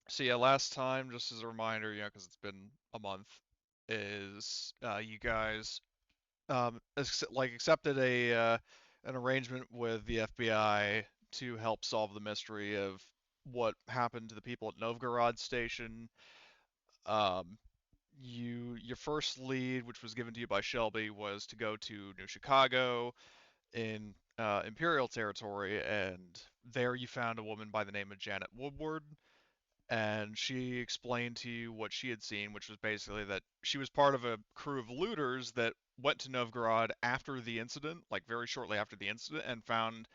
So yeah, last time, just as a reminder, because it's been a month, is you guys accepted a an arrangement with the FBI to help solve the mystery of what happened to the people at Novgorod Station. Um, your first lead, which was given to you by Shelby, was to go to New Chicago in Imperial territory, and there you found a woman by the name of Janet Woodward, and she explained to you what she had seen, which was basically that she was part of a crew of looters that went to Novgorod after the incident, like very shortly after the incident, and found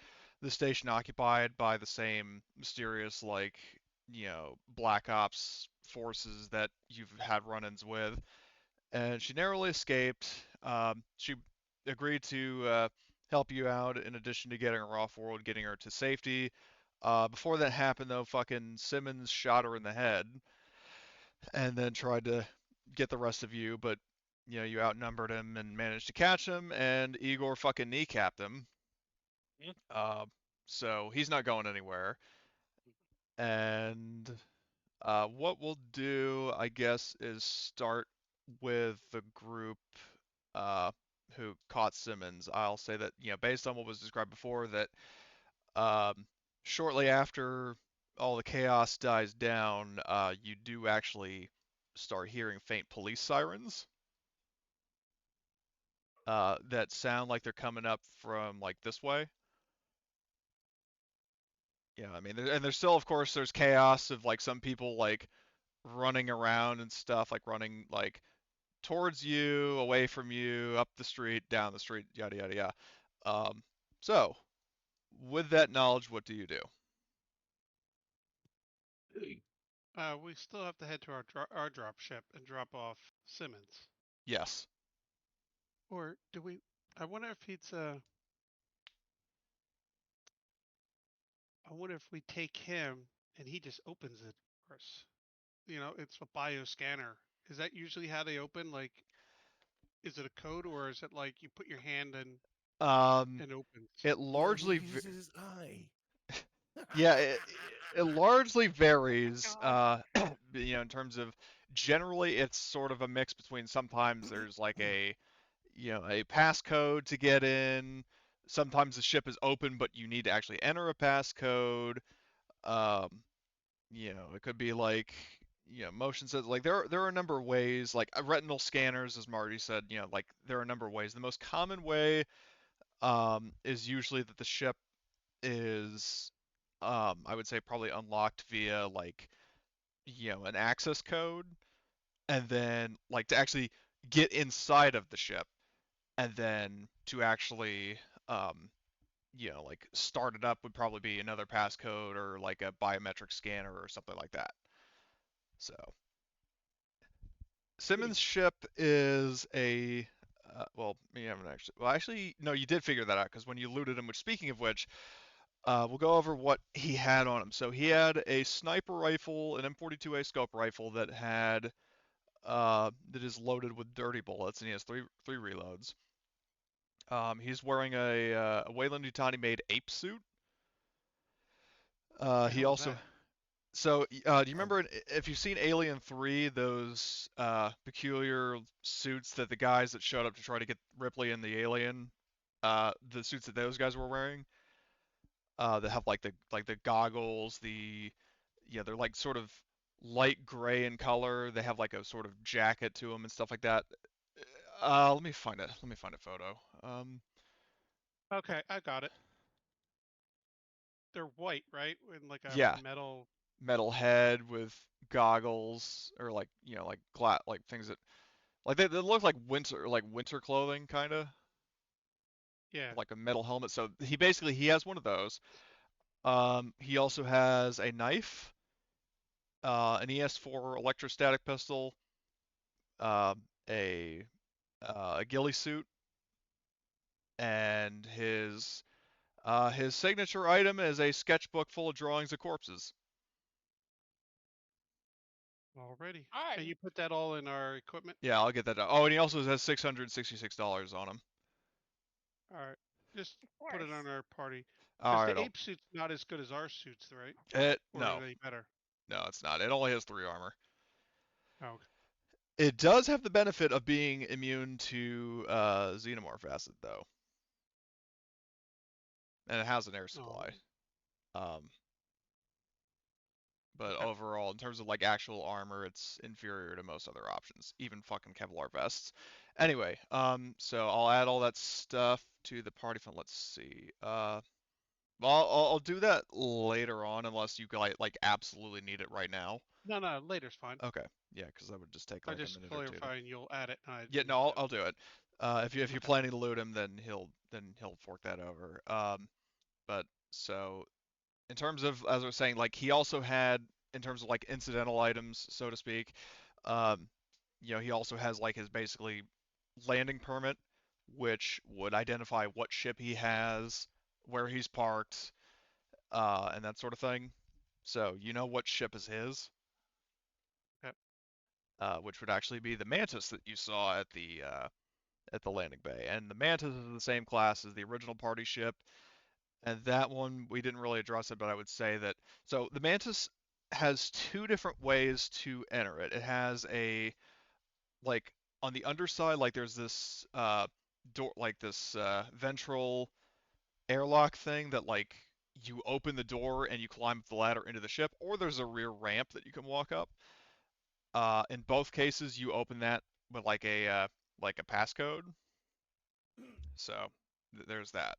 the station occupied by the same mysterious, like, Black Ops forces that you've had run-ins with. And she narrowly escaped. She agreed to help you out in addition to getting her off world, getting her to safety. Before that happened, though, fucking Simmons shot her in the head and then tried to get the rest of you, but you outnumbered him and managed to catch him, and Igor fucking kneecapped him. Hmm? Uh, so he's not going anywhere. And what we'll do, I guess, is start with the group uh, who caught Simmons. I'll say that, based on what was described before, that um, shortly after all the chaos dies down, you do actually start hearing faint police sirens that sound like they're coming up from like this way. Yeah, I mean, and there's still, of course, there's chaos of like some people like running around and stuff, like running like towards you, away from you, up the street, down the street, yada yada yada. So with that knowledge, what do you do? We still have to head to our drop ship and drop off Simmons. Yes. Or do we? I wonder if it's I wonder if we take him and he just opens it for us. It's a bio scanner. Is that usually how they open? Like, is it a code or is it like you put your hand in Um, and opens? it Or he largely uses his eye. Yeah, it largely varies, God. in terms of generally it's sort of a mix between sometimes there's like a passcode to get in, sometimes the ship is open but you need to actually enter a passcode. Um, it could be like, motion sensors. Like there are a number of ways, like retinal scanners, as Marty said, like there are a number of ways. The most common way is usually that the ship is I would say probably unlocked via like an access code, and then like to actually get inside of the ship, and then to actually um, like start it up would probably be another passcode or like a biometric scanner or something like that. So Simmons' ship is a well, you haven't actually. Well, actually, no, you did figure that out because when you looted him. Which, speaking of which, we'll go over what he had on him. So he had a sniper rifle, an M42A scope rifle that is loaded with dirty bullets, and he has three reloads. He's wearing a Wayland Yutani made ape suit. The He hell is also that? do you remember if you've seen Alien 3, those peculiar suits that the guys that showed up to try to get Ripley and the alien, the suits that those guys were wearing, that have like the goggles, they're like sort of light gray in color. They have like a sort of jacket to them and stuff like that. Let me find it. Let me find a photo. Okay, I got it. They're white, right? In like a Yeah, metal. metal head with goggles or like like like things that like they look like winter clothing kind of Yeah. like a metal helmet. So he has one of those. He also has a knife, an ES4 electrostatic pistol, uh, a a ghillie suit, and his signature item is a sketchbook full of drawings of corpses. Already. And Alrighty. you put that all in our equipment? Yeah, I'll get that out. Oh, and he also has $666 on him. All right. Just Of put it course. on our party. All Because right, the ape suit's not as good as our suits, right? Or are no, they better? No, it's not. It only has 3 armor. Oh, It does have the benefit of being immune to xenomorph acid, though, and it has an air oh, supply. Um, but okay. overall, in terms of like actual armor, it's inferior to most other options, even fucking Kevlar vests. Anyway, so I'll add all that stuff to the party fund. Let's see. Well, I'll do that later on, unless you like absolutely need it right now. No, no, later's fine. Okay, yeah, because that would just take I like a just minute or two to. clarifying you'll add it. I Yeah, didn't no, know. I'll do it. If you're Okay. planning to loot him, then he'll fork that over. But so in terms of, as I was saying, like he also had, in terms of like incidental items, so to speak, um, he also has like his basically landing permit, which would identify what ship he has, where he's parked, and that sort of thing. So you know what ship is his, Yep. which would actually be the Mantis that you saw at the landing bay. And the Mantis is the same class as the original party ship, and that one we didn't really address it, but I would say that so the Mantis has 2 different ways to enter it. It has a like on the underside, like there's this door, like this ventral airlock thing that like you open the door and you climb up the ladder into the ship, or there's a rear ramp that you can walk up. In both cases, you open that with like a passcode. So there's that.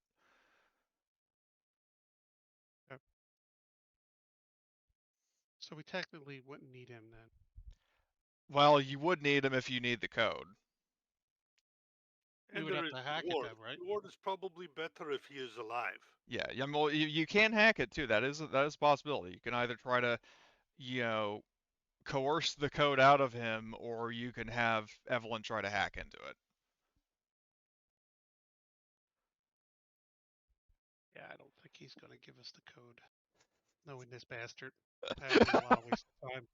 Yep. So we technically wouldn't need him then. Well, you would need them if you need the code. We And would there have is to hack it Ward. then, right? Ward is probably better if he is alive. Yeah, yeah. Well, you can hack it too. That is a possibility. You can either try to you know coerce the code out of him, or you can have Evelyn try to hack into it. Yeah, I don't think he's gonna give us the code. Knowing this bastard, that'd be a lot of waste of time.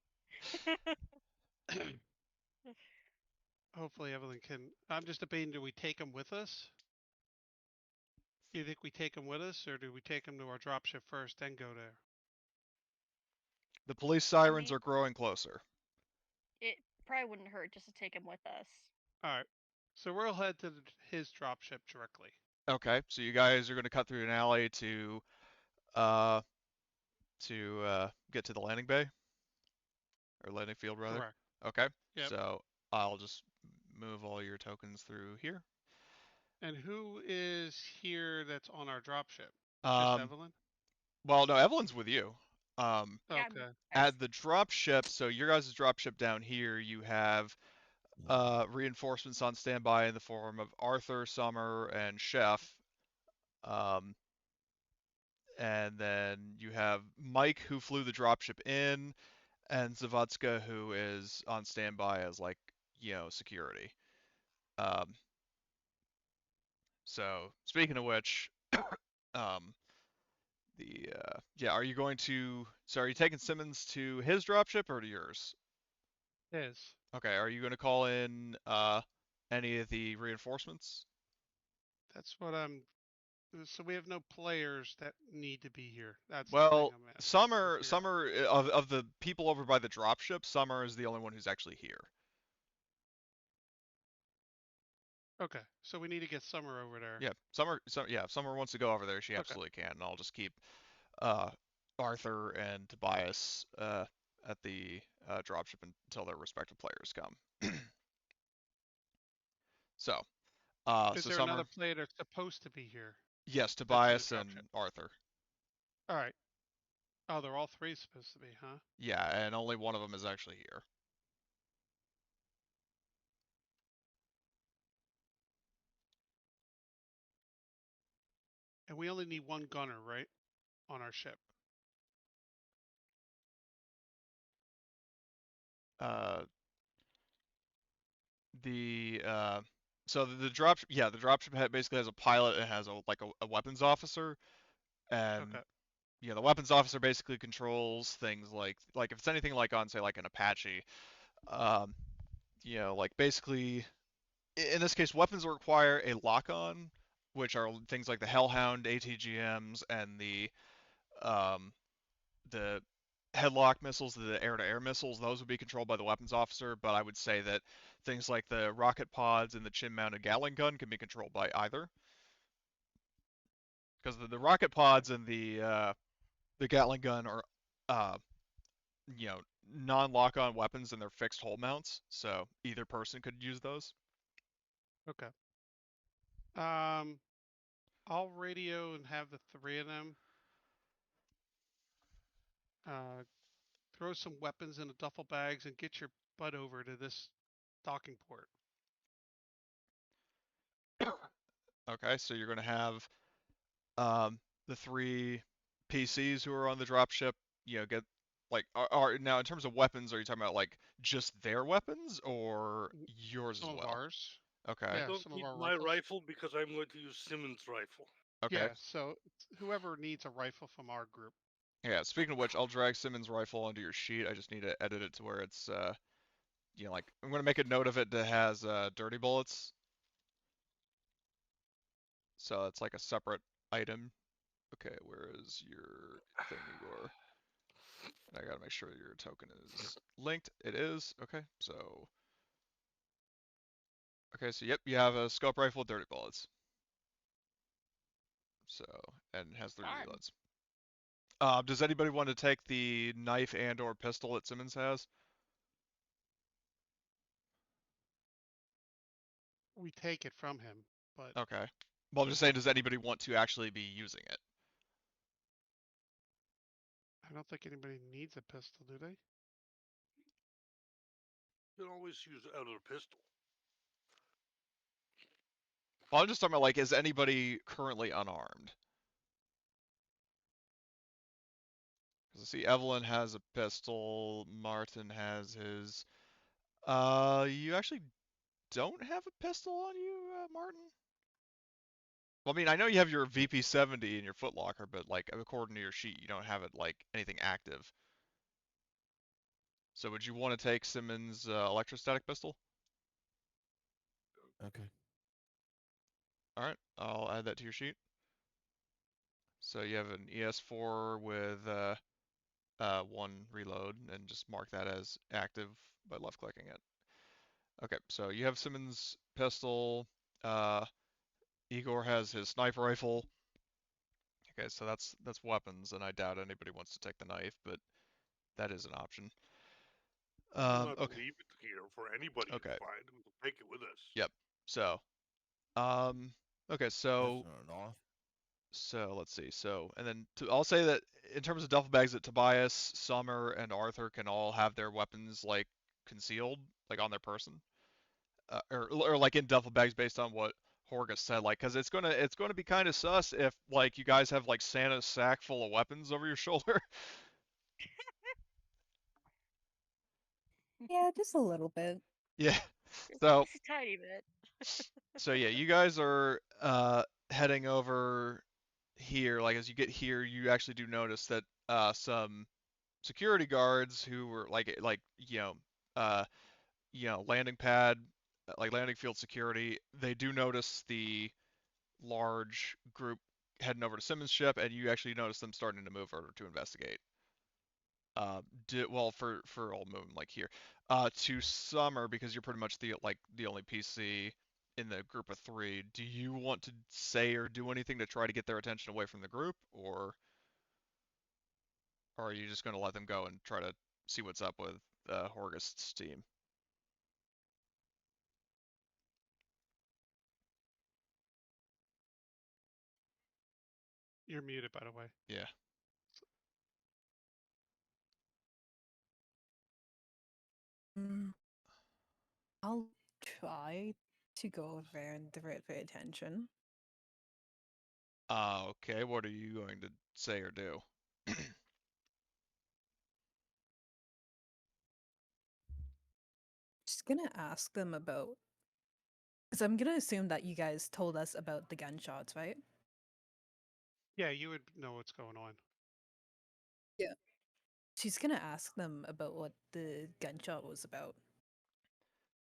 Hopefully Evelyn can. I'm just debating: do we take him with us? You think we take him with us, or do we take him to our dropship first, then go there? The police I sirens mean, are growing closer. it probably wouldn't hurt just to take him with us. All right. So we'll head to his dropship directly. Okay, so you guys are going to cut through an alley uh to get to the landing bay or landing field rather. Correct. Okay, Yep. so I'll just move all your tokens through here. And who is here that's on our dropship? Just Um, Evelyn? well, no, Evelyn's with you. Yeah, Okay. At the drop ship, so your guys' drop ship down here, you have reinforcements on standby in the form of Arthur, Summer, and Chef. Um, and then you have Mike, who flew the dropship in, and Zavadska, who is on standby as like, security. Um, so speaking of which, um, are you going to? So are you taking Simmons to his dropship or to yours? His. Okay, are you going to call in any of the reinforcements? That's what I'm. So we have no players that need to be here. That's the thing Well, I'm asking. Summer of the people over by the dropship, Summer is the only one who's actually here. Okay. So we need to get Summer over there. Yeah, yeah, if Summer wants to go over there, she Okay. absolutely can, and I'll just keep uh, Arthur and Tobias at the dropship until their respective players come. So, Is so there another Summer, player that's supposed to be here yes, that's in the Tobias and dropship? Arthur. All right. Oh, they're all three supposed to be, huh? Yeah, and only one of them is actually here. And we only need one gunner, right? On our ship. Uh, the so the dropship, yeah, the dropship basically has a pilot and has a weapons officer, and Okay. yeah, the weapons officer basically controls things like if it's anything like on say like an Apache, um, like basically in this case weapons require a lock-on, which are things like the Hellhound ATGMs and um, the headlock missiles, the air-to-air missiles, those would be controlled by the weapons officer, but I would say that things like the rocket pods and the chin-mounted Gatling gun can be controlled by either. Because the rocket pods and the Gatling gun are, uh, you know, non-lock-on weapons and they're fixed hold mounts, so either person could use those. Okay. I'll radio and have the three of them throw some weapons into duffel bags and get your butt over to this docking port. Okay, so you're going to have the 3 PCs who are on the dropship, get like are now in terms of weapons, are you talking about like just their weapons or yours Some as of well? ours. Okay. Yeah, Don't some of keep our my rifles. rifle because I'm going to use Simmons' rifle. Okay. Yeah, so whoever needs a rifle from our group. Yeah, speaking of which, I'll drag Simmons' rifle onto your sheet. I just need to edit it to where it's like I'm going to make a note of it that has dirty bullets. So it's like a separate item. Okay, where is your thing, Igor? I gotta make sure your token is linked. It is. Okay, so yep, you have a scope rifle with dirty bullets. So, and it has 3 Fun. reloads. Does anybody want to take the knife and/or pistol that Simmons has? We take it from him, but Okay. Well, I'm just saying, does anybody want to actually be using it? I don't think anybody needs a pistol, do they? You can always use other pistol. Well, I'm just talking about, like, is anybody currently unarmed? Because I see Evelyn has a pistol, Martin has his. You actually don't have a pistol on you, Martin? Well, I mean, I know you have your VP70 in your footlocker, but, like, according to your sheet, you don't have it, like, anything active. So would you want to take Simmons' electrostatic pistol? Okay. Alright, I'll add that to your sheet. So you have an ES4 with 1 reload, and just mark that as active by left-clicking it. Okay, so you have Simmons' pistol. Igor has his sniper rifle. Okay, so that's weapons, and I doubt anybody wants to take the knife, but that is an option. We'll not Okay. leave it here for anybody Okay. to find. We'll take it with us. Yep. So, okay, so Yes or no? let's see. So, and then I'll say that in terms of duffel bags, that Tobias, Summer, and Arthur can all have their weapons like concealed, like on their person, or like in duffel bags based on what Horgus said. Like, because it's gonna be kind of sus if like you guys have like Santa's sack full of weapons over your shoulder. Yeah, just a little bit. Yeah. So Just a tiny bit. yeah, you guys are heading over here. Like as you get here, you actually do notice that some security guards who were uh landing pad, like landing field security, they do notice the large group heading over to Simmons' ship, and you actually notice them starting to move over to investigate. Well, for all moving like here, to Summer, because you're pretty much the only PC in the group of 3. Do you want to say or do anything to try to get their attention away from the group, or are you just going to let them go and try to see what's up with Horgust's team? You're muted, by the way. Yeah. I'll try to go over there and divert their attention. Okay, what are you going to say or do? Just gonna ask them about. Because I'm gonna assume that you guys told us about the gunshots, right? Yeah, you would know what's going on. She's gonna ask them about what the gunshot was about.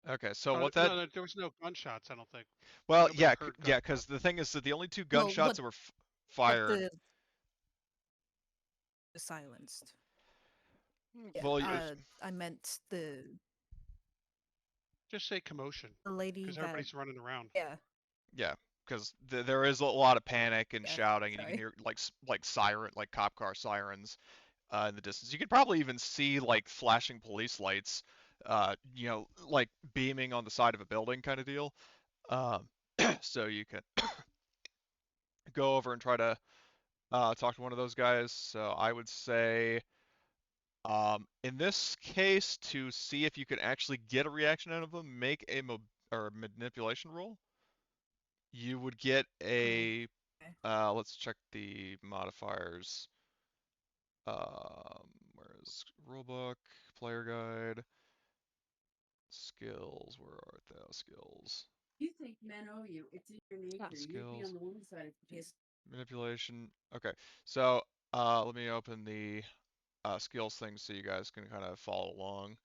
Okay, so what that? No, there was no gunshots. I don't think. Well, Nobody yeah, heard yeah, because gunshots. the thing is that the only 2 Well, gunshots that were What fired. the silenced. Yeah, Well, I meant the Just say commotion, lady because that. everybody's running around. Yeah. yeah, because there is a lot of panic and Yeah, shouting, and you can sorry. hear like siren, like cop car sirens in the distance. You could probably even see like flashing police lights, like beaming on the side of a building kind of deal. Um, so you can go over and try to talk to one of those guys. So I would say, in this case, to see if you can actually get a reaction out of them, make a manipulation roll. You would get a. Okay. Let's check the modifiers. Where is rulebook, player guide, skills? Where are the skills? You think men owe you? It's in your nature. You'd be Skills. on the woman's side. Yes. Manipulation. Okay, so let me open the skills thing so you guys can kind of follow along.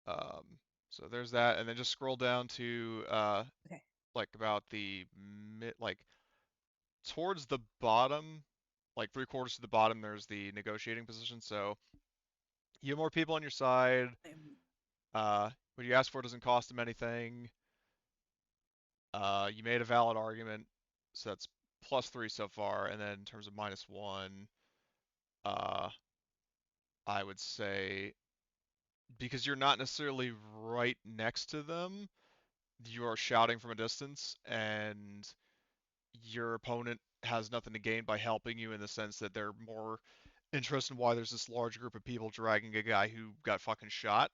Um, so there's that, and then just scroll down to Okay. like about the like towards the bottom, like 3/4 to the bottom. There's the negotiating position. So you have more people on your side. What you ask for doesn't cost them anything. You made a valid argument, so that's +3 so far. And then in terms of -1, uh, I would say because you're not necessarily right next to them, you are shouting from a distance, and your opponent has nothing to gain by helping you in the sense that they're more interested in why there's this large group of people dragging a guy who got fucking shot.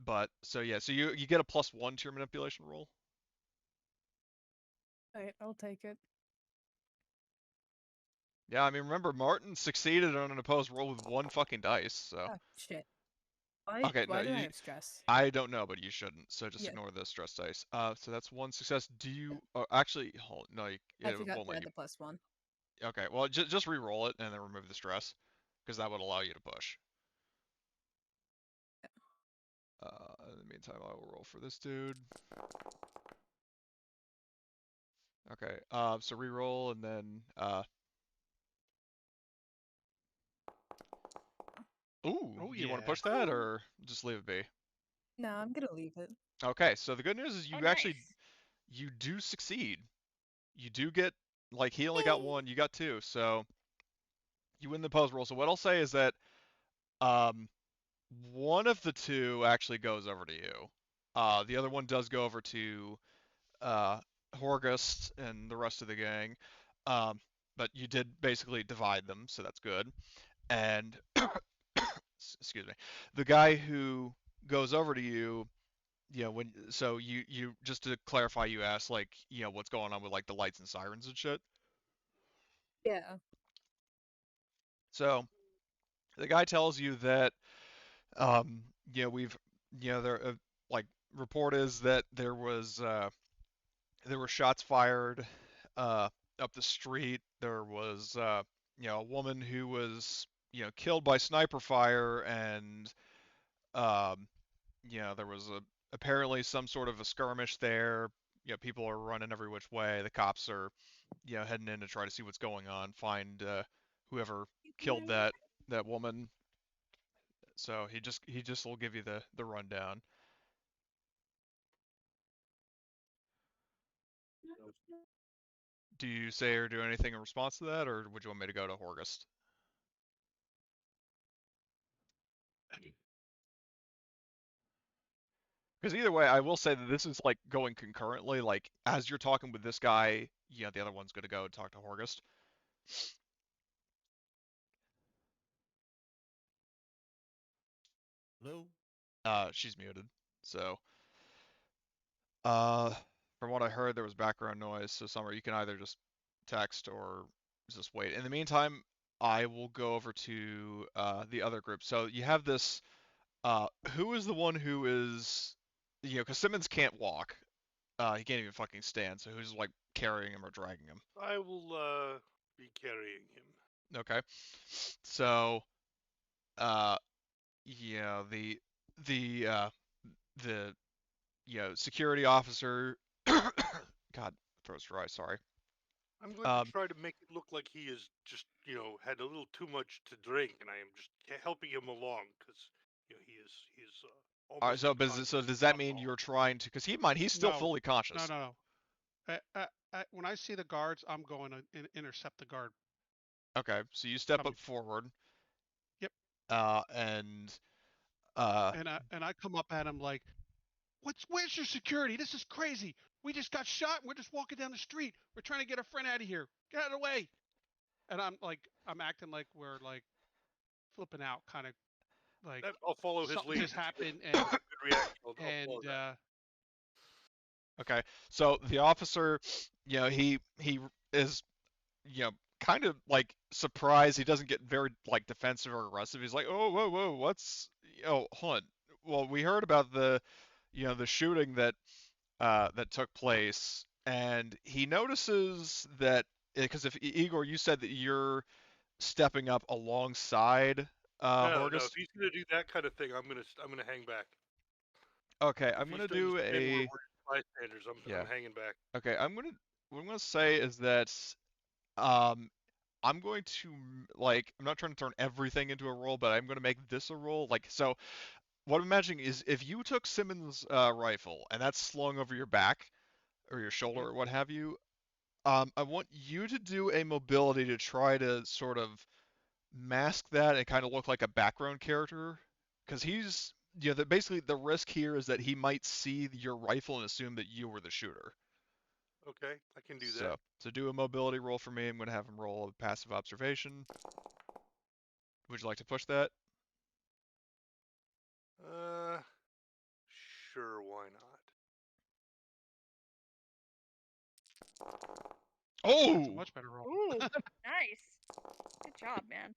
But so yeah, so you get a +1 to your manipulation roll. Alright, I'll take it. Yeah, I mean, remember Martin succeeded on an opposed roll with 1 fucking dice, so. Oh shit. Why? Okay, no, Why do I have stress? I don't know, but you shouldn't. So just Yeah. ignore the stress dice. So that's 1 success. Do you actually? Hold, no, I it forgot won't to let add you. the +1. Okay, well, just re-roll it and then remove the stress, because that would allow you to push. In the meantime, I will roll for this dude. Okay, so re-roll and then ooh, Oh, do you want to yeah. push that or just leave it be? No, I'm gonna leave it. Okay, so the good news is Oh, you actually nice. you do succeed. You do get, like, he only got Yay. 1, you got 2, so you win the pose roll. So what I'll say is that um, one of the 2 actually goes over to you. The other one does go over to Horgust and the rest of the gang. But you did basically divide them, so that's good. And excuse me, the guy who goes over to you, you just to clarify, you asked, like, what's going on with like the lights and sirens and shit. Yeah. So the guy tells you that we've there like report is that there were shots fired up the street. There was a woman who was killed by sniper fire, and um, there was apparently some sort of a skirmish there. People are running every which way. The cops are heading in to try to see what's going on, find whoever killed that woman. So he just will give you the rundown. Do you say or do anything in response to that, or would you want me to go to Horgust? Because either way, I will say that this is like going concurrently. Like as you're talking with this guy, the other one's going to go and talk to Horgust. Hello? She's muted. So, uh, from what I heard, there was background noise. So, Summer, you can either just text or just wait. In the meantime, I will go over to the other group. So you have this. Who is the one who is, because Simmons can't walk. He can't even fucking stand. So who's like carrying him or dragging him? I will be carrying him. Okay. So, yeah, the uh, the security officer. God, throat's dry. Sorry. I'm going to try to make it look like he is just, had a little too much to drink, and I am just helping him along because, he is All right, almost so unconscious does from that mean alcohol. you're trying to? Because he's still No, fully conscious. no. When I see the guards, I'm going to intercept the guard. Okay, so you step Coming. up forward. Yep. And And I come up at him like, where's your security? This is crazy. We just got shot and we're just walking down the street. We're trying to get our friend out of here. Get out of the way. And I'm acting like we're like flipping out, kind of like I'll follow his something lead. just happened Good reaction. I'll follow and that. okay, so the officer, he is, kind of like surprised. He doesn't get very like defensive or aggressive. He's like, oh, whoa, what's, hold on. Well, we heard about the shooting that took place, and he notices that because if Igor, you said that you're stepping up alongside No, if Horgust. he's gonna do that kind of thing, I'm gonna hang back. Okay, If I'm he's gonna gonna do just come in where a. we're bystanders, Yeah. I'm hanging back. Okay, what I'm gonna say is that um I'm going to like I'm not trying to turn everything into a roll, but I'm going to make this a roll. Like so, what I'm imagining is if you took Simmons' rifle and that's slung over your back or your shoulder or what have you, I want you to do a mobility to try to sort of mask that and kind of look like a background character, because he's that basically the risk here is that he might see your rifle and assume that you were the shooter. Okay, I can do that. So do a mobility roll for me. I'm going to have him roll a passive observation. Would you like to push that? Sure, why not? that's a Oh! much better roll. Ooh, nice. Good job, man.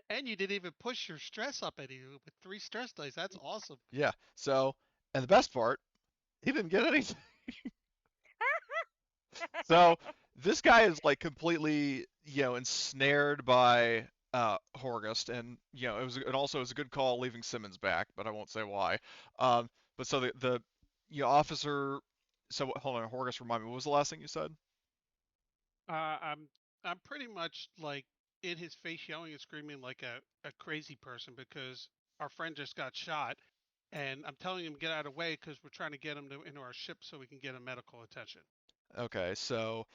And you didn't even push your stress up any with 3 stress dice. That's awesome. Yeah. So, and the best part, he didn't get anything. So this guy is like completely, ensnared by Horgust, and it was a good call leaving Simmons back, but I won't say why. But so the officer. So hold on, Horgust, remind me, what was the last thing you said? Uh, I'm I'm pretty much like in his face, yelling and screaming like a crazy person because our friend just got shot, and I'm telling him to get out of the way because we're trying to get him into our ship so we can get him medical attention. Okay, so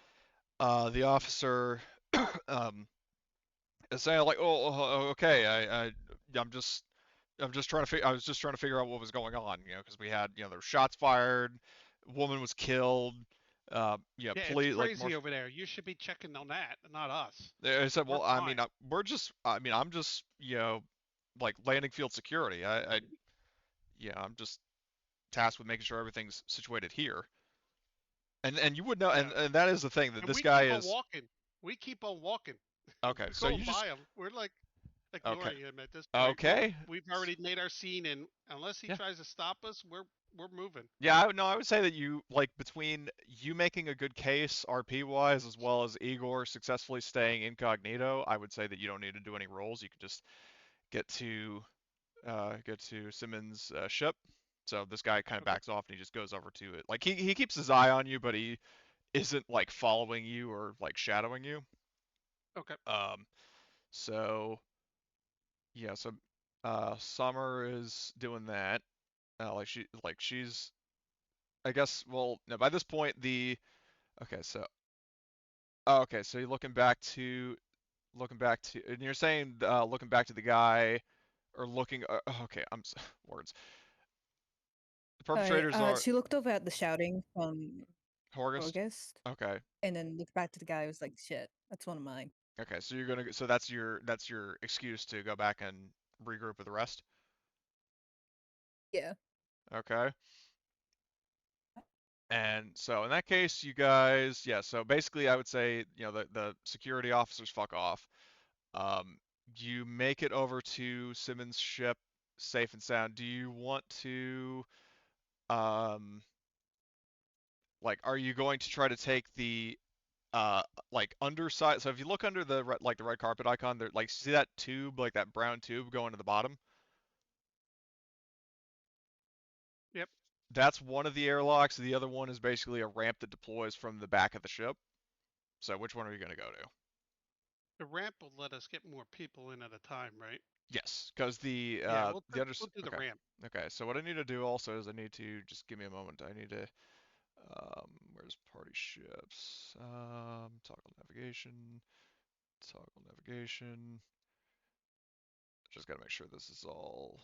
the officer um, is saying like, oh, okay, I'm just trying to I was just trying to figure out what was going on, because we had, there were shots fired, woman was killed, Yeah, it's police like more. crazy over there. You should be checking on that, not us. I said, We're well, I mean, fine. I'm just, like landing field security. I'm just tasked with making sure everything's situated here. And you would know, Yeah. and that is the thing that And this we guy keep on is. walking. We keep on walking. Okay, We're so going you just. by him. We're like Okay. ignoring him at this point. Okay. We've already made our scene, and unless he Yeah. tries to stop us, we're moving. Yeah, I would say that you like between you making a good case RP wise as well as Igor successfully staying incognito, I would say that you don't need to do any rolls. You can just get to Simmons' ship. So this guy kind of Okay. backs off and he just goes over to it. Like he keeps his eye on you, but he isn't like following you or like shadowing you. Okay. So yeah, so Summer is doing that. She's I guess, well, no, by this point okay, so you're looking back to and you're saying looking back to the guy or looking okay, words. The Alright, perpetrators are she looked over at the shouting from Horgust. August, Okay. and then looked back to the guy who was like, shit, that's one of mine. Okay, so that's your excuse to go back and regroup with the rest. Yeah. Okay. And so in that case, you guys, yeah, so basically I would say, the security officers fuck off. Um, you make it over to Simmons' ship safe and sound. Do you want to, um, are you going to try to take the, underside? So if you look under the red carpet icon, there, see that tube, like that brown tube going to the bottom? Yep. That's one of the airlocks. The other one is basically a ramp that deploys from the back of the ship. So which one are you going to go to? The ramp will let us get more people in at a time, right? Yes, because the Yeah, the other. we'll do the Okay. ramp. Okay. So what I need to do also is I need to just give me a moment. I need to where's party ships? Toggle navigation. Toggle navigation. Just gotta make sure this is all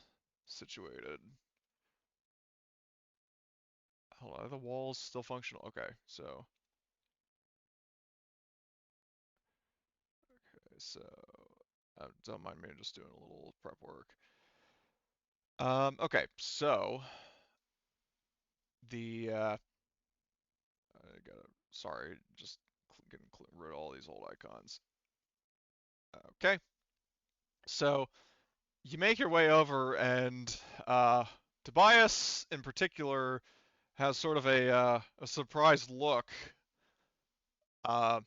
situated. Hold on, are the walls still functional? Okay, so. Okay, so. Don't mind me just doing a little prep work. Okay, so. I gotta, sorry, just getting rid of all these old icons. Okay, so you make your way over, and Tobias in particular has sort of a surprised look uh,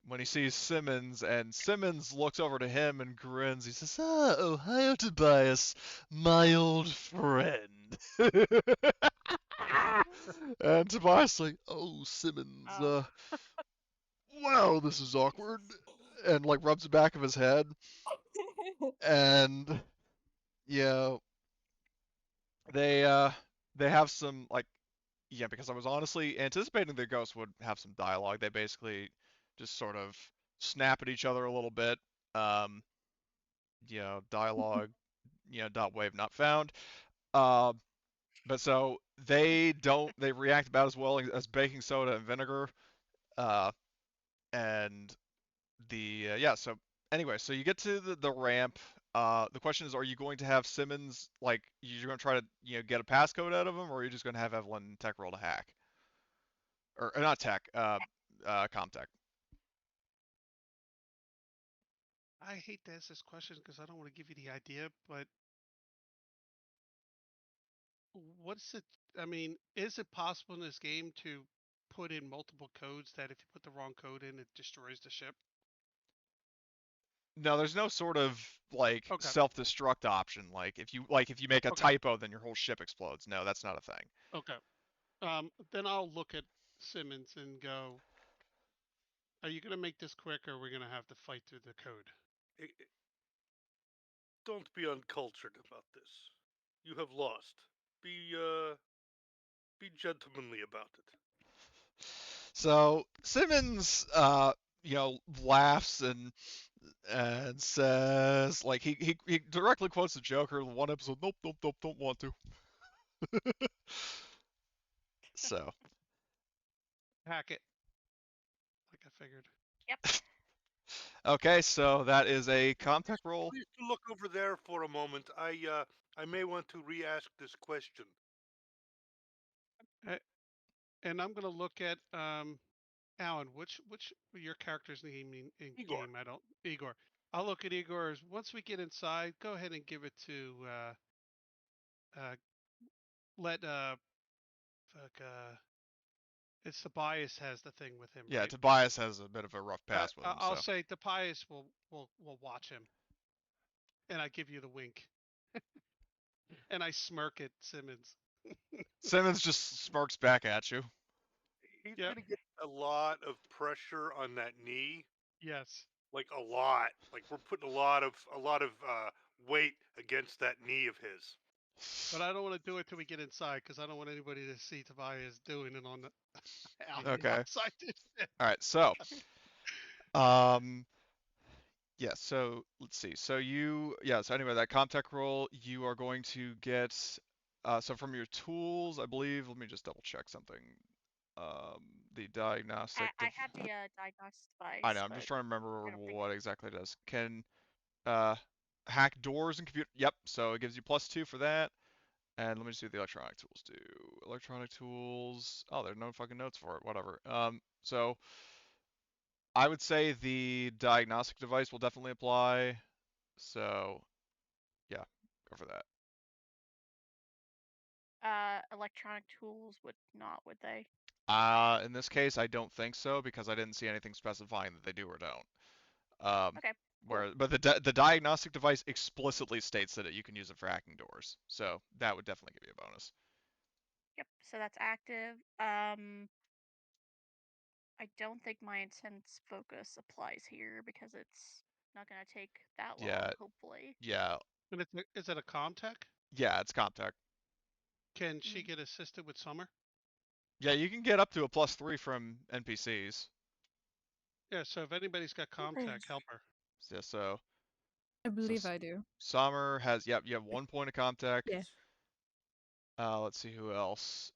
when he sees Simmons, and Simmons looks over to him and grins. He says, "Ah, Ohio Tobias, my old friend." And Tobias like, "Oh, Simmons, Oh. wow, this is awkward," and like rubs the back of his head, and yeah, they have some like, yeah, because I was honestly anticipating the ghosts would have some dialogue. They basically just sort of snap at each other a little bit. Um, dialogue, dot wave not found. Uh, but so they react about as well as baking soda and vinegar. Uh, and yeah, so anyway, so you get to the ramp. The question is, are you going to have Simmons, like, you're going to try to, get a passcode out of him, or are you just going to have Evelyn tech roll to hack? Or not tech, Comtech. I hate to ask this question because I don't want to give you the idea, but what's it? I mean, is it possible in this game to put in multiple codes that if you put the wrong code in, it destroys the ship? No, there's no sort of like Okay. self-destruct option. Like if you make a Okay. typo, then your whole ship explodes. No, that's not a thing. Okay. Then I'll look at Simmons and go, are you going to make this quick or are we going to have to fight through the code? Don't be uncultured about this. You have lost. Be gentlemanly about it. So Simmons, laughs and says, like, he directly quotes the Joker in one episode. Nope, nope, nope, don't want to. So. Hack it. Like I figured. Yep. Okay, so that is a contact roll. Please look over there for a moment. I may want to re-ask this question. And I'm going to look at Alan. Which your character's name in Igor. game? I don't Igor. I'll look at Igor's. Once we get inside, go ahead and give it to let fuck it's Tobias has the thing with him, Yeah, right? Tobias has a bit of a rough pass with him. I'll So. say Tobias will watch him, and I give you the wink, and I smirk at Simmons. Simmons just smirks back at you. He's Yep. gonna get a lot of pressure on that knee. Yes. Like a lot. Like we're putting a lot of weight against that knee of his. But I don't want to do it till we get inside because I don't want anybody to see Tobias doing it on the Okay. outside. All right, so yeah, so let's see. So anyway, that Comtech roll, you are going to get so from your tools, I believe, let me just double check something. The diagnostic I have the diagnostic device. I know, I'm but just trying to remember I don't think what exactly it does. Can hack doors and computer. Yep, so it gives you +2 for that. And let me see what the electronic tools do. Electronic tools. Oh, there's no fucking notes for it. Whatever. So I would say the diagnostic device will definitely apply. So yeah, go for that. electronic tools would not, would they? In this case, I don't think so because I didn't see anything specifying that they do or don't. Okay. But the diagnostic device explicitly states that you can use it for hacking doors, so that would definitely give you a bonus. Yep. So that's active. I don't think my intense focus applies here because it's not gonna take that long, Yeah. hopefully. Yeah. And is it a Comtech? Yeah, it's Comtech. Can she get assisted with Summer? Yeah, you can get up to a +3 from NPCs. Yeah, so if anybody's got Comtech, help her. Yeah, so I believe I do. Summer has, yep, you have 1 point of Comtech. Yeah. Let's see who else.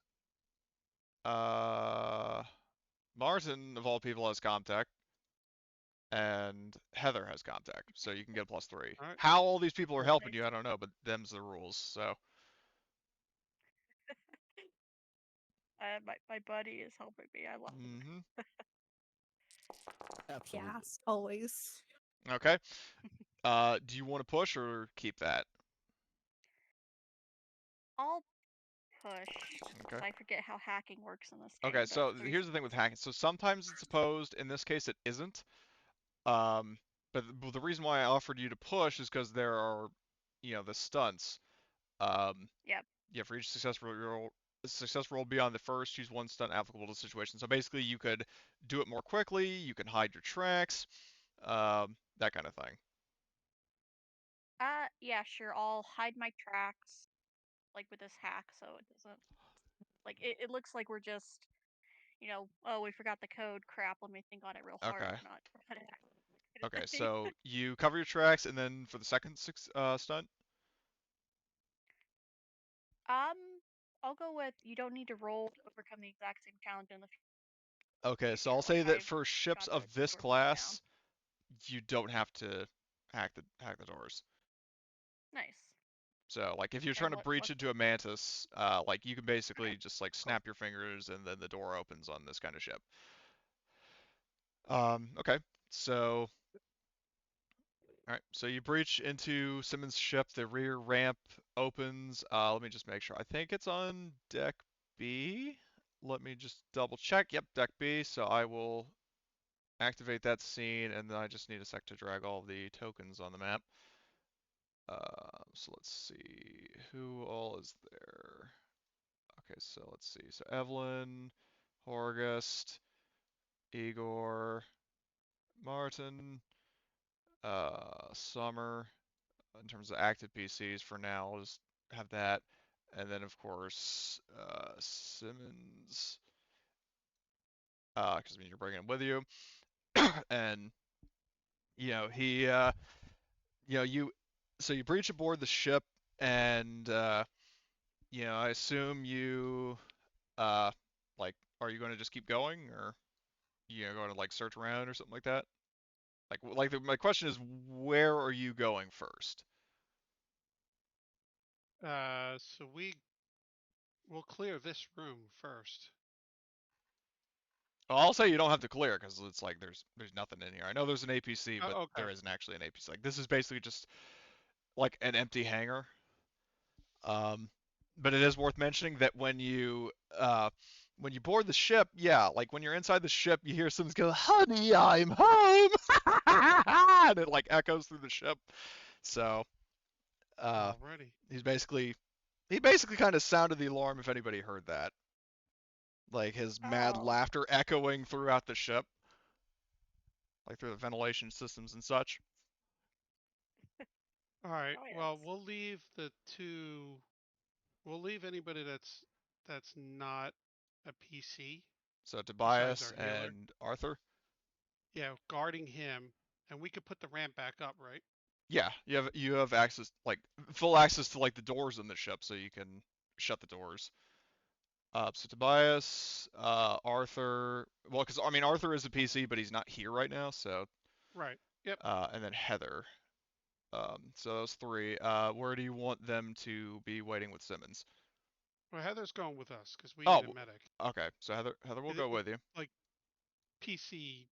Martin, of all people, has Comtech. And Heather has Comtech, so you can get a +3. All right. How all these people are Cool. helping you, I don't know, but them's the rules, so. My buddy is helping me. I love him. Mm-hmm. Absolutely. Yes, always. Okay. Do you want to push or keep that? I'll push. Okay. I forget how hacking works in this game. Okay, but so there's- here's the thing with hacking. So sometimes it's opposed. In this case, it isn't. But the reason why I offered you to push is because there are, the stunts. Yep. Yeah, for each success roll beyond the first, choose one stunt applicable to the situation. So basically, you could do it more quickly. You can hide your tracks, that kind of thing. Yeah, sure. I'll hide my tracks, like with this hack, so it doesn't. Like it looks like we're just, oh, we forgot the code. Crap. Let me think on it real hard. Okay. I'm not. Okay, so you cover your tracks, and then for the second stunt. I'll go with you don't need to roll to overcome the exact same challenge in the Okay, so I'll future, say like that I've for ships got of the this doors locked down. class, you don't have to hack the doors. Nice. So, like, if you're And trying to what breach into a mantis, like, you can basically just, like, snap your fingers and then the door opens on this kind of ship. Okay, so, alright, so you breach into Simmons' ship, the rear ramp opens, let me just make sure, I think it's on deck B? Let me just double check, yep, deck B, so I will activate that scene, and then I just need a sec to drag all the tokens on the map. So let's see, who all is there? Okay, so let's see. So Evelyn, Horgust, Igor, Martin, Summer. In terms of active PCs for now, I'll just have that. And then of course, Simmons, because I mean you're bringing him with you, and he, so you breach aboard the ship, and I assume you, like, are you going to just keep going, or going to like search around or something like that? My question is, where are you going first? So we'll clear this room first. Well, I'll say you don't have to clear because it's like there's nothing in here. I know there's an APC, but okay. there isn't actually an APC. Like this is basically just like an empty hangar. But it is worth mentioning that when you board the ship, yeah, like when you're inside the ship, you hear someone go, "Honey, I'm home," and it like echoes through the ship. So, Already. he basically kind of sounded the alarm if anybody heard that. Like his mad laughter echoing throughout the ship, like through the ventilation systems and such. All right. Oh, yeah, Well, we'll leave the two. We'll leave anybody that's not a PC. So besides Tobias our healer. and Arthur. Yeah, guarding him, and we could put the ramp back up, right? Yeah, you have access, like full access to like the doors in the ship, so you can shut the doors. So Tobias, Arthur. Well, because I mean Arthur is a PC, but he's not here right now, so. Right. Yep. And then Heather. So those three. Where do you want them to be waiting with Simmons? Well, Heather's going with us because we need a medic. Okay, so Heather will go with you. Like PC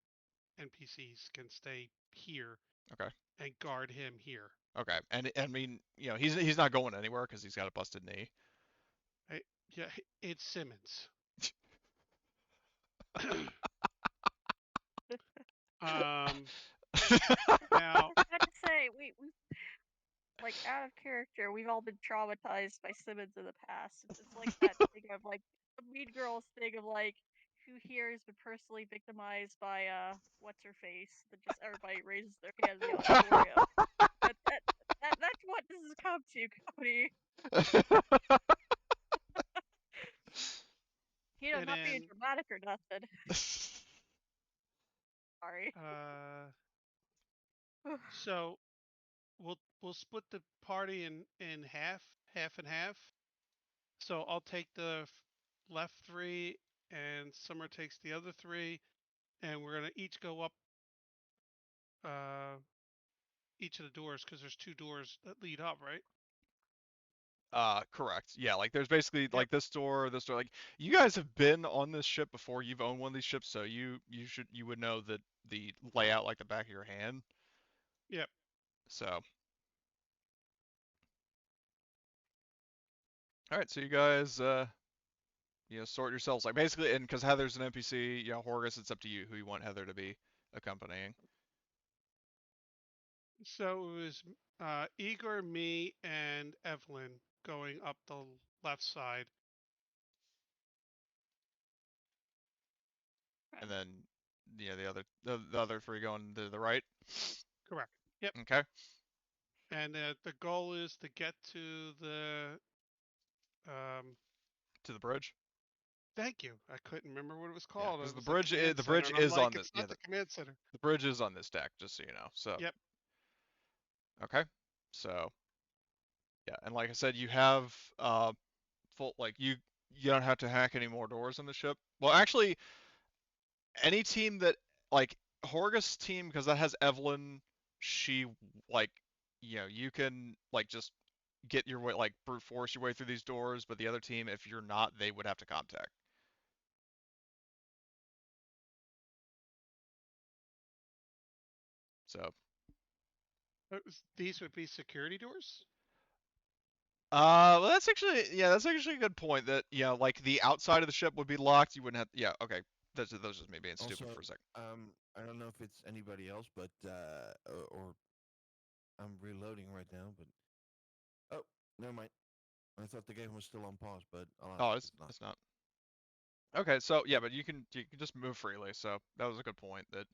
NPCs can stay here. Okay. And guard him here. Okay, and I mean, he's not going anywhere because he's got a busted knee. Yeah, it's Simmons. Now, I have to say, we like out of character. We've all been traumatized by Simmons in the past. It's like that thing of like the Mean Girls thing of like, if who here has been personally victimized by what's her face? That just everybody raises their hands, Gloria. That's what this has come to, Cody. And Not being dramatic or nothing. Sorry. So we'll split the party in half and half. So I'll take the left 3, and Summer takes the other 3, and we're gonna each go up each of the doors because there's 2 doors that lead up, right? Correct. Yeah, like there's basically Yep. like this door. Like you guys have been on this ship before. You've owned one of these ships, so you would know that the layout like the back of your hand. Yep. So, all right. So you guys, sort yourselves like basically, and because Heather's an NPC, Horgus, it's up to you who you want Heather to be accompanying. So it was Igor, me, and Evelyn going up the left side. And then, the other 3 going to the right. Correct. Yep. Okay. And the goal is to get to the To the bridge. Thank you. I couldn't remember what it was called. Because It the was bridge command the center, bridge and I'm is like, on this. it's not the command center. The bridge is on this deck, just so you know. So. Yep. Okay. So. Yeah, and like I said, you have full like you don't have to hack any more doors on the ship. Well, actually, any team that like Horgus team, because that has Evelyn, she like you can like just get your way, like brute force your way through these doors, but the other team, if you're not, they would have to contact. So These would be security doors? well, that's actually a good point. That like the outside of the ship would be locked. You wouldn't have. Yeah, okay. That's just me being stupid Also, for a second. I don't know if it's anybody else, but or I'm reloading right now, but oh, never mind. I thought the game was still on pause, but Oh, it's not. Okay, so yeah, but you can just move freely. So that was a good point. That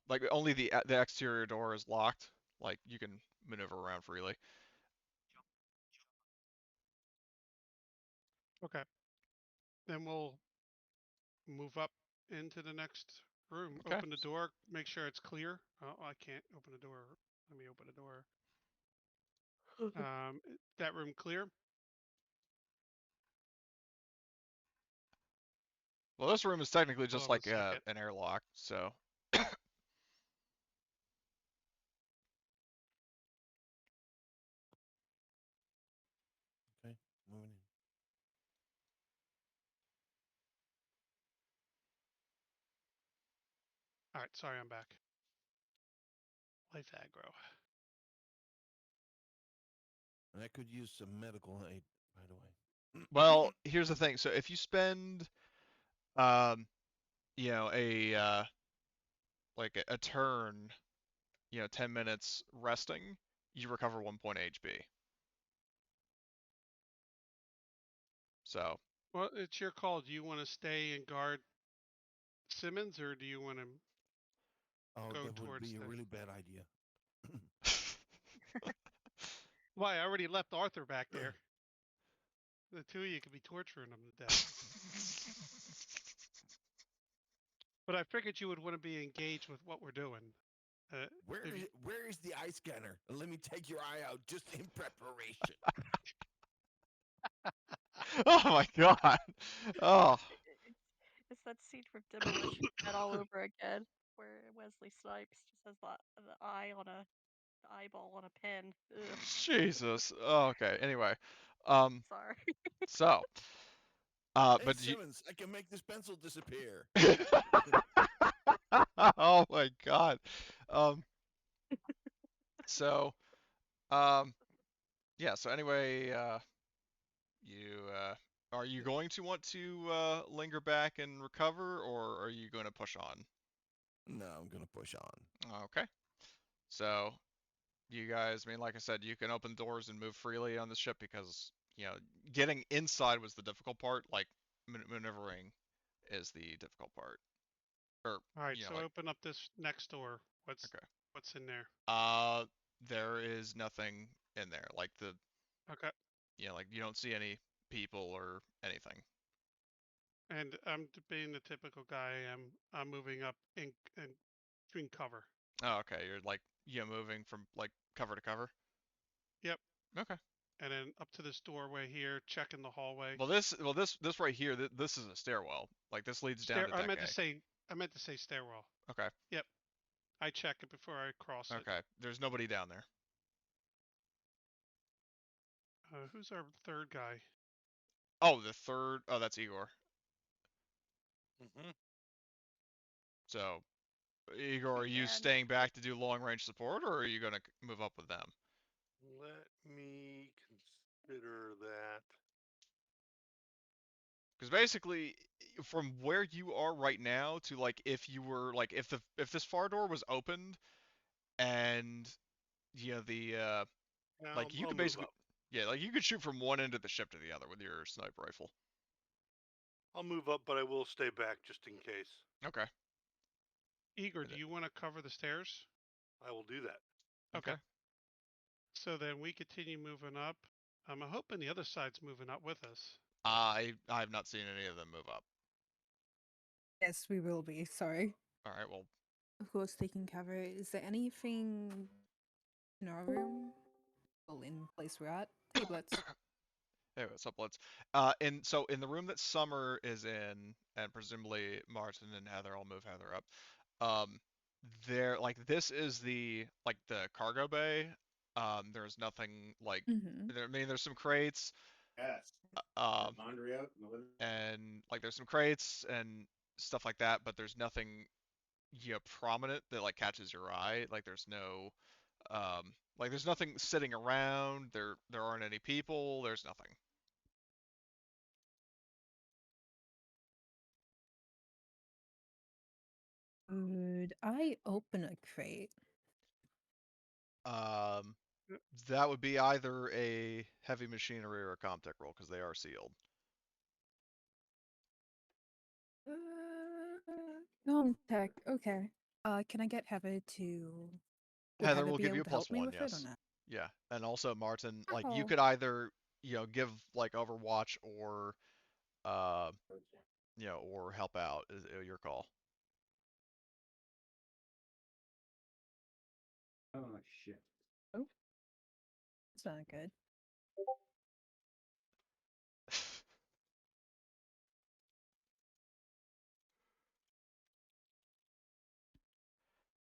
like only the exterior door is locked. Like you can maneuver around freely. Okay. Then we'll move up into the next room. Okay. Open the door. Make sure it's clear. Oh, I can't open the door. Let me open the door. That room clear? Well, this room is technically just Hold on like a second. an airlock. So. Okay, moving in. All right, sorry, I'm back. Life aggro. And I could use some medical aid, by the way. Well, here's the thing. So if you spend, a like a turn, 10 minutes resting, you recover 1 point HP. So. Well, it's your call. Do you want to stay and guard Simmons, or do you want to Oh, go that would towards be a the... really bad idea. Why? I already left Arthur back there. The 2 of you could be torturing him to death. But I figured you would want to be engaged with what we're doing. Where is the eye scanner? Let me take your eye out just in preparation. Oh my god. Oh. It's that scene from Demolition Man all over again, where Wesley Snipes just has the eyeball on a pin. Ugh. Jesus. Oh, okay. Anyway. Sorry. So. Hey, But Simmons, I can make this pencil disappear. Oh my god. So, yeah. So anyway, you are you going to want to linger back and recover, or are you going to push on? No, I'm gonna push on. Okay. So, you guys, I mean, like I said, you can open doors and move freely on the ship because getting inside was the difficult part. Like maneuvering is the difficult part. Or All right, you know, so like, open up this next door. What's in there? there is nothing in there. Like Okay. like you don't see any people or anything. And I'm being the typical guy I am. I'm moving up in between cover. Oh, okay. You're like moving from like cover to cover. Yep. Okay. And then up to this doorway here, checking the hallway. Well, this right here, this is a stairwell. Like this leads down to deck I meant A. to say stairwell. Okay. Yep. I check it before I cross it. Okay. There's nobody down there. Who's our third guy? Oh, the third. Oh, that's Igor. Mm-hmm. So, Igor, are you Yeah, staying back to do long range support, or are you gonna move up with them? Let me consider that. Because basically, from where you are right now to like if you were like if this far door was opened, and the like you I'll could move basically up. like you could shoot from one end of the ship to the other with your sniper rifle. I'll move up, but I will stay back just in case. Okay. Igor, do you want to cover the stairs? I will do that. Okay. So then we continue moving up. I'm hoping the other side's moving up with us. I have not seen any of them move up. Yes, we will be. Sorry. All right. Well, Of course, taking cover. Is there anything in our room? Well, in place we're at. Hey, Blitz. hey, what's up, Blitz? In the room that Summer is in, and presumably Martin and Heather, I'll move Heather up. There, like this is the cargo bay. There's nothing like Mm-hmm. there. I mean, there's some crates. Yes. Um, Laundry out in the living and like there's some crates and stuff like that, but there's nothing prominent that like catches your eye. Like there's no like there's nothing sitting around. There aren't any people. There's nothing. Would I open a crate? That would be either a heavy machinery or a comtech roll because they are sealed. Tech. Okay. Can I get Heather to? Would Heather Heather will be give able you a to help me +1, with it or yes. not? Yeah, and also Martin, like you Oh. could either give like Overwatch or or help out is your call. Oh shit. Oh, it's not good.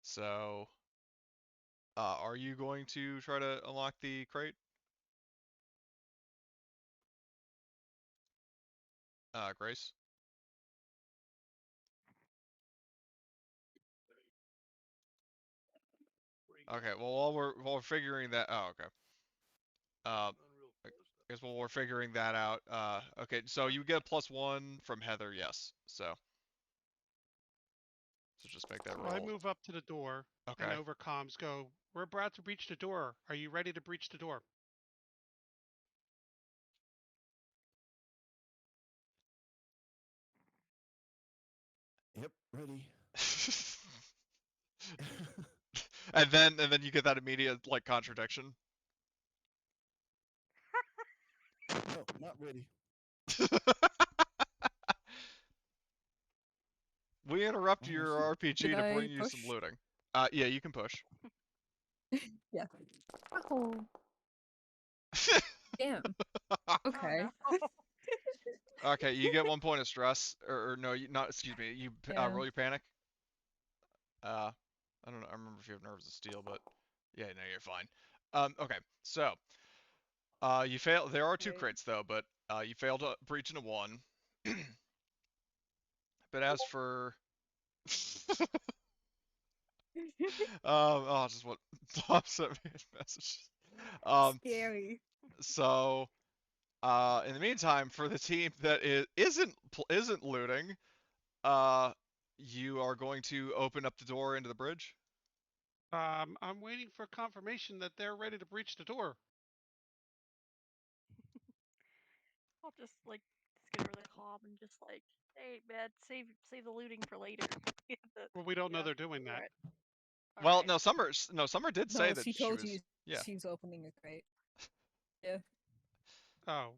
So, are you going to try to unlock the crate? Grace? Okay, well while we're figuring that, oh okay. I guess while we're figuring that out, okay, so you get a +1 from Heather, yes. So just make that roll. I move up to the door Okay. and over comms go, we're about to breach the door. Are you ready to breach the door? Yep, ready. and then you get that immediate like contradiction. No, not ready. We interrupt your RPG Did to I bring you some push? looting. Yeah, you can push. Yeah. Oh. Damn. Okay. Oh, no. Okay, you get 1 point of stress, or no, you not. Excuse me. You Yeah. roll your panic. I don't know. I remember if you have nerves of steel, but yeah, no, you're fine. Okay, so you fail. There are 2 Okay. crates though, but you failed to breach into 1. But as for just what Tom sent me a message. Scary. So in the meantime, for the team that isn't looting, you are going to open up the door into the bridge. I'm waiting for confirmation that they're ready to breach the door. I'll just like skim over the calm and just like, hey man, save the looting for later. We have to, Well, we don't know yeah, they're doing that. alright. Well, Alright. Summer did say No, that she she told was. you Yeah. she was opening a crate. Yeah. Oh.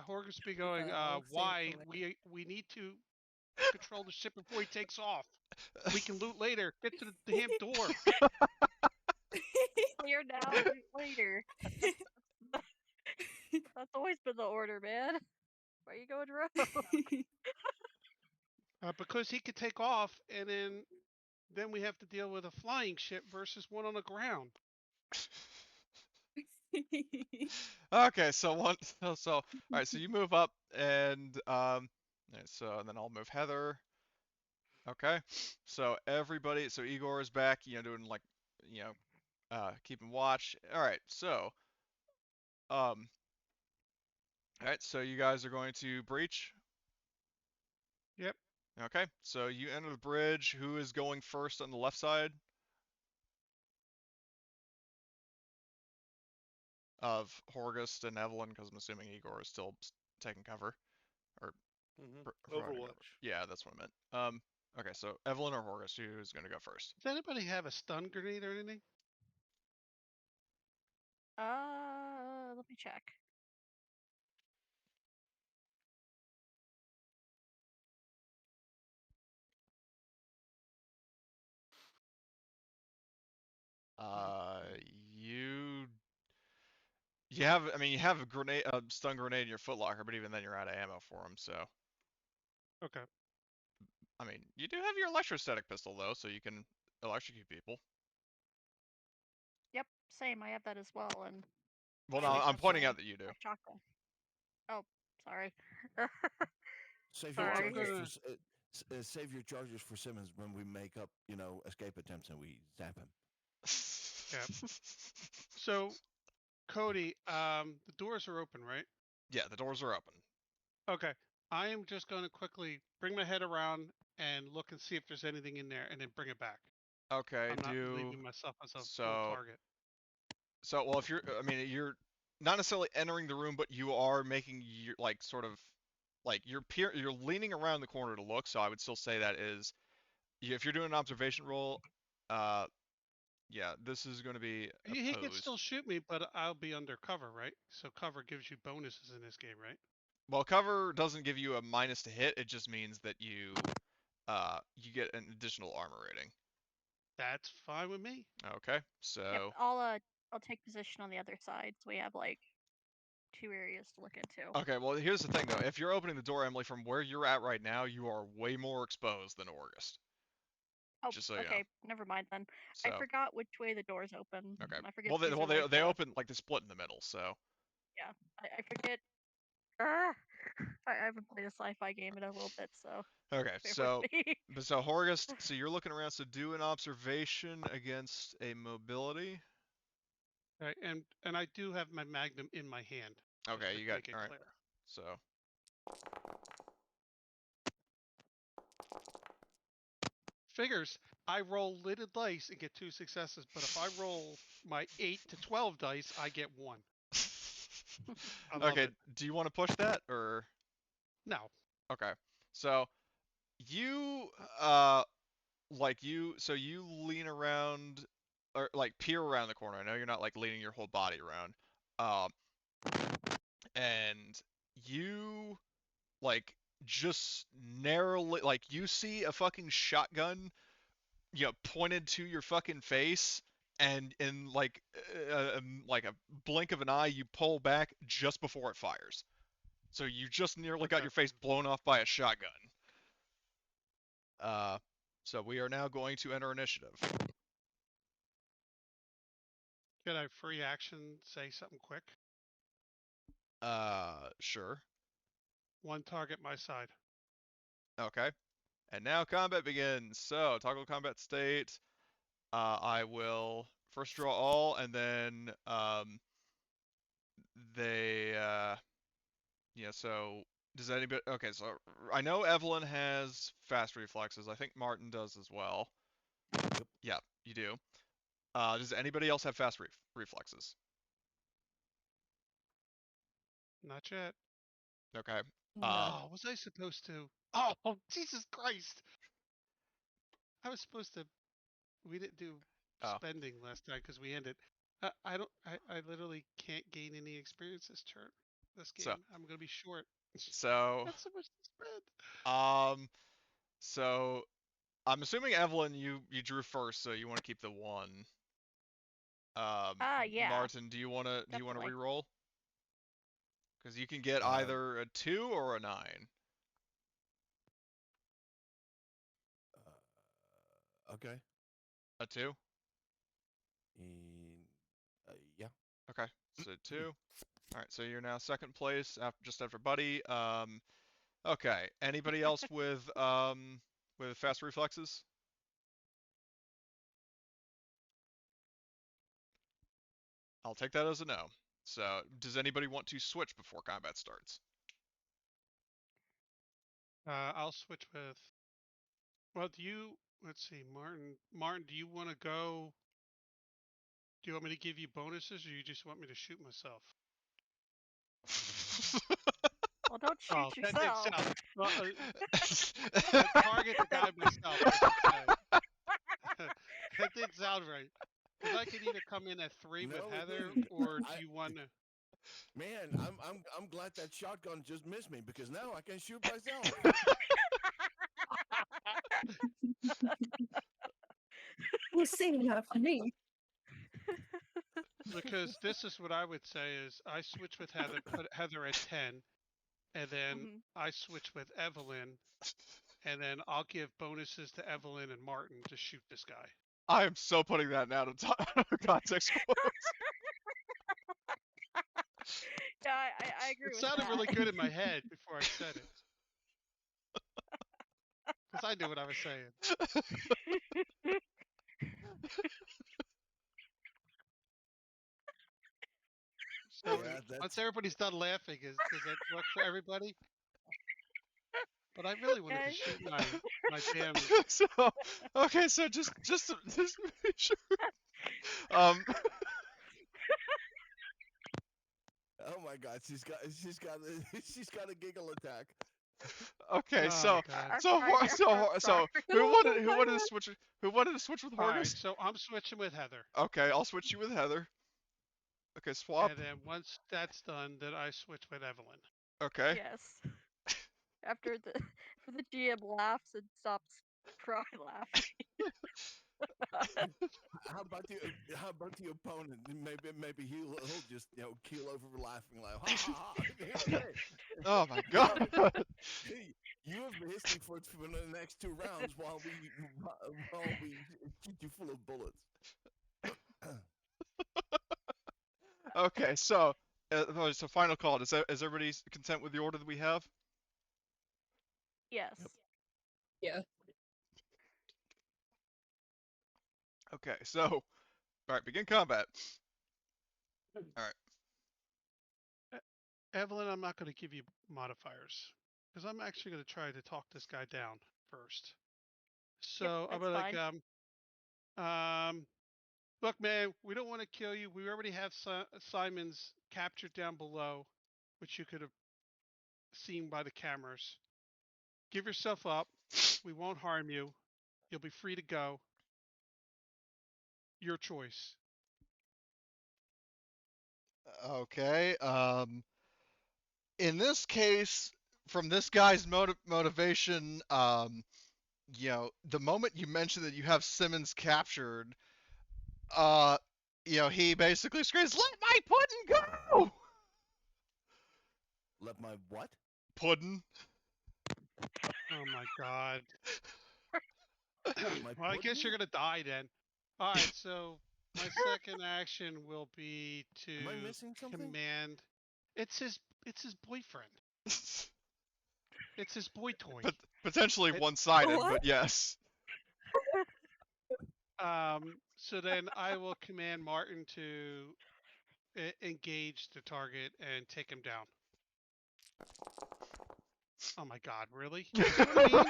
Horgus be going, I'll save it why? for later. We need to control the ship before he takes off. We can loot later. Get to the damn door. Clear now, loot later. That's always been the order, man. Why are you going rogue? Because he could take off, and then we have to deal with a flying ship versus one on the ground. Okay, so all right, so you move up and alright, so and then I'll move Heather. Okay, so everybody, so Igor is back, doing like, keeping watch. All right, so all right, so you guys are going to breach. Yep. Okay, so you enter the bridge. Who is going first on the left side of Horgust and Evelyn? Because I'm assuming Igor is still taking cover. Or providing cover. Overwatch. Yeah, that's what I meant. Okay, so Evelyn or Horgust, who's going to go first? Does anybody have a stun grenade or anything? Let me check. You have, I mean, you have a stun grenade in your footlocker, but even then you're out of ammo for them, so. Okay. I mean, you do have your electrostatic pistol though, so you can electrocute people. Yep, same. I have that as well, and Well, at no, least I'm that's pointing my out that you do. shotgun. Oh, sorry. Save So your I'm charges gonna. save your charges for Simmons when we make up, escape attempts and we zap him. Yeah. So, Cody, the doors are open, right? Yeah, the doors are open. Okay. I am just going to quickly bring my head around and look and see if there's anything in there, and then bring it back. Okay, I'm not leaving myself as a full target. So, well, if you're, I mean, you're not necessarily entering the room, but you are making your, like, sort of, like, you're leaning around the corner to look, so I would still say that is, if you're doing an observation roll, yeah, this is going to be opposed. He can still shoot me, but I'll be under cover, right? So cover gives you bonuses in this game, right? Well, cover doesn't give you a minus to hit, it just means that you get an additional armor rating. That's fine with me. Okay, so. Yep, I'll take position on the other side, so we have like 2 areas to look into. Okay, well, here's the thing though. If you're opening the door, Emily, from where you're at right now, you are way more exposed than August. Oh, just so you okay, know. never mind then. So. I forgot which way the doors open. Okay. I forget. Well, Like they open like they split in the middle, so. Yeah, I forget. I haven't played a sci-fi game in a little bit, so. Okay, so Horgust, so you're looking around, so do an observation against a mobility. Right, and I do have my magnum in my hand. Okay, you got, all right. Clear. So. Figures. I roll lidded dice and get 2 successes, but if I roll my 8 to 12 dice, I get 1. Okay, do you want to push that or? No. Okay, so you so you lean around or like peer around the corner. I know you're not like leaning your whole body around, and you like just narrowly like you see a fucking shotgun, pointed to your fucking face. And in like a blink of an eye, you pull back just before it fires. So you just nearly got your face blown off by a shotgun. So we are now going to enter initiative. Can I free action say something quick? Sure. 1 target my side. Okay. And now combat begins. So toggle combat state. I will first draw all, and then so does anybody? Okay, so I know Evelyn has fast reflexes. I think Martin does as well. Yeah, you do. Does anybody else have fast reflexes? Not yet. Okay. No. Oh, was I supposed to? Oh, Jesus Christ! I was supposed to. We didn't do Oh. spending last time because we ended. I don't. I literally can't gain any experience this turn. This game. So- I'm gonna be short. So, Not so much to spend. so I'm assuming Evelyn, you drew first, so you want to keep the 1. Yeah. Martin, do you want to Definitely. re-roll? Because you can get Uh, either a 2 or a 9. Okay. A 2? Yeah. Okay, so 2. All right, so you're now second place just after Buddy. Okay. Anybody else with fast reflexes? I'll take that as a no. So, does anybody want to switch before combat starts? I'll switch with. Well, do you? Let's see, Martin. Martin, do you want to go? Do you want me to give you bonuses, or you just want me to shoot myself? Well, don't shoot Oh, that did yourself. sound. Well, target the guy myself. I should say. That did sound right. Because I could either come in at 3 with No, it Heather, didn't. or do you want to? Man, I'm glad that shotgun just missed me because now I can shoot myself. Who's saying that for me? Because this is what I would say is I switch with Heather, put Heather at 10, and then Mhm. I switch with Evelyn, and then I'll give bonuses to Evelyn and Martin to shoot this guy. I am so putting that out of context clues. Yeah, I agree It with sounded that. really good in my head before I said it. Because I knew what I was saying. So Yeah, once everybody's done laughing, does that work for everybody? But I really wanted to shoot my damn. So, okay, so just make sure. Um, Oh my God, she's got a giggle attack. okay, Oh, so God. so who wanted to switch with All right, hardest? so I'm switching with Heather. Okay, I'll switch you with Heather. Okay, swap. And then once that's done, then I switch with Evelyn. Okay. Yes. After the GM laughs and stops cry laughing. How about the opponent? Maybe he'll just keel over laughing like ha ha ha. Oh my God. You have the history for the next 2 rounds while we shoot you full of bullets. Okay, so final call. Is everybody content with the order that we have? Yes. Yeah. Okay, so all right, begin combat. All right. Evelyn, I'm not going to give you modifiers because I'm actually going to try to talk this guy down first. So I'm that's like, look, man, we don't want to kill you. We already have Simmons captured down below, which you could have seen by the cameras. Give yourself up. We won't harm you. You'll be free to go. Your choice. Okay. In this case, from this guy's motivation, the moment you mention that you have Simmons captured, he basically screams, "Let my pudding go!" Let my what? Pudding. Oh my God. My Well, I guess pudding? you're gonna die then. All right, so my second action will be to Am I missing something? command. It's his boyfriend. It's his boy toy. Potentially It- one-sided, What? but yes. So then I will command Martin to engage the target and take him down. Oh my God, really? You know what I mean?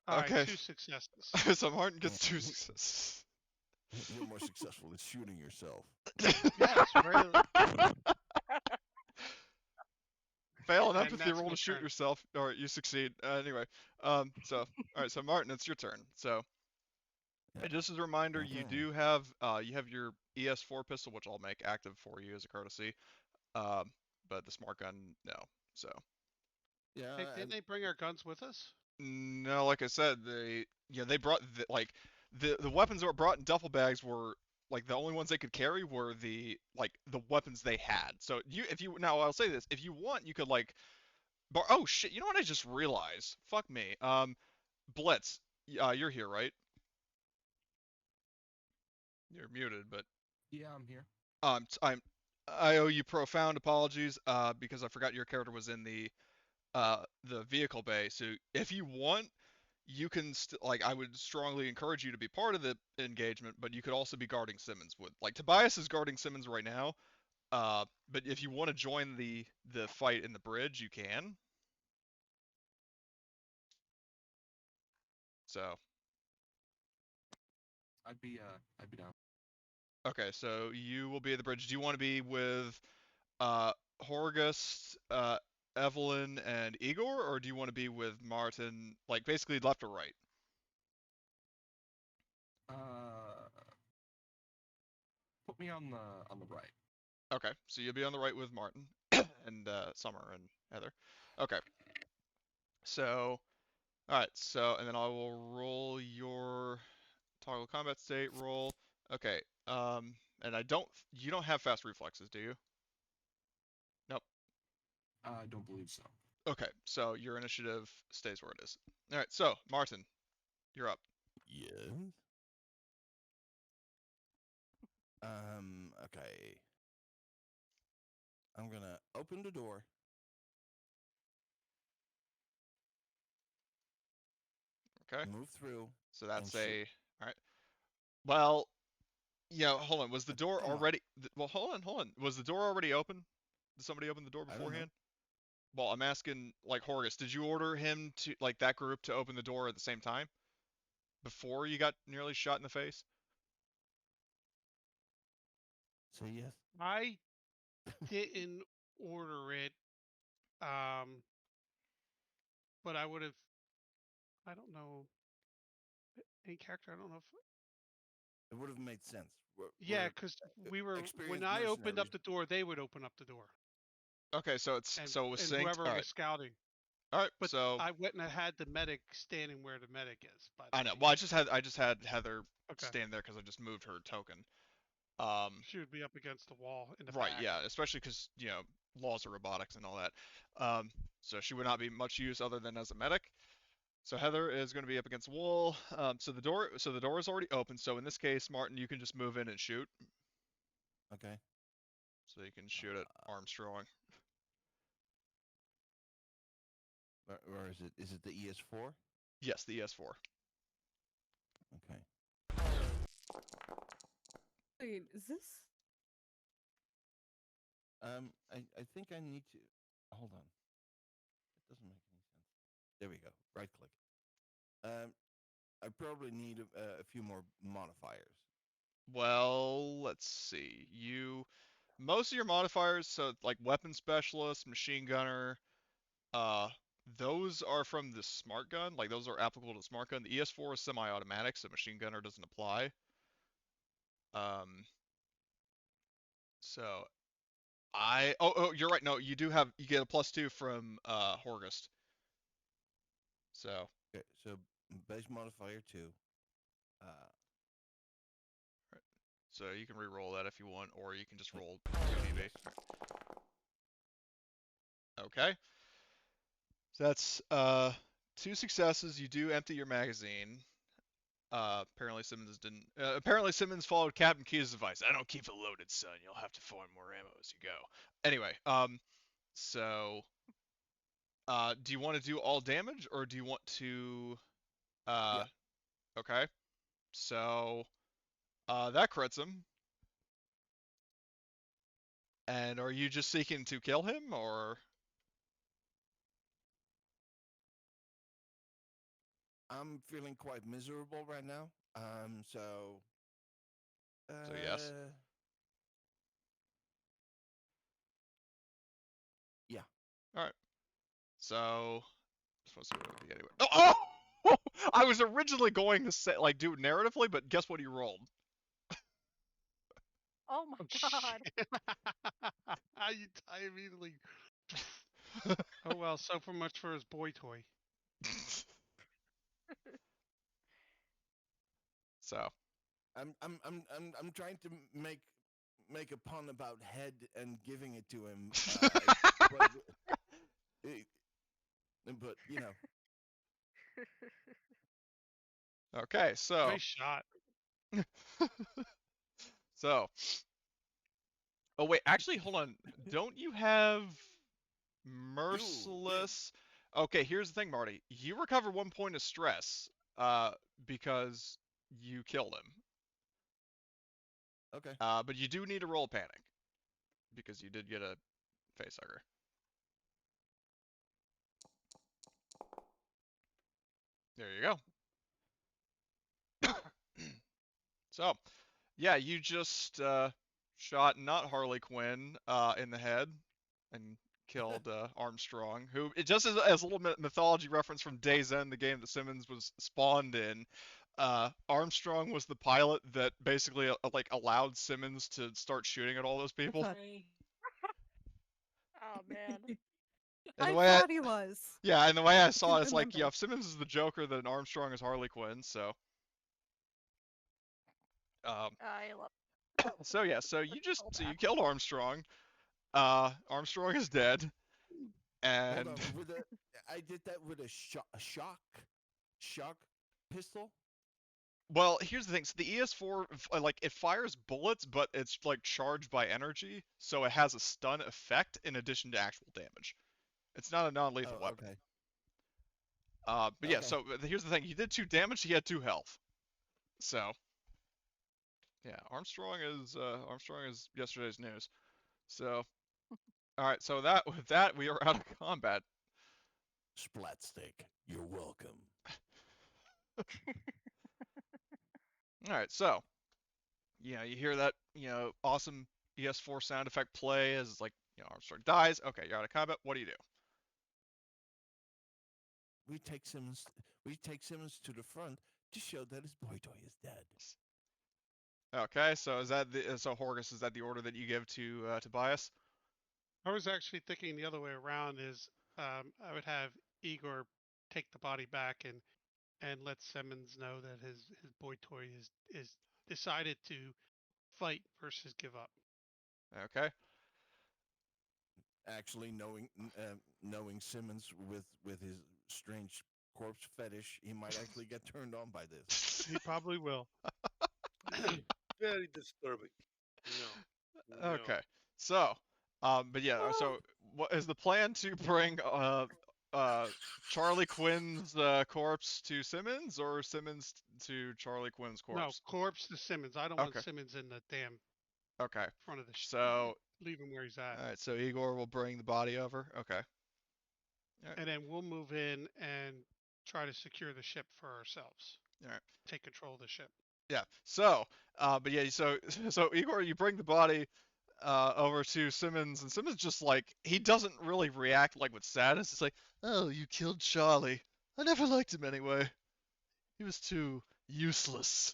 All right, Okay. 2 successes. So Martin gets 2 successes. You're more successful at shooting yourself. Yes, very. Fail an And empathy that's roll my to shoot turn. yourself, or you succeed. Anyway, so all right, so Martin, it's your turn. So Yeah. just as a reminder, you Okay. do have your ES4 pistol, which I'll make active for you as a courtesy. But the smart gun, no. So Yeah. Hey, didn't they bring our guns with us? no, like I said, they brought the weapons that were brought in duffel bags were like the only ones they could carry were the weapons they had. So now I'll say this, if you want, you could like oh shit, you know what I just realized? Fuck me. Blitz, you're here, right? You're muted, but Yeah, I'm here. I owe you profound apologies because I forgot your character was in the vehicle bay. So if you want, you can I would strongly encourage you to be part of the engagement, but you could also be guarding Simmons. Tobias is guarding Simmons right now. But if you want to join the fight in the bridge, you can. So I'd be down. okay, so you will be at the bridge. Do you want to be with Horgus, Evelyn, and Igor, or do you want to be with Martin, like basically left or right? Put me on the right. Okay, so you'll be on the right with Martin and Summer and Heather. Okay, so all right, so and then I will roll your toggle combat state roll. Okay, and you don't have fast reflexes, do you? Nope. I don't believe so. Okay, so your initiative stays where it is. All right, so Martin, you're up. Yes. Okay. I'm gonna open the door. Okay. Move through. So that's and shoot. all right. Well, yeah. Hold on. Was the door Come on. already? Well, hold on. Was the door already open? Did somebody open the door I don't know. beforehand? Well, I'm asking, like Horgus, did you order him to like that group to open the door at the same time before you got nearly shot in the face? Say yes. I didn't order it, but I would have. I don't know. Any character? I don't know if. It would have made sense. Yeah, because we were when experienced I opened up mercenaries. the door, they would open up the door, Okay, so it was and synced. whoever All right. was scouting. All right. But So I went and I had the medic standing where the medic is. By the I know. way. Well, I just had Heather Okay. stand there because I just moved her token. She would be up against the wall in the Right. back. Yeah. Especially because laws of robotics and all that. So she would not be much use other than as a medic. So Heather is going to be up against the wall. So the door is already open. So in this case, Martin, you can just move in and shoot. Okay. So you can shoot at Armstrong. Or is it? Is it the ES4? Yes, the ES4. Okay. Wait, is this? I think I need to. Hold on. It doesn't make any sense. There we go. Right click. I probably need a few more modifiers. Well, let's see. Most of your modifiers, so like weapon specialist, machine gunner, those are from the smart gun. Like those are applicable to the smart gun. The ES4 is semi-automatic, so machine gunner doesn't apply. So you're right. No, you get a +2 from Horgust. So Okay, so base modifier 2. so you can re-roll that if you want, or you can just roll 2d8. Okay. So that's 2 successes. You do empty your magazine. Apparently Simmons didn't. Apparently Simmons followed Captain Key's advice. I don't keep it loaded, son. You'll have to find more ammo as you go. Anyway, so do you want to do all damage or do you want to? Yeah. Okay. So that crits him. And are you just seeking to kill him or? I'm feeling quite miserable right now. So All right. So, just want to see what it would be anyway. Oh! I was originally going to say like do it narratively, but guess what he rolled? Oh my Oh, god. shit. I immediately. Oh well, so for much for his boy toy. So, I'm trying to make a pun about head and giving it to him. But you know. okay, so Nice shot. so. Oh wait, actually, hold on. Don't you have merciless? Okay, here's the thing, Marty. You recover 1 point of stress, because you killed him. Okay. But you do need to roll panic because you did get a facehugger. There you go. So, yeah, you just shot not Harley Quinn in the head and killed Armstrong, who it just as a little mythology reference from Days End, the game that Simmons was spawned in. Armstrong was the pilot that basically like allowed Simmons to start shooting at all those people. Oh man. And I the way thought he was. yeah, and the way I saw it, it's like, Remember. yeah, if Simmons is the Joker, then Armstrong is Harley Quinn. So, I love. so yeah, so you killed Armstrong. Armstrong is dead, and Hold on. I did that with a shock pistol. well, here's the thing. So the ES4, like, it fires bullets, but it's like charged by energy, so it has a stun effect in addition to actual damage. It's not a non-lethal weapon. Okay. But yeah, Okay. so here's the thing. He did 2 damage. He had 2 health. So yeah, Armstrong is yesterday's news. So all right, so with that we are out of combat. Splat stick. You're welcome. All right, so you hear that awesome ES4 sound effect play as like Armstrong dies. Okay, you're out of combat. What do you do? We take Simmons to the front to show that his boy toy is dead. Okay, so Horgus, is that the order that you give to Tobias? I was actually thinking the other way around. Is I would have Igor take the body back and let Simmons know that his boy toy is decided to fight versus give up. Okay. Actually, knowing Simmons with his strange corpse fetish, he might actually get turned on by this. He probably will. Very disturbing. No. Okay. So, but yeah, so what is the plan to bring Charlie Quinn's corpse to Simmons, or Simmons to Charlie Quinn's corpse? No, corpse to Simmons. I don't want Simmons in the damn Okay. front of the ship. So Leave him where he's at. all right, so Igor will bring the body over. Okay. Right. And then we'll move in and try to secure the ship for ourselves. All right. Take control of the ship. Yeah. So, but yeah, so Igor, you bring the body over to Simmons, and Simmons just like he doesn't really react like with sadness. It's like, oh, you killed Charlie. I never liked him anyway. He was too useless.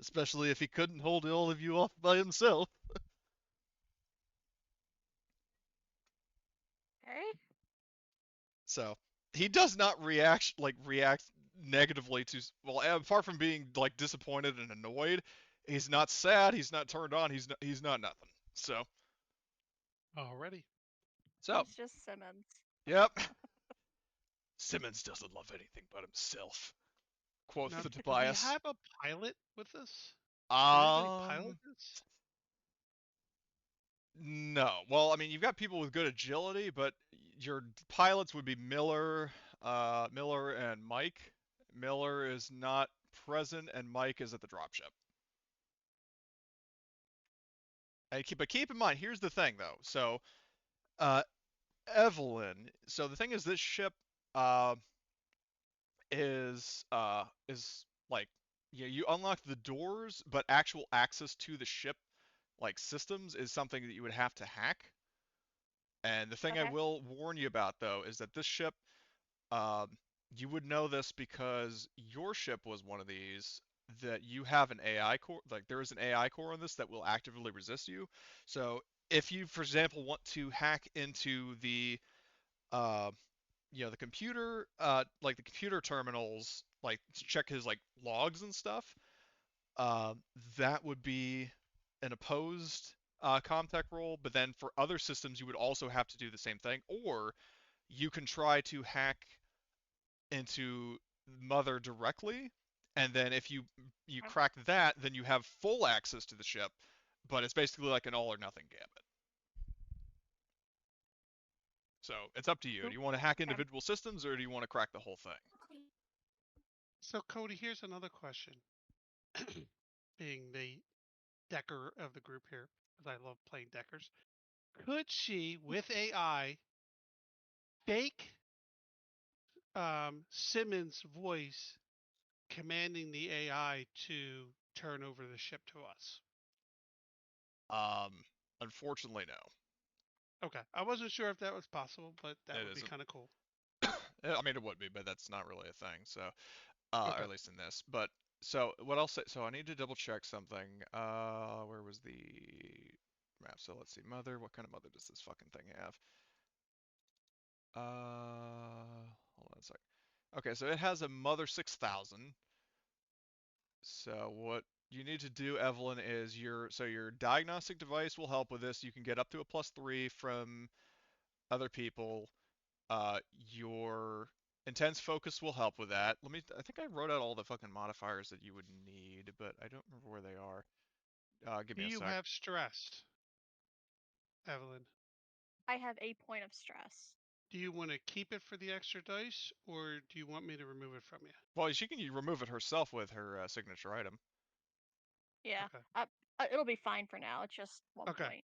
Especially if he couldn't hold all of you off by himself. Okay. So he does not react negatively to, well, apart from being like disappointed and annoyed, he's not sad, he's not turned on, he's not nothing. So Already. So It's just Simmons. Yep. Simmons doesn't love anything but himself. Quote Now, the do Tobias. we have a pilot with us? Can anybody pilot this? No. Well, I mean, you've got people with good agility, but your pilots would be Miller and Mike. Miller is not present, and Mike is at the dropship. But keep in mind, here's the thing, though. So, Evelyn. So the thing is, this ship is like, you unlock the doors, but actual access to the ship, like systems, is something that you would have to hack. And the thing I Okay. will warn you about, though, is that this ship, um, you would know this because your ship was one of these, that you have an AI core, like there is an AI core on this that will actively resist you. So if you, for example, want to hack into uh, the computer, like the computer terminals, like to check his like logs and stuff, uh, that would be an opposed Comtech role. But then for other systems, you would also have to do the same thing, or you can try to hack into Mother directly, and then if you Okay. crack that, then you have full access to the ship. But it's basically like an all or nothing gambit. So it's up to you. Do you want to hack individual systems, or do you want to crack the whole thing? So Cody, here's another question. Being the decker of the group here, because I love playing deckers, could she, with AI, fake Simmons' voice commanding the AI to turn over the ship to us? Um, Unfortunately, no. Okay, I wasn't sure if that was possible, but that It would be isn't. kind of cool. I mean, it would be, but that's not really a thing. So, or Okay. at least in this. But so what I'll say. So I need to double check something. Where was the map? So let's see. Mother. What kind of mother does this fucking thing have? Hold on a sec. Okay, so it has a Mother 6000. So what you need to do, Evelyn, is your diagnostic device will help with this. You can get up to a +3 from other people. Your intense focus will help with that. I think I wrote out all the fucking modifiers that you would need, but I don't remember where they are. Give Do me a you sec. have stress, Evelyn? I have a point of stress. Do you want to keep it for the extra dice, or do you want me to remove it from you? Well, she can remove it herself with her signature item. Yeah. Okay. It'll be fine for now. It's just 1 Okay. point.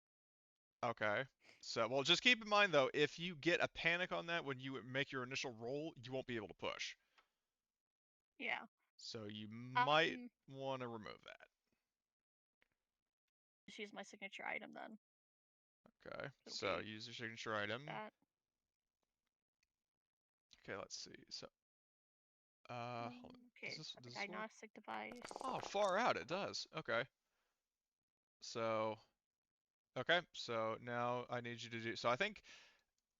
Okay. So, well, just keep in mind though, if you get a panic on that when you make your initial roll, you won't be able to push. Yeah. So you might want to remove that. Just use my signature item then. Okay. It'll So be use your signature item. that. Okay, let's see. So, hold on. Okay, Does got the this work? diagnostic device. Oh, far out it does. Okay. So, okay. So now I need you to do. So I think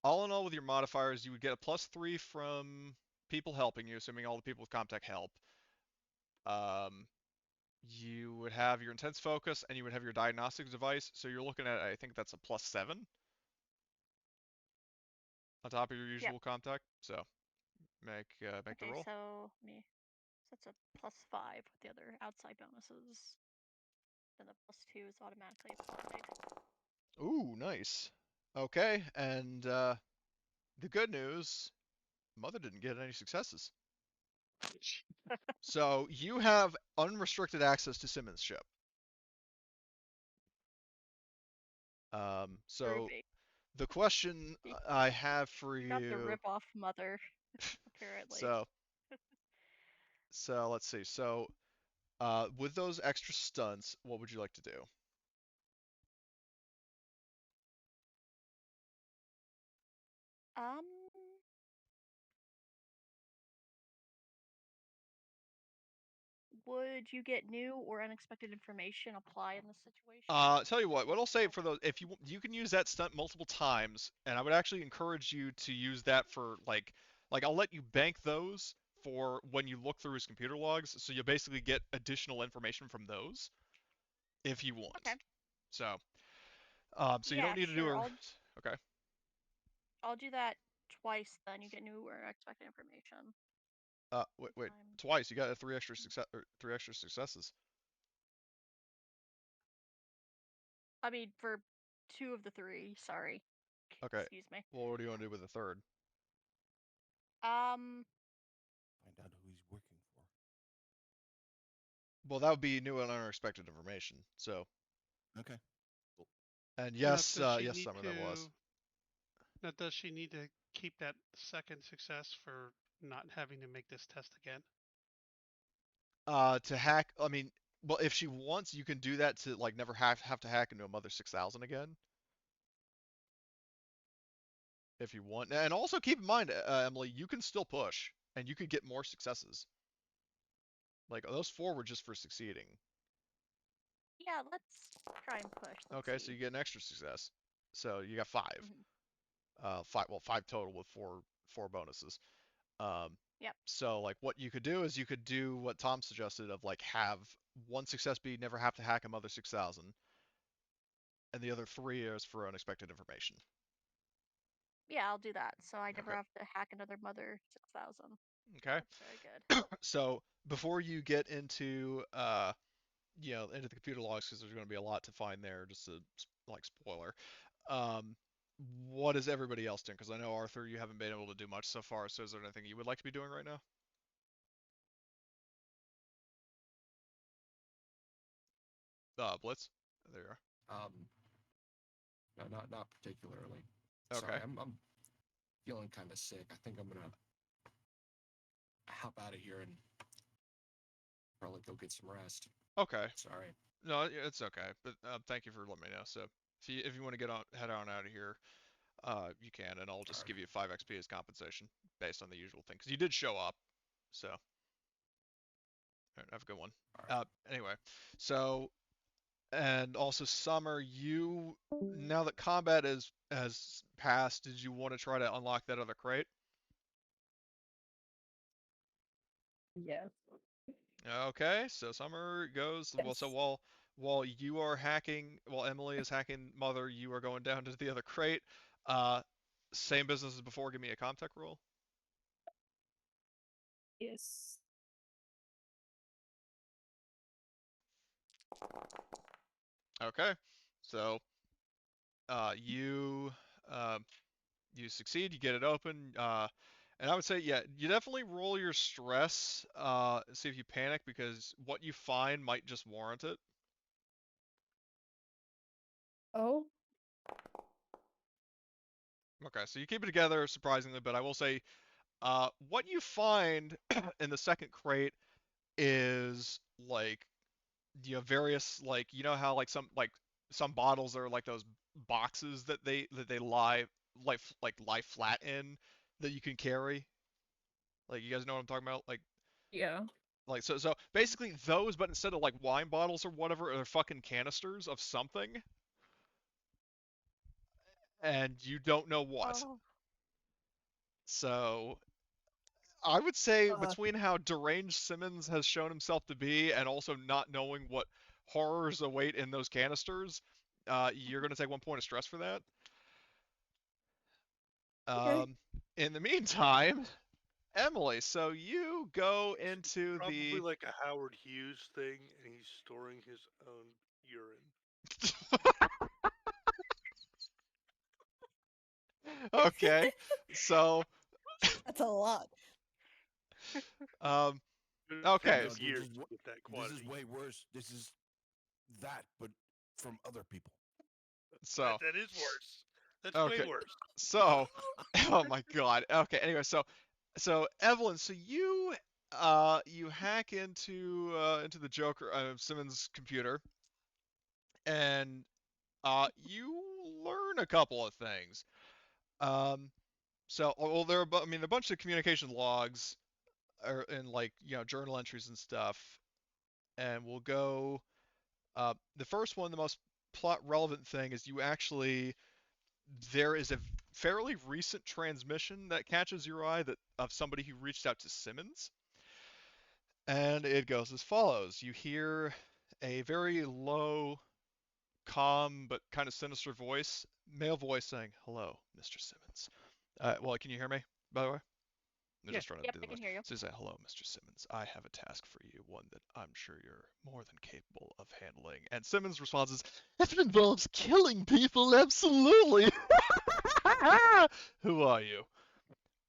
all in all with your modifiers, you would get a +3 from people helping you, assuming all the people with Comtech help. Um, you would have your intense focus, and you would have your diagnostic device. So you're looking at, I think that's a +7 on top of your Yep. usual Comtech. So make the Okay, roll. so that's a +5 with the other outside bonuses. Then the +2 is automatically applied. Ooh, nice. Okay, and the good news, Mother didn't get any successes. So you have unrestricted access to Simmons' ship. So Groovy. the question I have for Got the you. rip-off Mother, apparently. So let's see. So with those extra stunts, what would you like to do? Um, would you get new or unexpected information apply in this situation? Tell you what I'll say for those, if you can use that stunt multiple times, and I would actually encourage you to use that for like I'll let you bank those for when you look through his computer logs, so you'll basically get additional information from those if you want. Okay. So, so you Yeah, don't need to do sure. a. Okay. I'll do that twice. Then you get new or unexpected information. Wait, twice. You got a 3 extra successes. I mean, for 2 of the 3. Sorry. Okay. Excuse me. Well, what do you want to do with the third? Find out who he's working for. Well, that would be new and unexpected information. So. Okay. Cool. And yes, yes, Summer, that was. Now, does she need to keep that second success for not having to make this test again? To hack, I mean, well, if she wants, you can do that to like never have to hack into a Mother 6000 again. if you want. And also keep in mind, Emily, you can still push, and you could get more successes. Like, those 4 were just for succeeding. Yeah, let's try and push. Let's Okay, so see. you get an extra success. So you got 5. Mhm. 5 total with 4 bonuses. Yep. So like what you could do is you could do what Tom suggested of like have 1 success be never have to hack a mother 6,000, and the other 3 is for unexpected information. Yeah, I'll do that. So I never Okay. have to hack another mother 6,000. Okay. That's very good. So before you get into into the computer logs, because there's going to be a lot to find there, just a like spoiler. Um, what is everybody else doing? Because I know Arthur, you haven't been able to do much so far. So is there anything you would like to be doing right now? Blitz. There you are. No, not particularly. Okay. Sorry, I'm feeling kind of sick. I think I'm gonna hop out of here and probably go get some rest. Okay. Sorry. No, it's okay. But thank you for letting me know. So if you want to head on out of here, you can, and I'll just give you 5 XP as compensation based on the usual thing, because you did show up. So, all right, have a good one. Anyway, so and also Summer, now that combat has passed, did you want to try to unlock that other crate? Yes. Okay, so Summer goes. Well, so Yes. while you are hacking, while Emily is hacking Mother, you are going down to the other crate. Same business as before. Give me a Comtech roll. Yes. Okay, so you you succeed. You get it open. And I would say, yeah, you definitely roll your stress. See if you panic, because what you find might just warrant it. Oh. Okay, so you keep it together, surprisingly, but I will say, what you find in the second crate is like, various, like, how like some bottles are like those boxes that they lie flat in, that you can carry. Like, you guys know what I'm talking about? Yeah. So basically those, but instead of like wine bottles or whatever, are fucking canisters of something, and you don't know what. Oh. So I would say, Uh, between how deranged Simmons has shown himself to be, and also not knowing what horrors await in those canisters, you're going to take 1 point of stress for that. okay. In the meantime, Emily, so you go into Probably the. like a Howard Hughes thing, and he's storing his own urine. Okay, so That's a lot. um, It would okay, take us No, years to get that this quantity. is way worse. This is that, but from other people. so That is worse. That's okay, way worse. so oh my god. Okay, anyway, so Evelyn, so you hack into the Joker Simmons' computer, and you learn a couple of things. Um, well, I mean, a bunch of communication logs are and, like, journal entries and stuff, and we'll go. The first one, the most plot relevant thing, is there is a fairly recent transmission that catches your eye, that of somebody who reached out to Simmons. And it goes as follows. You hear a very low, calm, but kind of sinister voice, male voice, saying, "Hello, Mr. Simmons." Well, can you hear me, by the way? I'm Yeah. just trying to Yep, do I the can voice. hear you. So you say, "Hello, Mr. Simmons. I have a task for you, one that I'm sure you're more than capable of handling." And Simmons responds is, "If it involves killing people, absolutely." "Who are you?"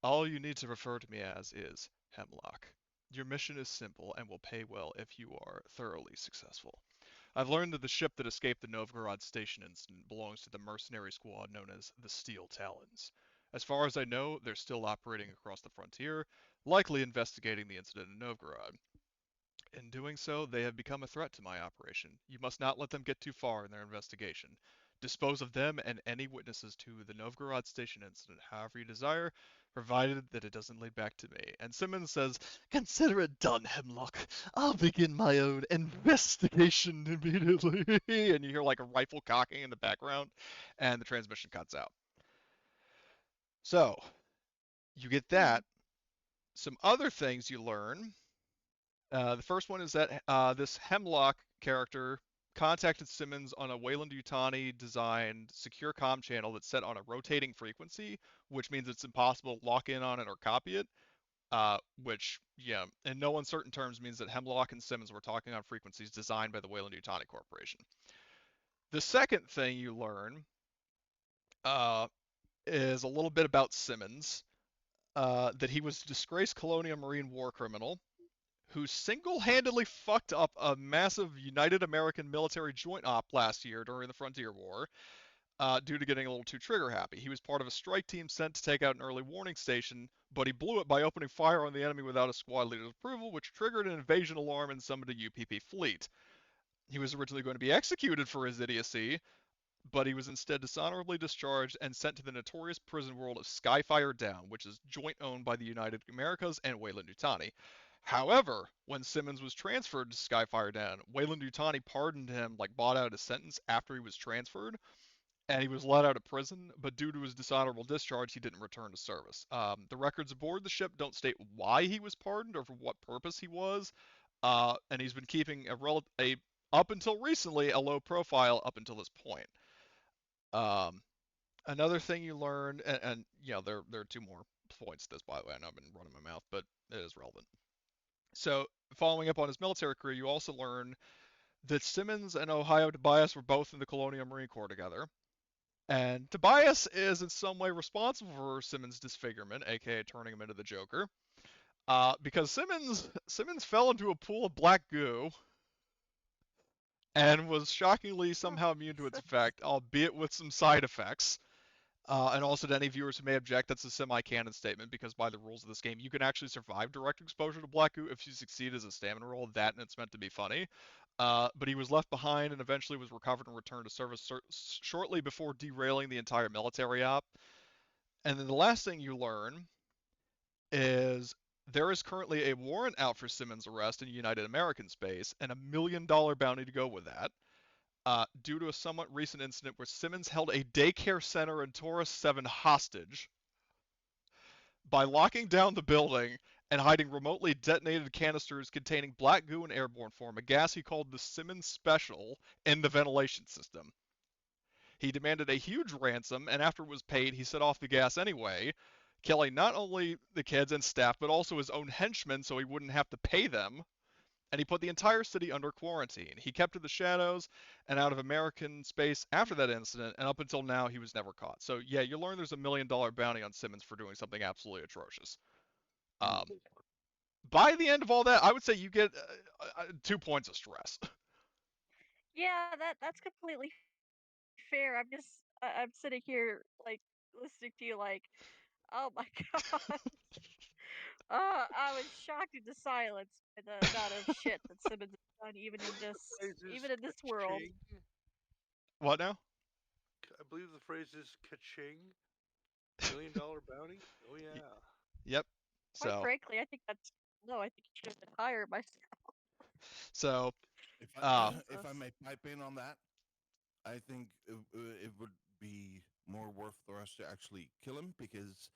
"All you need to refer to me as is Hemlock. Your mission is simple and will pay well if you are thoroughly successful. I've learned that the ship that escaped the Novgorod station incident belongs to the mercenary squad known as the Steel Talons. As far as I know, they're still operating across the frontier, likely investigating the incident in Novgorod. In doing so, they have become a threat to my operation. You must not let them get too far in their investigation. Dispose of them and any witnesses to the Novgorod station incident however you desire, provided that it doesn't lead back to me. And Simmons says, consider it done, Hemlock. I'll begin my own investigation immediately. And you hear like a rifle cocking in the background, and the transmission cuts out. So, you get that. Some other things you learn. The first one is that this Hemlock character contacted Simmons on a Weyland-Yutani designed secure comm channel that's set on a rotating frequency, which means it's impossible to lock in on it or copy it. Which, yeah, in no uncertain terms means that Hemlock and Simmons were talking on frequencies designed by the Weyland-Yutani Corporation. The second thing you learn is a little bit about Simmons, that he was a disgraced colonial marine war criminal who single-handedly fucked up a massive United American military joint op last year during the Frontier War, due to getting a little too trigger-happy. He was part of a strike team sent to take out an early warning station, but he blew it by opening fire on the enemy without a squad leader's approval, which triggered an invasion alarm and summoned a UPP fleet. He was originally going to be executed for his idiocy, but he was instead dishonorably discharged and sent to the notorious prison world of Skyfire Down, which is joint owned by the United Americas and Weyland-Yutani. However, when Simmons was transferred to Skyfire Down, Weyland-Yutani pardoned him, like bought out his sentence after he was transferred, and he was let out of prison, but due to his dishonorable discharge, he didn't return to service. The records aboard the ship don't state why he was pardoned or for what purpose he was, and he's been keeping up until recently, a low profile up until this point. Another thing you learn, and you know, there are two more points to this, by the way. I know I've been running my mouth, but it is relevant. So, following up on his military career, you also learn that Simmons and Ohio Tobias were both in the Colonial Marine Corps together. And Tobias is in some way responsible for Simmons' disfigurement, aka turning him into the Joker. Because Simmons fell into a pool of black goo and was shockingly somehow immune to its effect, albeit with some side effects. And also to any viewers who may object, that's a semi-canon statement, because by the rules of this game, you can actually survive direct exposure to black goo if you succeed as a stamina roll, that and it's meant to be funny. But he was left behind and eventually was recovered and returned to service shortly before derailing the entire military op. And then the last thing you learn is there is currently a warrant out for Simmons' arrest in United American space, and $1 million bounty to go with that. Due to a somewhat recent incident where Simmons held a daycare center in Taurus 7 hostage by locking down the building and hiding remotely detonated canisters containing black goo in airborne form, a gas he called the Simmons Special, in the ventilation system. He demanded a huge ransom, and after it was paid, he set off the gas anyway, killing not only the kids and staff, but also his own henchmen so he wouldn't have to pay them. And he put the entire city under quarantine. He kept to the shadows and out of American space after that incident, and up until now, he was never caught. So yeah, you learn there's $1 million bounty on Simmons for doing something absolutely atrocious. By the end of all that, I would say you get 2 points of stress. Yeah, that's completely fair. I'm sitting here like listening to you like, oh my god. I was shocked into silence by the amount of shit that Simmons has done, even in this world. What now? I believe the phrase is ka-ching. $1 million bounty? Oh yeah. Yep. Quite frankly, I think you should have been higher myself. So, if I may pipe in on that, I think it would be more worth for us to actually kill him, because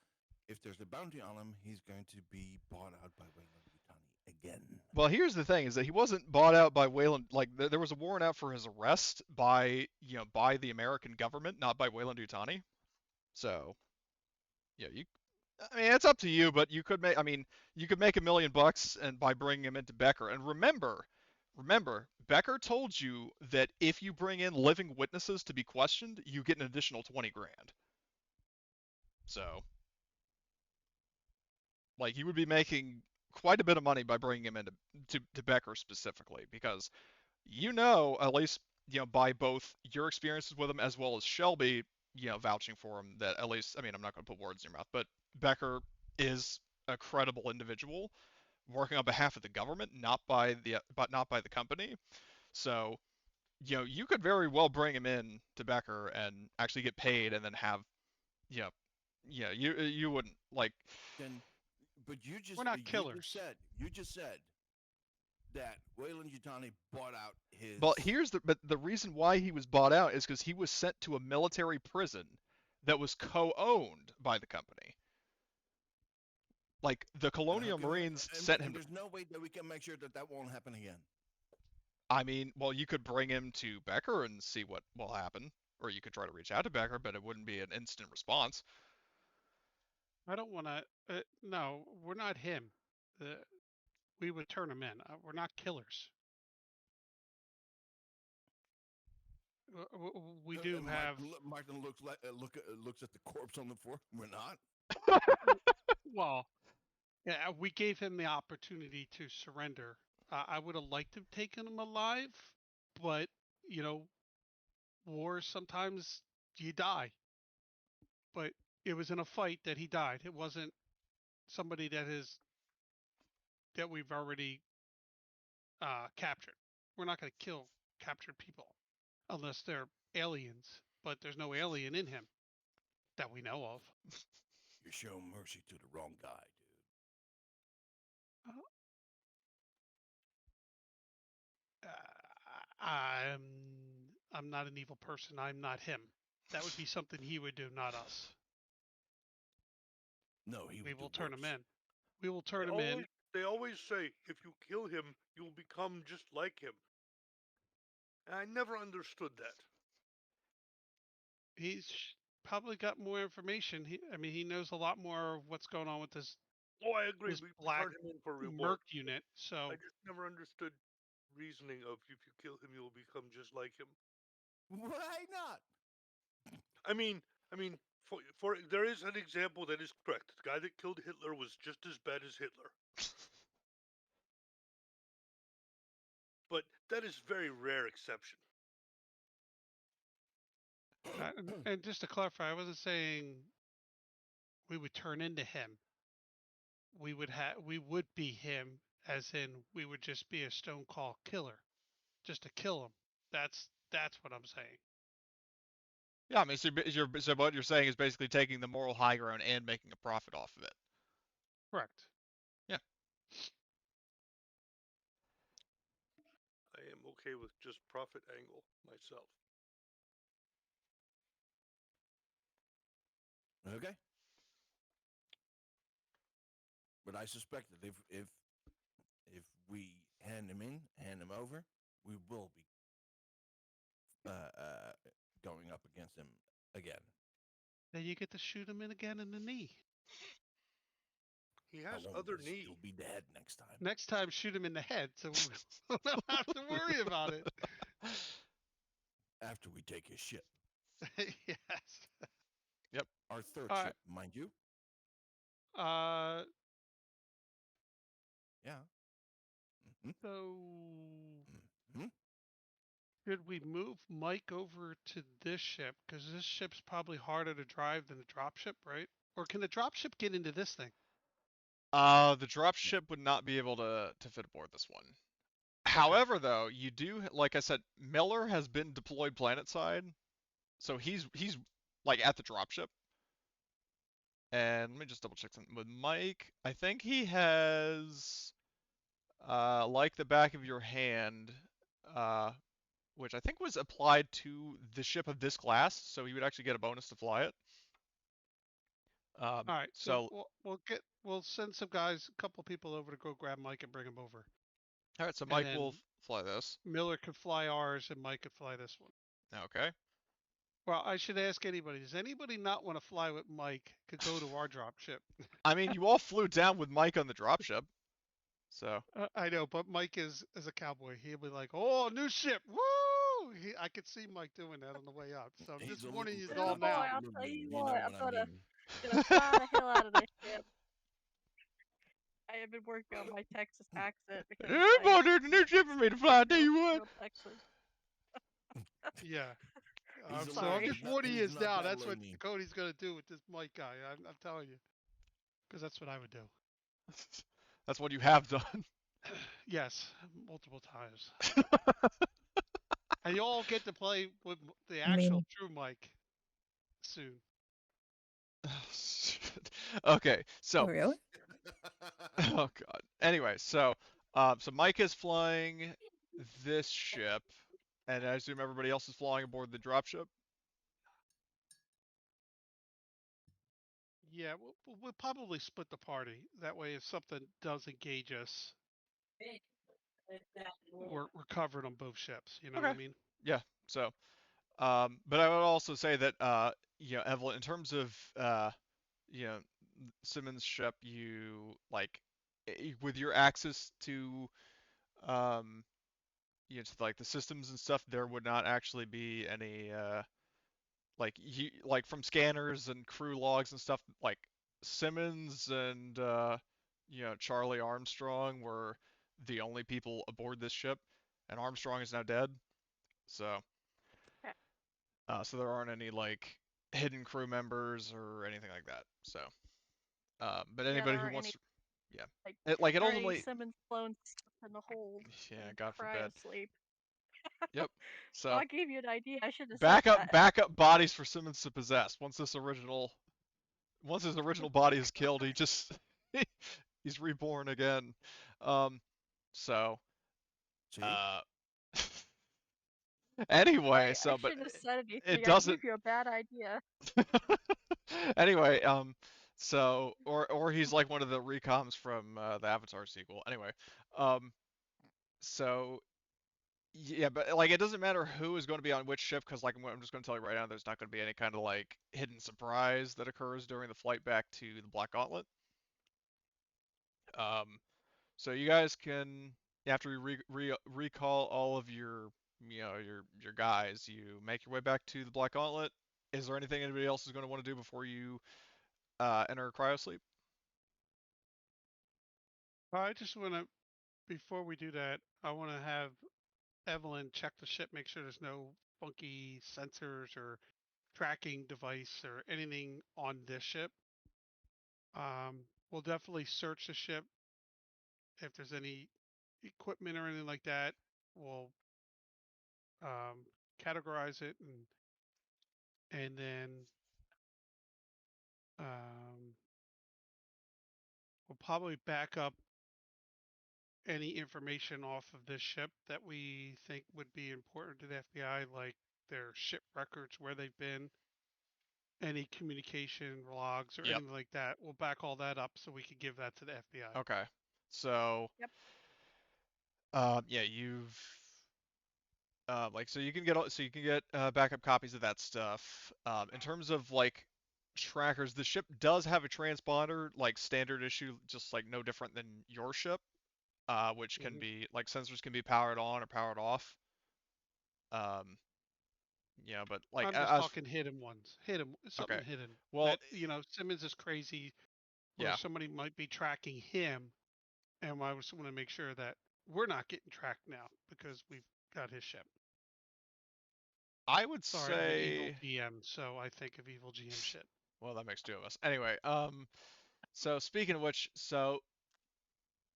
if there's a bounty on him, he's going to be bought out by Weyland-Yutani again. Well, here's the thing: is that he wasn't bought out by Weyland. Like there was a warrant out for his arrest by the American government, not by Weyland-Yutani. So, yeah, I mean, it's up to you, but you could make $1 million and by bringing him into Becker. And remember, Becker told you that if you bring in living witnesses to be questioned, you get an additional 20 grand. So, like, you would be making quite a bit of money by bringing him into to Becker specifically, because at least by both your experiences with him as well as Shelby, vouching for him, that at least, I mean, I'm not going to put words in your mouth, but Becker is a credible individual working on behalf of the government, not by the company. So you could very well bring him in to Becker and actually get paid, and then have, you know, you wouldn't like. Then, but We're not killers. You just said that Wayland Yutani bought out his. But the reason why he was bought out is because he was sent to a military prison that was co-owned by the company. Like the Colonial Marines sent him. There's no way that we can make sure that that won't happen again. I mean, well, you could bring him to Becker and see what will happen, or you could try to reach out to Becker, but it wouldn't be an instant response. I don't want to. No, we're not him. We would turn him in. We're not killers. We do have. Martin looks at the corpse on the floor. We're not. Well, yeah, we gave him the opportunity to surrender. I would have liked to have taken him alive, but wars sometimes you die. But it was in a fight that he died. It wasn't somebody that we've already captured. We're not going to kill captured people unless they're aliens, but there's no alien in him that we know of. You're showing mercy to the wrong guy, dude. I'm not an evil person. I'm not him. That would be something he would do, not us. No, we will turn him in. We will turn him in. They always say, if you kill him, you'll become just like him. And I never understood that. He's probably got more information. He knows a lot more of what's going on with this. Oh, I agree. This we black turned him in for reward. merc unit. So I just never understood reasoning of if you kill him, you'll become just like him. Why not? I mean, for there is an example that is correct. The guy that killed Hitler was just as bad as Hitler. But that is very rare exception. And just to clarify, I wasn't saying we would turn into him. We would be him, as in we would just be a stone cold killer, just to kill him. That's what I'm saying. Yeah, I mean, so what you're saying is basically taking the moral high ground and making a profit off of it. Correct. Yeah. I am okay with just profit angle myself. Okay. But I suspect that if we hand him over, we will be going up against him again. Then you get to shoot him again in the knee. He has other knees. He'll be dead next time. Next time, shoot him in the head, so we don't have to worry about it. After we take his ship. Yes. Yep. Our third ship, mind you. Yeah. Mm-hmm. So, should we move Mike over to this ship? Because this ship's probably harder to drive than the dropship, right? Or can the dropship get into this thing? The dropship would not be able to fit aboard this one. However, though, you do, like I said, Miller has been deployed planetside, so he's like at the dropship. And let me just double check something with Mike. I think he has, like the back of your hand, which I think was applied to the ship of this class, so he would actually get a bonus to fly it. All right, so we'll send some guys, a couple people over to go grab Mike and bring him over. All right, so Mike will fly this. Miller could fly ours, and Mike could fly this one. Okay. Well, I should ask anybody. Does anybody not want to fly with Mike? Could go to our dropship. I mean, you all flew down with Mike on the dropship, so. I know, but Mike is a cowboy. He'll be like, "Oh, new ship, woo!" I could see Mike doing that on the way up. So I'm just warning you all now. I'll tell you what, I'm gonna fly the hell out of this ship. I have been working on my Texas accent because there's a new ship for me to fly. I tell you what. Yeah. I'm sorry. just warning you now. That's what Cody's gonna do with this Mike guy. I'm telling you, because that's what I would do. That's what you have done. Yes, multiple times. And you all get to play with the I actual mean- true Mike soon. Okay, Oh, so really? oh god. Anyway, so Mike is flying this ship, and I assume everybody else is flying aboard the dropship. Yeah, we'll probably split the party. That way, if something does engage us, we're covered on both ships. You know what I Okay. mean? Yeah. So, but I would also say that Evelyn, in terms of you know, Simmons' ship, you like with your access to to like the systems and stuff, there would not actually be any like from scanners and crew logs and stuff. Like Simmons and Charlie Armstrong were the only people aboard this ship, and Armstrong is now dead. So so there aren't any like hidden crew members or anything like that. So but Yeah, anybody there who aren't wants any to, yeah, like it there aren't any ultimately, Simmons clones in the hold yeah, in God forbid. cryo sleep. Yep. Oh, So I gave you an idea. I should have said that. backup bodies for Simmons to possess. Once his original body is killed, he just he's reborn again. Um, so See? uh, anyway, I so but shouldn't have said it anything. I doesn't. gave you a bad idea. Anyway, so or he's like one of the recoms from the Avatar sequel. Anyway, um, so yeah, but like it doesn't matter who is going to be on which ship because like I'm just going to tell you right now, there's not going to be any kind of like hidden surprise that occurs during the flight back to the Black Gauntlet. Um, so you guys can after you recall all of your your guys, you make your way back to the Black Gauntlet. Is there anything anybody else is going to want to do before you enter cryosleep? I just want to, before we do that, I want to have Evelyn check the ship, make sure there's no funky sensors or tracking device or anything on this ship. We'll definitely search the ship. If there's any equipment or anything like that, we'll categorize it and then um, we'll probably back up any information off of this ship that we think would be important to the FBI, like their ship records, where they've been, any communication logs or Yep. anything like that. We'll back all that up so we can give that to the FBI. Okay. So. Yep. Yeah, you've so you can get backup copies of that stuff. In terms of like trackers, the ship does have a transponder, like standard issue, just like no different than your ship, which can be like sensors can be powered on or powered off. But like I'm just talking hidden ones. Hidden, something okay. hidden. Well, That Simmons is crazy, or yeah. somebody might be tracking him, and I just want to make sure that we're not getting tracked now because we've got his ship. I would Sorry, I'm an evil say. GM, so I think of evil GM shit. Well, that makes two of us. Anyway, so speaking of which, so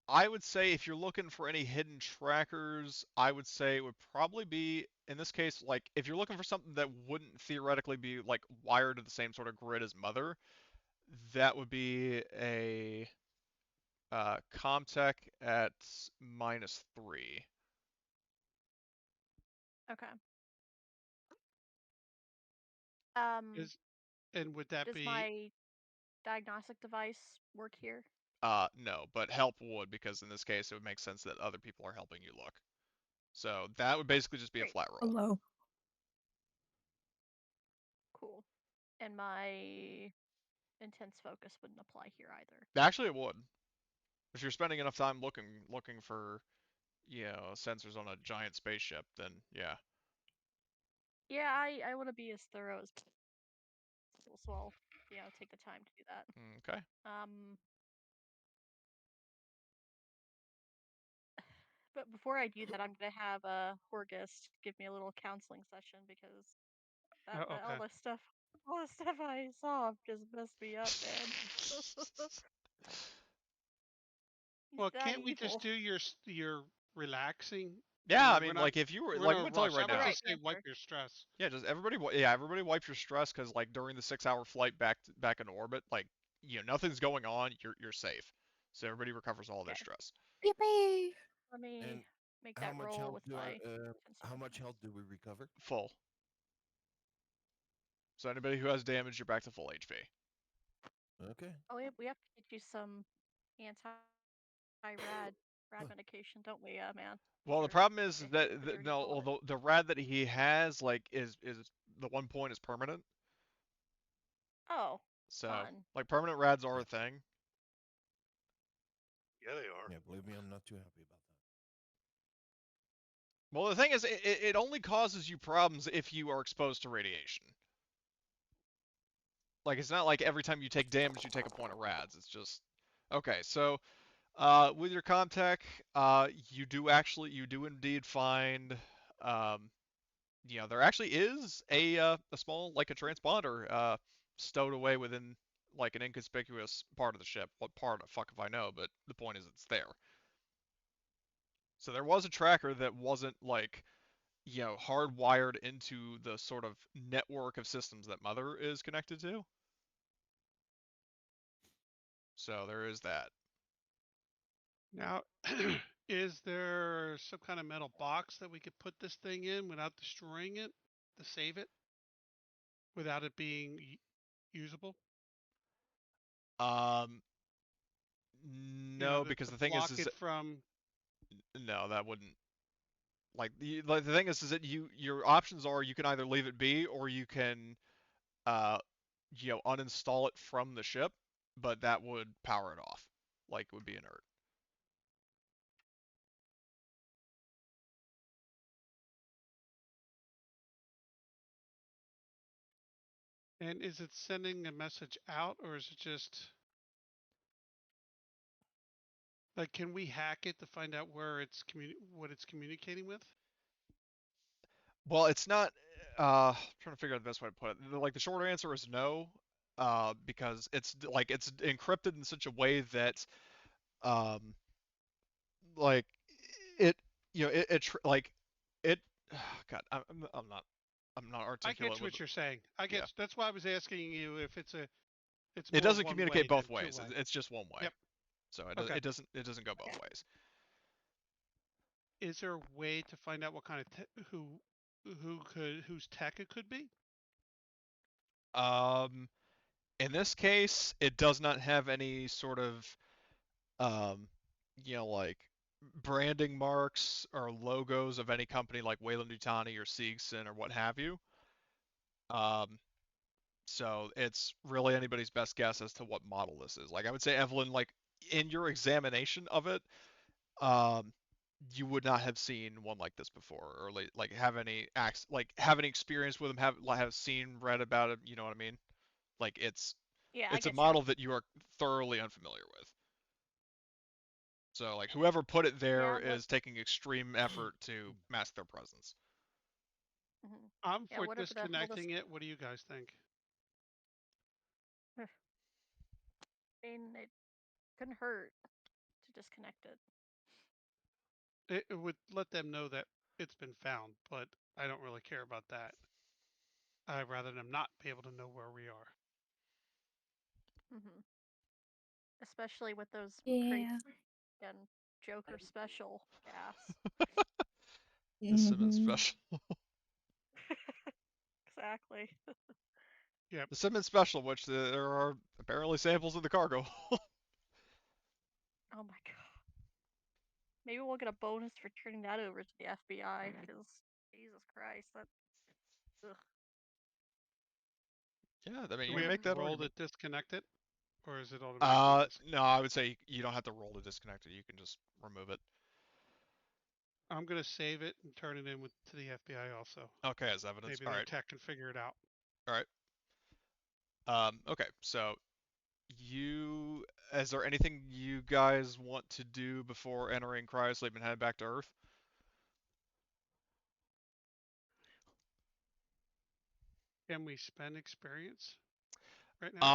I would say if you're looking for any hidden trackers, I would say it would probably be, in this case, like if you're looking for something that wouldn't theoretically be like wired to the same sort of grid as Mother, that would be a Comtech at -3. Okay. And would that Does be? my diagnostic device work here? No, but help would, because in this case it would make sense that other people are helping you look. So that would basically just be a Great. flat roll. Hello. Cool. And my intense focus wouldn't apply here either. Actually, it would. If you're spending enough time looking for, sensors on a giant spaceship, then yeah. Yeah, I want to be as thorough as possible, so I'll take the time to do that. Okay. But before I do that, I'm gonna have a Horgus give me a little counseling session because all the stuff I saw just messed me up, man. Well, can't we just do your relaxing Yeah, I We're mean, not. like if you were We're like, in I'm a gonna tell you rush. I right would now. just say wipe your stress. Yeah, just everybody wipe your stress because like during the 6 hour flight back into orbit, like nothing's going on. You're safe. So everybody recovers all their Okay. stress. Yippee! Let me And make how that much roll health with do I? my How much constructions. health do we recover? Full. So anybody who has damage, you're back to full HP. Okay. Oh, we have to get you some anti-rad medication, don't we, man? Well, the You're problem is a that dirty no, bullet. although the rad that he has like is the 1 point is permanent. Oh, So fun. like permanent rads are a thing. Yeah, they are. Yeah, believe me, I'm not too happy about that. Well, the thing is, it only causes you problems if you are exposed to radiation. Like it's not like every time you take damage you take a point of rads. It's just okay. So with your Comtech, you do indeed find, um, there actually is a small like a transponder stowed away within like an inconspicuous part of the ship. What part? Fuck if I know. But the point is, it's there. So there was a tracker that wasn't like hardwired into the sort of network of systems that Mother is connected to. So there is that. Now, is there some kind of metal box that we could put this thing in without destroying it to save it, without it being usable? Um, no, because To the thing block is it from. no, that wouldn't. Like the thing is that your options are you can either leave it be or you can uh uninstall it from the ship, but that would power it off, like it would be inert. And is it sending a message out, or is it just like, can we hack it to find out where what it's communicating with? Well, it's not. Trying to figure out the best way to put it. Like the short answer is no, because it's encrypted in such a way that um like it like it. God, I'm not I articulate get with. what you're saying. I Yeah. get. That's why I was asking you if it's It more doesn't one communicate way both than two ways. way. It's just one way. Yep. So Okay. it doesn't go both Okay. ways. Is there a way to find out what kind of whose tech it could be? Um, in this case, it does not have any sort of um, like branding marks or logos of any company like Weyland-Yutani or Siegson or what have you. Um, so it's really anybody's best guess as to what model this is. Like I would say, Evelyn, like in your examination of it, um, you would not have seen one like this before, or like have any experience with them, have seen, read about it. You know what I mean? Like Yeah, I it's a get you. model that you are thoroughly unfamiliar with. So like whoever put it there is taking extreme effort to mask their presence. Mhm. I'm Yeah, for whatever the hell this. disconnecting it. What do you guys think? I mean, it couldn't hurt to disconnect it. It would let them know that it's been found, but I don't really care about that. I'd rather them not be able to know where we are. Hmm. Especially with those Yeah. and Joker special gas. The Simmons Mhm. special. Exactly. Yep. The Simmons special, which there are apparently samples in the cargo. Oh my god. Maybe we'll get a bonus for turning that over to the FBI, because Jesus Christ, that. Ugh. Yeah, I mean Do you we can have make to that roll to argument. disconnect it, or is it automatically No, I would say you don't have to roll to disconnect it. You can just remove it. I'm gonna save it and turn it in to the FBI also. Okay, as evidence. Maybe All their right. tech can figure it out. All right. Okay, so is there anything you guys want to do before entering cryosleep and heading back to Earth? Can we spend experience right now?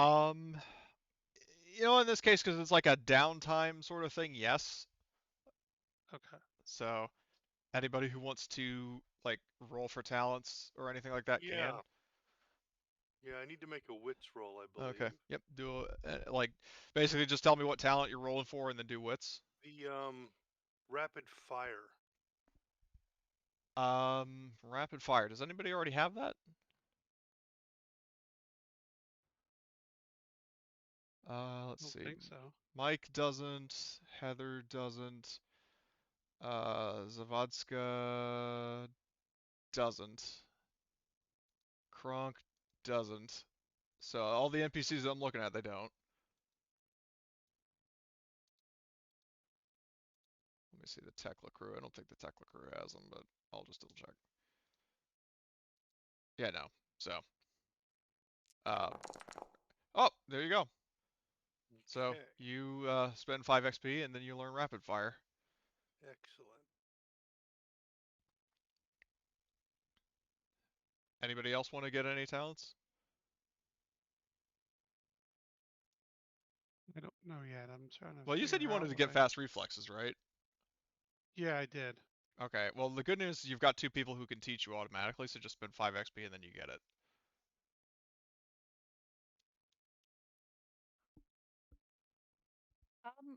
In this case, because it's like a downtime sort of thing, yes. Okay. So, Anybody who wants to like roll for talents or anything like that Yeah. can. Yeah, I need to make a wits roll, I believe. Okay. Yep. Do like basically just tell me what talent you're rolling for and then do wits. The rapid fire. Rapid fire. Does anybody already have that? Let's I see. don't think so. Mike doesn't. Heather doesn't. Zavadska doesn't. Kronk doesn't. So all the NPCs that I'm looking at, they don't. Let me see the Tekla crew. I don't think the Tekla crew has them, but I'll just double check. Yeah, no. So. Oh, there you go. So Okay. you spend 5 XP and then you learn rapid fire. Excellent. Anybody else want to get any talents? I don't know yet. I'm trying to. Well, you said you figure out wanted to what get fast reflexes, right? Yeah, I did. Okay. Well, the good news is you've got 2 people who can teach you automatically, so just spend 5 XP and then you get it.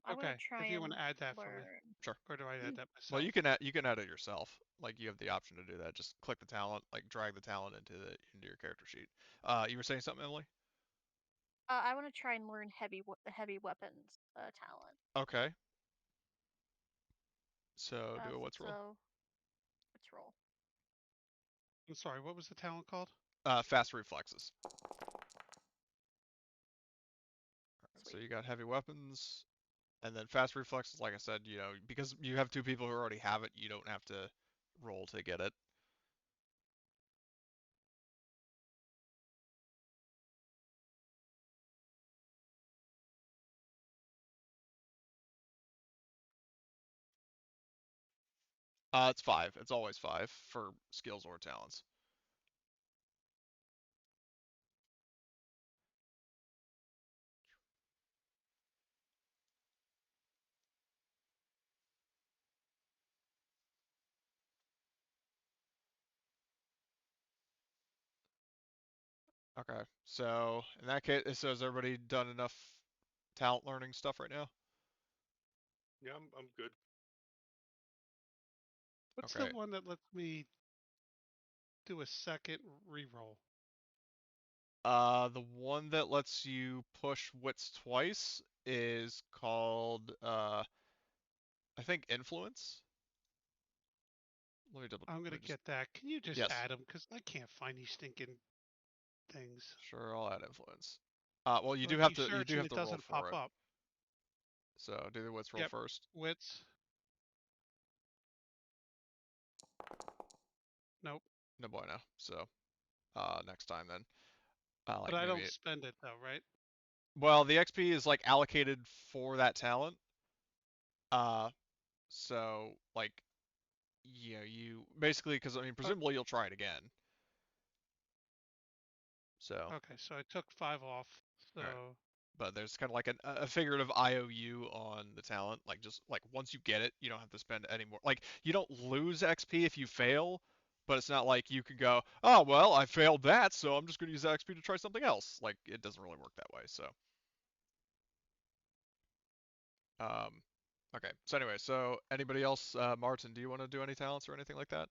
I want Okay. to try If you and want to add that for me, learn. Sure. or do I add that myself? Well, you can add it yourself. Like you have the option to do that. Just click the talent, like drag the talent into your character sheet. You were saying something, Emily? I want to try and learn the heavy weapons talent. Okay. So do a what's roll. So, what's roll? I'm sorry. What was the talent called? Fast reflexes. Sweet. So you got heavy weapons, and then fast reflexes. Like I said, you know, because you have 2 people who already have it, you don't have to roll to get it. It's 5. It's always 5 for skills or talents. Okay. So in that case, so has everybody done enough talent learning stuff right now? Yeah, I'm good. What's Okay. the one that lets me do a second reroll? The one that lets you push wits twice is called I think influence. Let me double. I'm gonna get that. Can you just Yes. add them? Because I can't find these stinking things. Sure, I'll add influence. Well, you Like, do have you to search and it roll doesn't for pop it. up. So do the wits roll Yep. first. Wits. Nope. No bueno. So next time then. Like But I maybe don't spend it though, right? Well, the XP is like allocated for that talent. So like, you know, you basically, because I mean, presumably you'll try it again. So. Okay, so I took 5 off. So. Right. But there's kind of like a figurative IOU on the talent. Like just like once you get it, you don't have to spend any more. Like you don't lose XP if you fail, but it's not like you can go, oh well, I failed that, so I'm just going to use that XP to try something else. Like it doesn't really work that way. So. Okay. So anyway, so anybody else, Martin, do you want to do any talents or anything like that?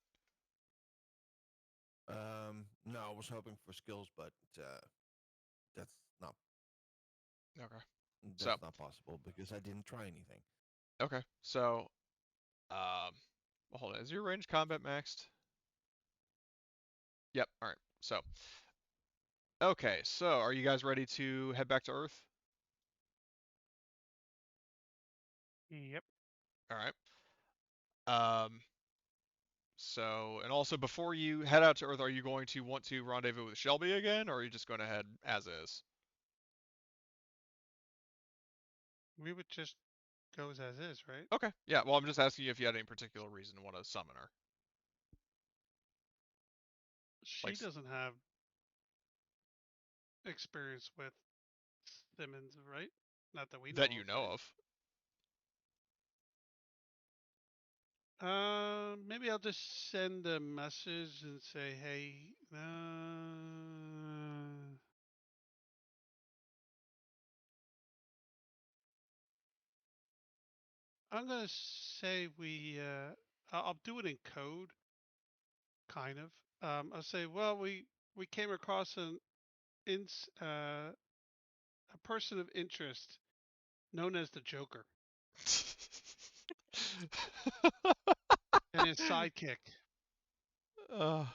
No, I was hoping for skills, but that's not. Okay. That's not possible because I didn't try anything. Okay. So, well, hold on. Is your range combat maxed? Yep. All right. So, okay. So, are you guys ready to head back to Earth? Yep. All right. So, and also before you head out to Earth, are you going to want to rendezvous with Shelby again, or are you just going to head as is? We would just go as is, right? Okay. Yeah. Well, I'm just asking you if you had any particular reason to want to summon her. She doesn't have experience with Simmons, right? Not that we know that you of, know right? of. Maybe I'll just send a message and say, hey, I'm gonna say I'll do it in code, kind of. I'll say, well, we came across a person of interest known as the Joker and his sidekick. Uh,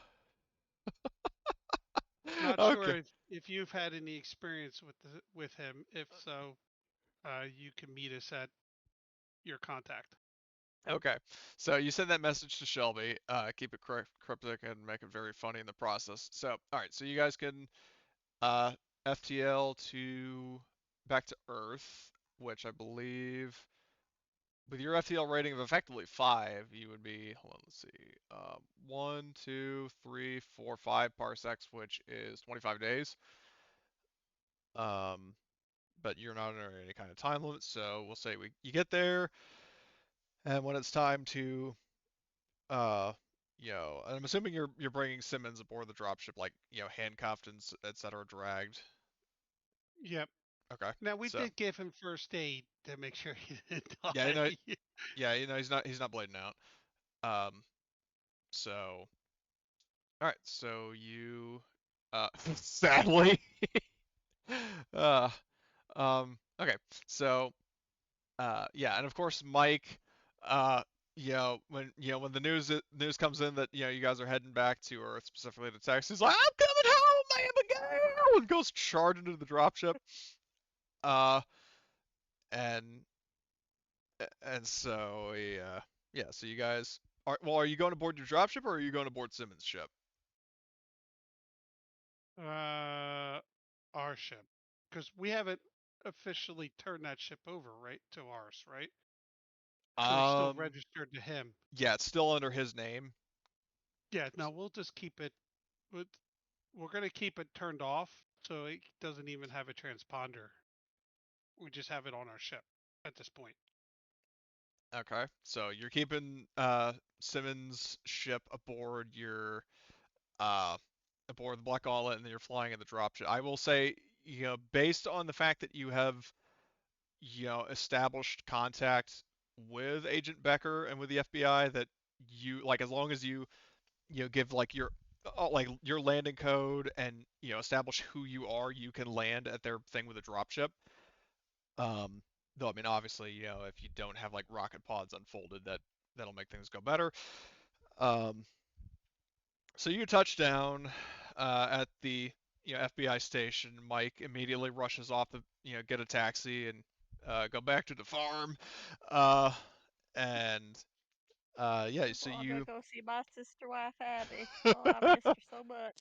Not okay. sure if you've had any experience with him. If so, you can meet us at your contact. Okay. So you send that message to Shelby. Keep it cryptic and make it very funny in the process. So, all right. So you guys can uh, FTL to back to Earth, which I believe with your FTL rating of effectively 5, you would be, hold on, let's see, 1, 2, 3, 4, 5 parsecs, which is 25 days. But you're not under any kind of time limit, so we'll say you get there, and when it's time to, uh, I'm assuming you're bringing Simmons aboard the dropship, like, handcuffed and etc., dragged. Yep. Okay. Now we So did give him first aid to make sure he didn't yeah, die. he's not bleeding out. Um, so all right, so you, sadly, uh, okay, so, yeah, and of course, Mike, when the news comes in that you guys are heading back to Earth, specifically to Texas, he's like, "I'm coming home, Abigail," and goes charging into the dropship. Uh, and so yeah, so you guys are you going aboard your dropship or are you going aboard Simmons' ship? Our ship, because we haven't officially turned that ship over, right, to ours, right? We're still Um, registered to him. yeah, it's still under his name. Yeah. No, we'll just keep it. We're gonna keep it turned off, so it doesn't even have a transponder. We just have it on our ship at this point. Okay, so you're keeping Simmons' ship uh aboard the Black Gauntlet, and then you're flying in the dropship. I will say, based on the fact that you have, established contact with Agent Becker and with the FBI, that you like, as long as you give like your landing code and establish who you are, you can land at their thing with a dropship. Though I mean, obviously, if you don't have like rocket pods unfolded, that'll make things go better. Um, so you touch down at the FBI station. Mike immediately rushes off to get a taxi and go back to the farm. Uh, and yeah, so Well, I'm gonna you go see my sister wife Abby. Oh, I missed her so much.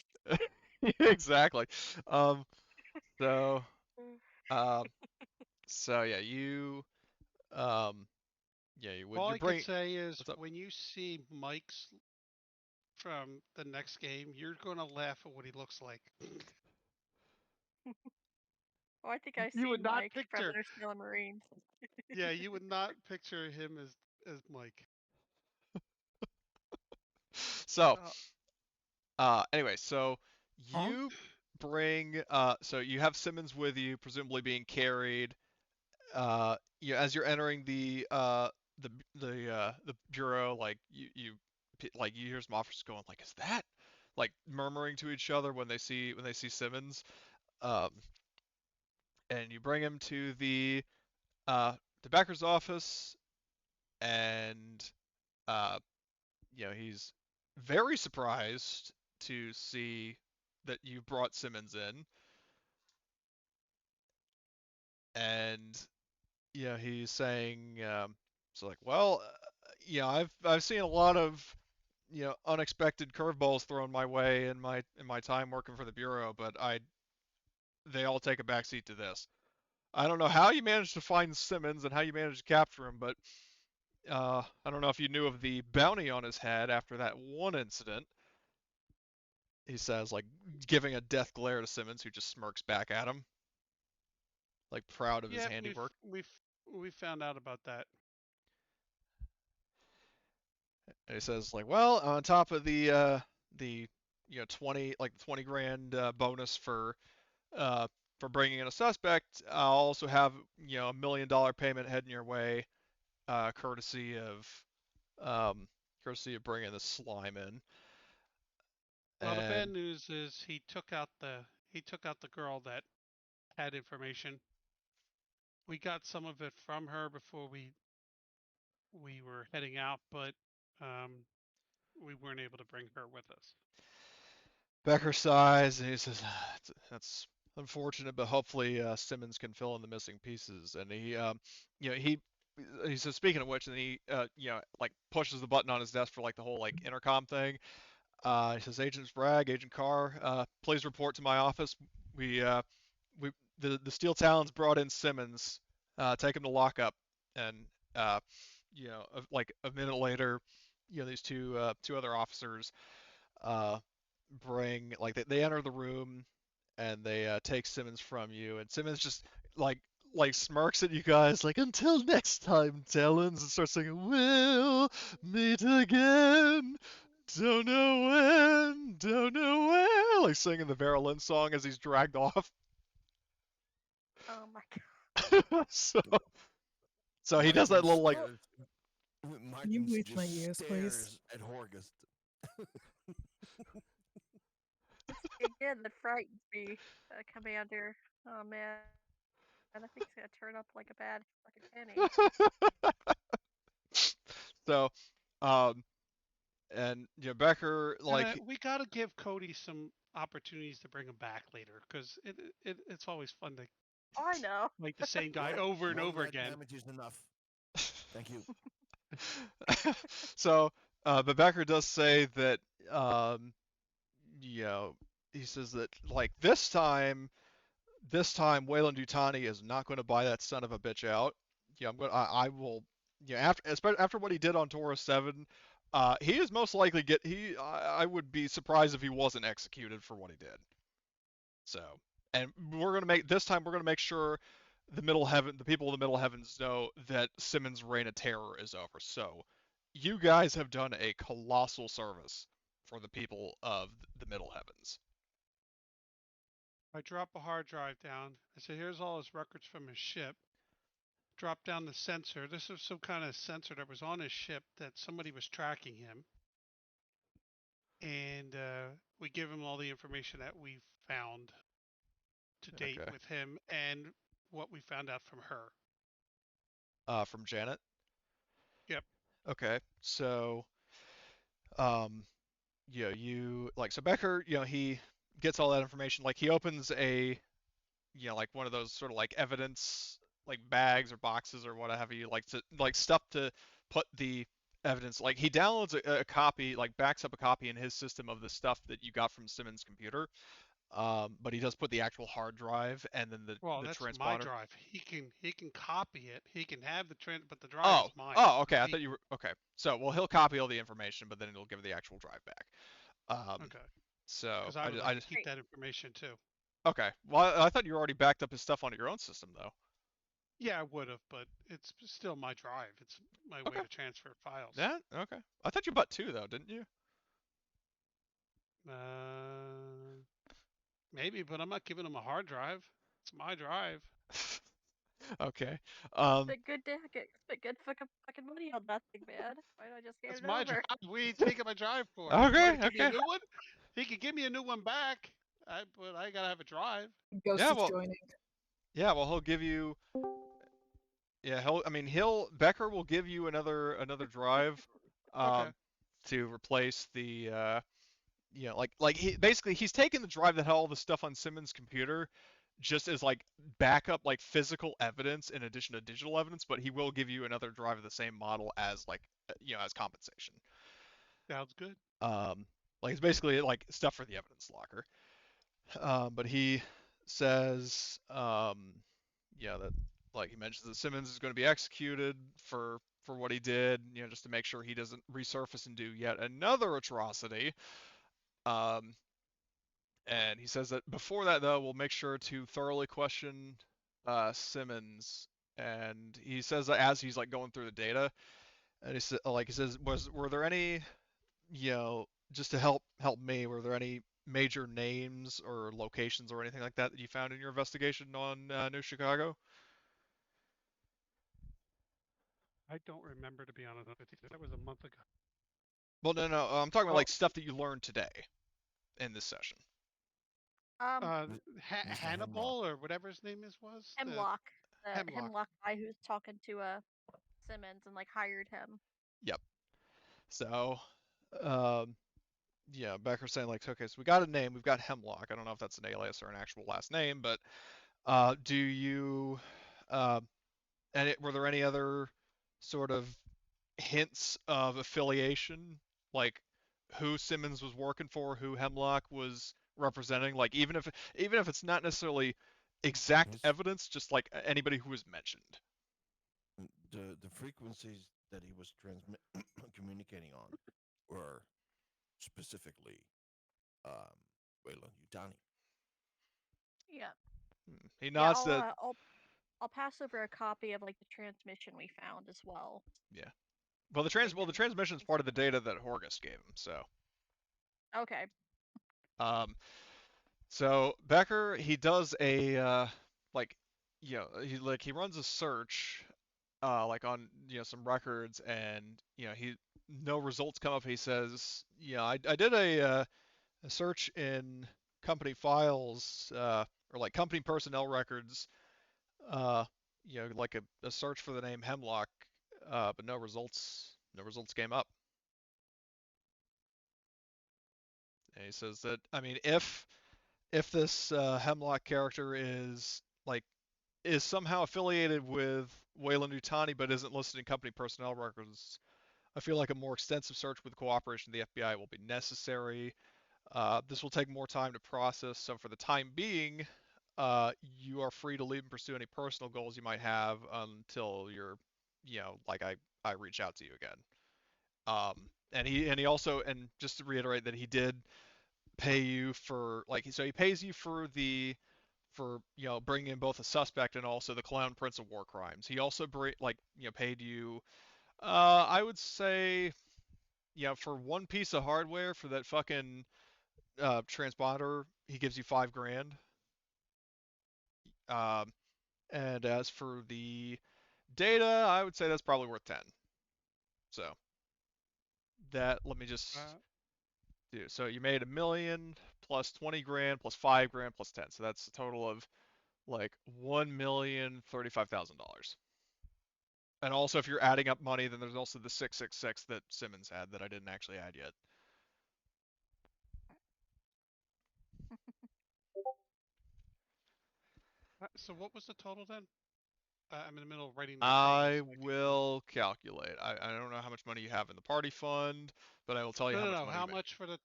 exactly. Um, so um, so yeah, um, you would All you I could bring say is what's up? when you see Mike's from the next game, you're gonna laugh at what he looks like. Oh, I think I've You would seen not Mike from picture. Interstellar Marines. Yeah, you would not picture him as Mike. So Uh, anyway, so you bring so you have Simmons with you, presumably being carried. As you're entering the bureau, like you hear some officers going like, "Is that?" Like murmuring to each other when they see Simmons. Um, and you bring him to uh the Becker's office, and uh, he's very surprised to see that you brought Simmons in, and he's saying, so like, well, I've seen a lot of unexpected curveballs thrown my way in my time working for the bureau, but they all take a backseat to this. I don't know how you managed to find Simmons and how you managed to capture him, but I don't know if you knew of the bounty on his head after that one incident. He says, like, giving a death glare to Simmons, who just smirks back at him, like proud of his yeah, we've handiwork. we've we found out about that. And he says like, well, on top of the 20 grand bonus for bringing in a suspect, I'll also have $1 million payment heading your way, courtesy of bringing the slime in. Well, the bad news is he took out the girl that had information. We got some of it from her before we were heading out, but we weren't able to bring her with us. Becker sighs and he says, "That's unfortunate, but hopefully Simmons can fill in the missing pieces." And he says, speaking of which, and he like pushes the button on his desk for like the whole like intercom thing. He says, "Agent Bragg, Agent Carr, please report to my office. The Steel Talons brought in Simmons. Take him to lockup." And like a minute later, these two other officers bring they enter the room and they take Simmons from you, and Simmons just like smirks at you guys like, "Until next time, Talons," and starts singing, "We'll meet again. Don't know when, don't know where," like singing the Vera Lynn song as he's dragged off. Oh my god. So he does that little like. Can you bleach my ears, please? At Horgust. Again, that frightens me, Commander. Oh man, and I think it's gonna turn up like a bad fucking penny. So, and Becker like we gotta give Cody some opportunities to bring him back later, because it's always fun to. I know. Like the same guy over and over again. Damage is enough. Thank you. So, but Becker does say that he says that like this time Wayland Dutani is not going to buy that son of a bitch out. I will. After what he did on Taurus 7, he is most likely I would be surprised if he wasn't executed for what he did. So, and we're gonna make sure the people in the Middle Heavens know that Simmons' reign of terror is over. So, you guys have done a colossal service for the people of the Middle Heavens. I drop a hard drive down. I say, "Here's all his records from his ship." Drop down the sensor. This is some kind of sensor that was on his ship that somebody was tracking him. And we give him all the information that we found to date with him and what we found out from her. From Janet? Yep. Okay. So, so Becker, he gets all that information. Like he opens a, like one of those sort of like evidence, like bags or boxes or what have you, like stuff to put the evidence. Like he downloads a copy, like backs up a copy in his system of the stuff that you got from Simmons' computer. But he does put the actual hard drive and then the that's transponder. My drive. He can copy it. He can have but the drive is mine. Oh, okay. I thought you were okay. So, well, he'll copy all the information, but then he'll give the actual drive back. Okay. So because I would like to keep that information too. Okay. Well, I thought you already backed up his stuff onto your own system, though. Yeah, I would have, but it's still my drive. It's my way to transfer files. Yeah. Okay. I thought you bought 2 though, didn't you? Maybe, but I'm not giving him a hard drive. It's my drive. Okay. Spent good fucking money on that thing, man. Why don't I just hand it over? My drive. We ain't taking my drive for it. Okay. Give me a new one? He can give me a new one back. But I gotta have a drive. Ghost is joining. Yeah, well, he'll give you. Yeah, Becker will give you another drive, to replace the. He's taking the drive that had all the stuff on Simmons' computer, just as like backup, like physical evidence in addition to digital evidence, but he will give you another drive of the same model as as compensation. Sounds good. Like it's basically like stuff for the evidence locker. But he says, that like he mentions that Simmons is going to be executed for what he did, just to make sure he doesn't resurface and do yet another atrocity. And he says that before that, though, we'll make sure to thoroughly question Simmons. And he says that as he's like going through the data, And he says, were there any, just to help me, were there any major names or locations or anything like that you found in your investigation on New Chicago? I don't remember, to be honest with you. That was a month ago. Well, no, I'm talking about like stuff that you learned today in this session. Hannibal or whatever his name was. Hemlock. Hemlock. Hemlock guy who's talking to Simmons and like hired him. Yep. So, yeah, Becker's saying like, okay, so we got a name, we've got Hemlock. I don't know if that's an alias or an actual last name, but do you, were there any other sort of hints of affiliation, like who Simmons was working for, who Hemlock was representing? Like even if it's not necessarily exact evidence, just like anybody who was mentioned. The frequencies that he was communicating on were specifically Weyland-Yutani. Yeah. He nods that. I'll pass over a copy of like the transmission we found as well. Yeah. Well, the transmission is part of the data that Horgus gave him. So. Okay. So Becker, he does a he runs a search like on some records, and no results come up. He says, I did a search in company files or like company personnel records, like a search for the name Hemlock, but no results came up. And he says that, I mean, if this Hemlock character is somehow affiliated with Weyland-Yutani but isn't listed in company personnel records, I feel like a more extensive search with cooperation of the FBI will be necessary. This will take more time to process, so for the time being, you are free to leave and pursue any personal goals you might have until you're, I reach out to you again. And he also, and just to reiterate that he did pay you for, so he pays you for bringing in both a suspect and also the Clown Prince of War Crimes. He also paid you, I would say, for one piece of hardware for that fucking transponder, he gives you $5,000. And as for the data, I would say that's probably worth 10. So that, let me just do. So you made $1 million plus $20,000 plus $5,000 plus 10. So that's a total of like $1,035,000. And also, if you're adding up money, then there's also the 666 that Simmons had that I didn't actually add yet. So what was the total then? I'm in the middle of writing. I will calculate. I don't know how much money you have in the party fund, but I will tell you how much money. How much for the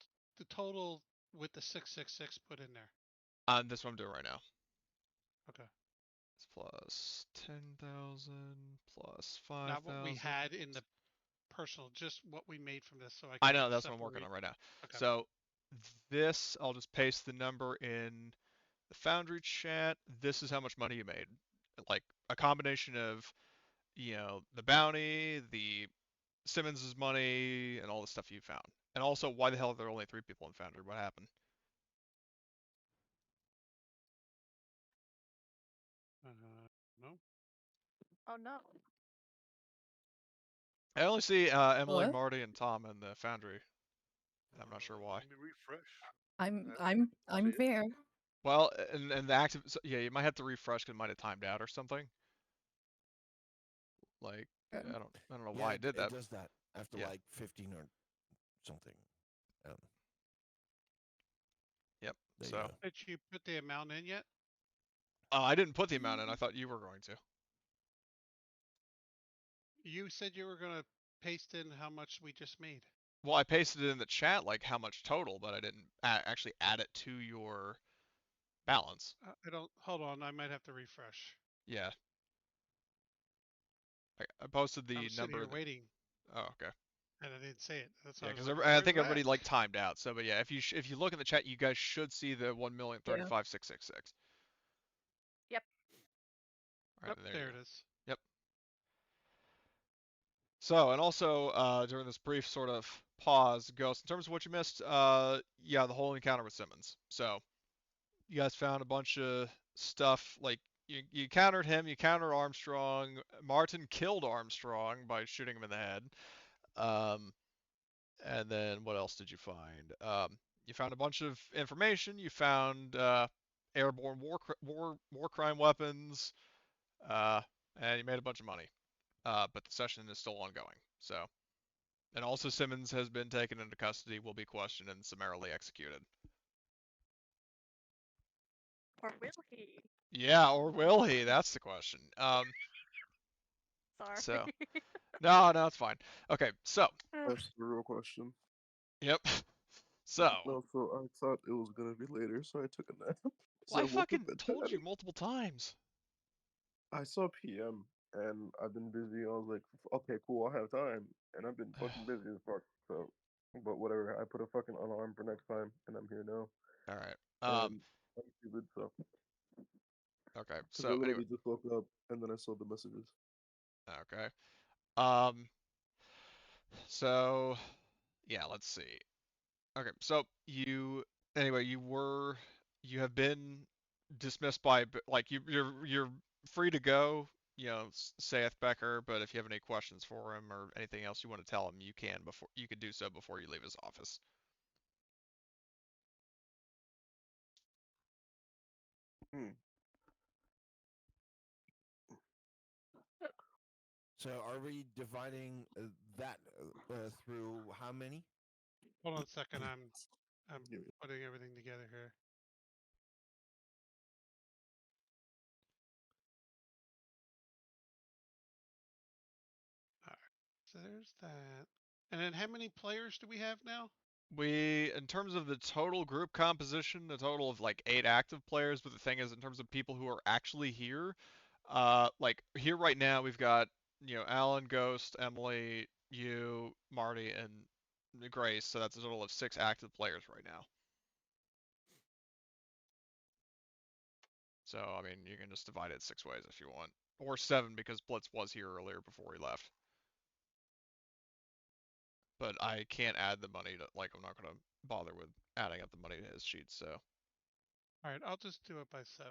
total with the 666 put in there? This one I'm doing right now. Okay. It's plus 10,000 plus 5,000. Not what we had in the personal, just what we made from this. So I know that's what I'm working on right now. Okay. So this, I'll just paste the number in the Foundry chat. This is how much money you made. Like a combination of, the bounty, the Simmons' money, and all the stuff you found. And also, why the hell are there only 3 people in Foundry? What happened? No. Oh no. I only see Emily, Marty, and Tom in the Foundry. I'm not sure why. Let me refresh. I'm fair. Well, and the active, so, yeah, you might have to refresh because it might have timed out or something. Like, I don't know why it did that. It does that after like 15 or something. Yep. So. Did you put the amount in yet? I didn't put the amount in. I thought you were going to. You said you were going to paste in how much we just made. Well, I pasted it in the chat, like how much total, but I didn't actually add it to your balance. I don't. Hold on, I might have to refresh. Yeah. I posted the number. Here waiting. Oh, okay. And I didn't say it. That's because I think everybody like timed out. So, but yeah, if you look in the chat, you guys should see the 1,035,666. Yep. All right, there it is. Yep. So, and also during this brief sort of pause, Ghost, in terms of what you missed, yeah, the whole encounter with Simmons. So, you guys found a bunch of stuff like you countered him, you countered Armstrong. Martin killed Armstrong by shooting him in the head. Um, and then what else did you find? You found a bunch of information. You found airborne war crime weapons, uh, and you made a bunch of money. But the session is still ongoing. So, and also Simmons has been taken into custody, will be questioned and summarily executed. Or will he? Yeah, or will he? That's the question. Sorry. So, no, it's fine. Okay, so, That's the real question. yep. So, No, so I thought it was gonna be later, so I took a nap. So well, I I woke up fucking at told 10. you multiple times. I saw PM, and I've been busy. I was like, okay, cool, I'll have time, and I've been fucking busy as fuck. So, but whatever. I put a fucking alarm for next time, and I'm here now. All right. And I'm stupid, so Okay. because I So anyway. literally just woke up, and then I saw the messages. Okay. Um. So, yeah. Let's see. Okay. So anyway, you have been dismissed by like you're free to go. You know, saith Becker. But if you have any questions for him or anything else you want to tell him, you could do so before you leave his office. So are we dividing that through how many? Hold on a second. I'm putting everything together here. All right. So there's that. And then how many players do we have now? In terms of the total group composition, a total of like 8 active players, but the thing is, in terms of people who are actually here, like here right now, we've got, Alan, Ghost, Emily, you, Marty, and Grace, so that's a total of 6 active players right now. So, I mean, you can just divide it 6 ways if you want. Or 7, because Blitz was here earlier before he left. But I can't add the money to, like, I'm not going to bother with adding up the money to his sheet, so. Alright, I'll just do it by 7.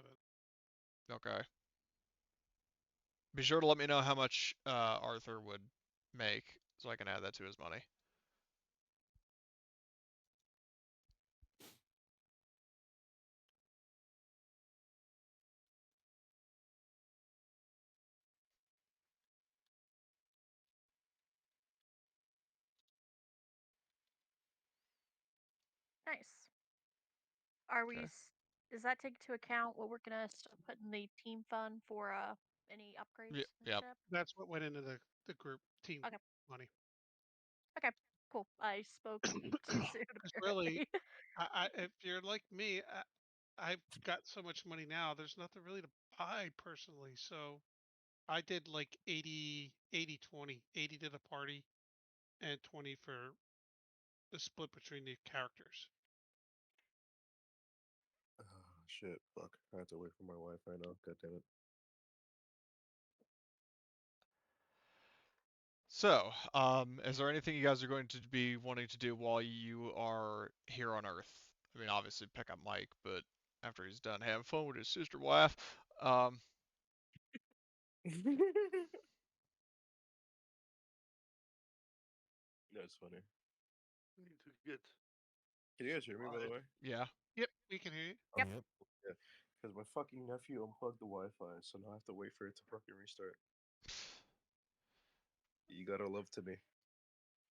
Okay. Be sure to let me know how much Arthur would make, so I can add that to his money. Nice. Are we? Okay. Does that take into account what we're gonna put in the team fund for any upgrades and Yep. shit? That's what went into the group team Okay. money. Okay. Cool. I spoke too soon. Because Apparently. really, if you're like me, I've got so much money now. There's nothing really to buy personally. So I did like 80, 20, 80 to the party, and 20 for the split between the characters. Shit, fuck. I have to wait for my Wi-Fi now. God damn it. So, is there anything you guys are going to be wanting to do while you are here on Earth? I mean, obviously pick up Mike, but after he's done having fun with his sister wife, That's funny. We need to get. Can you guys hear me, by the way? yeah. Yep, we can hear you. Yep. Yeah, because my fucking nephew unplugged the Wi-Fi, so now I have to wait for it to fucking restart. You gotta love to me.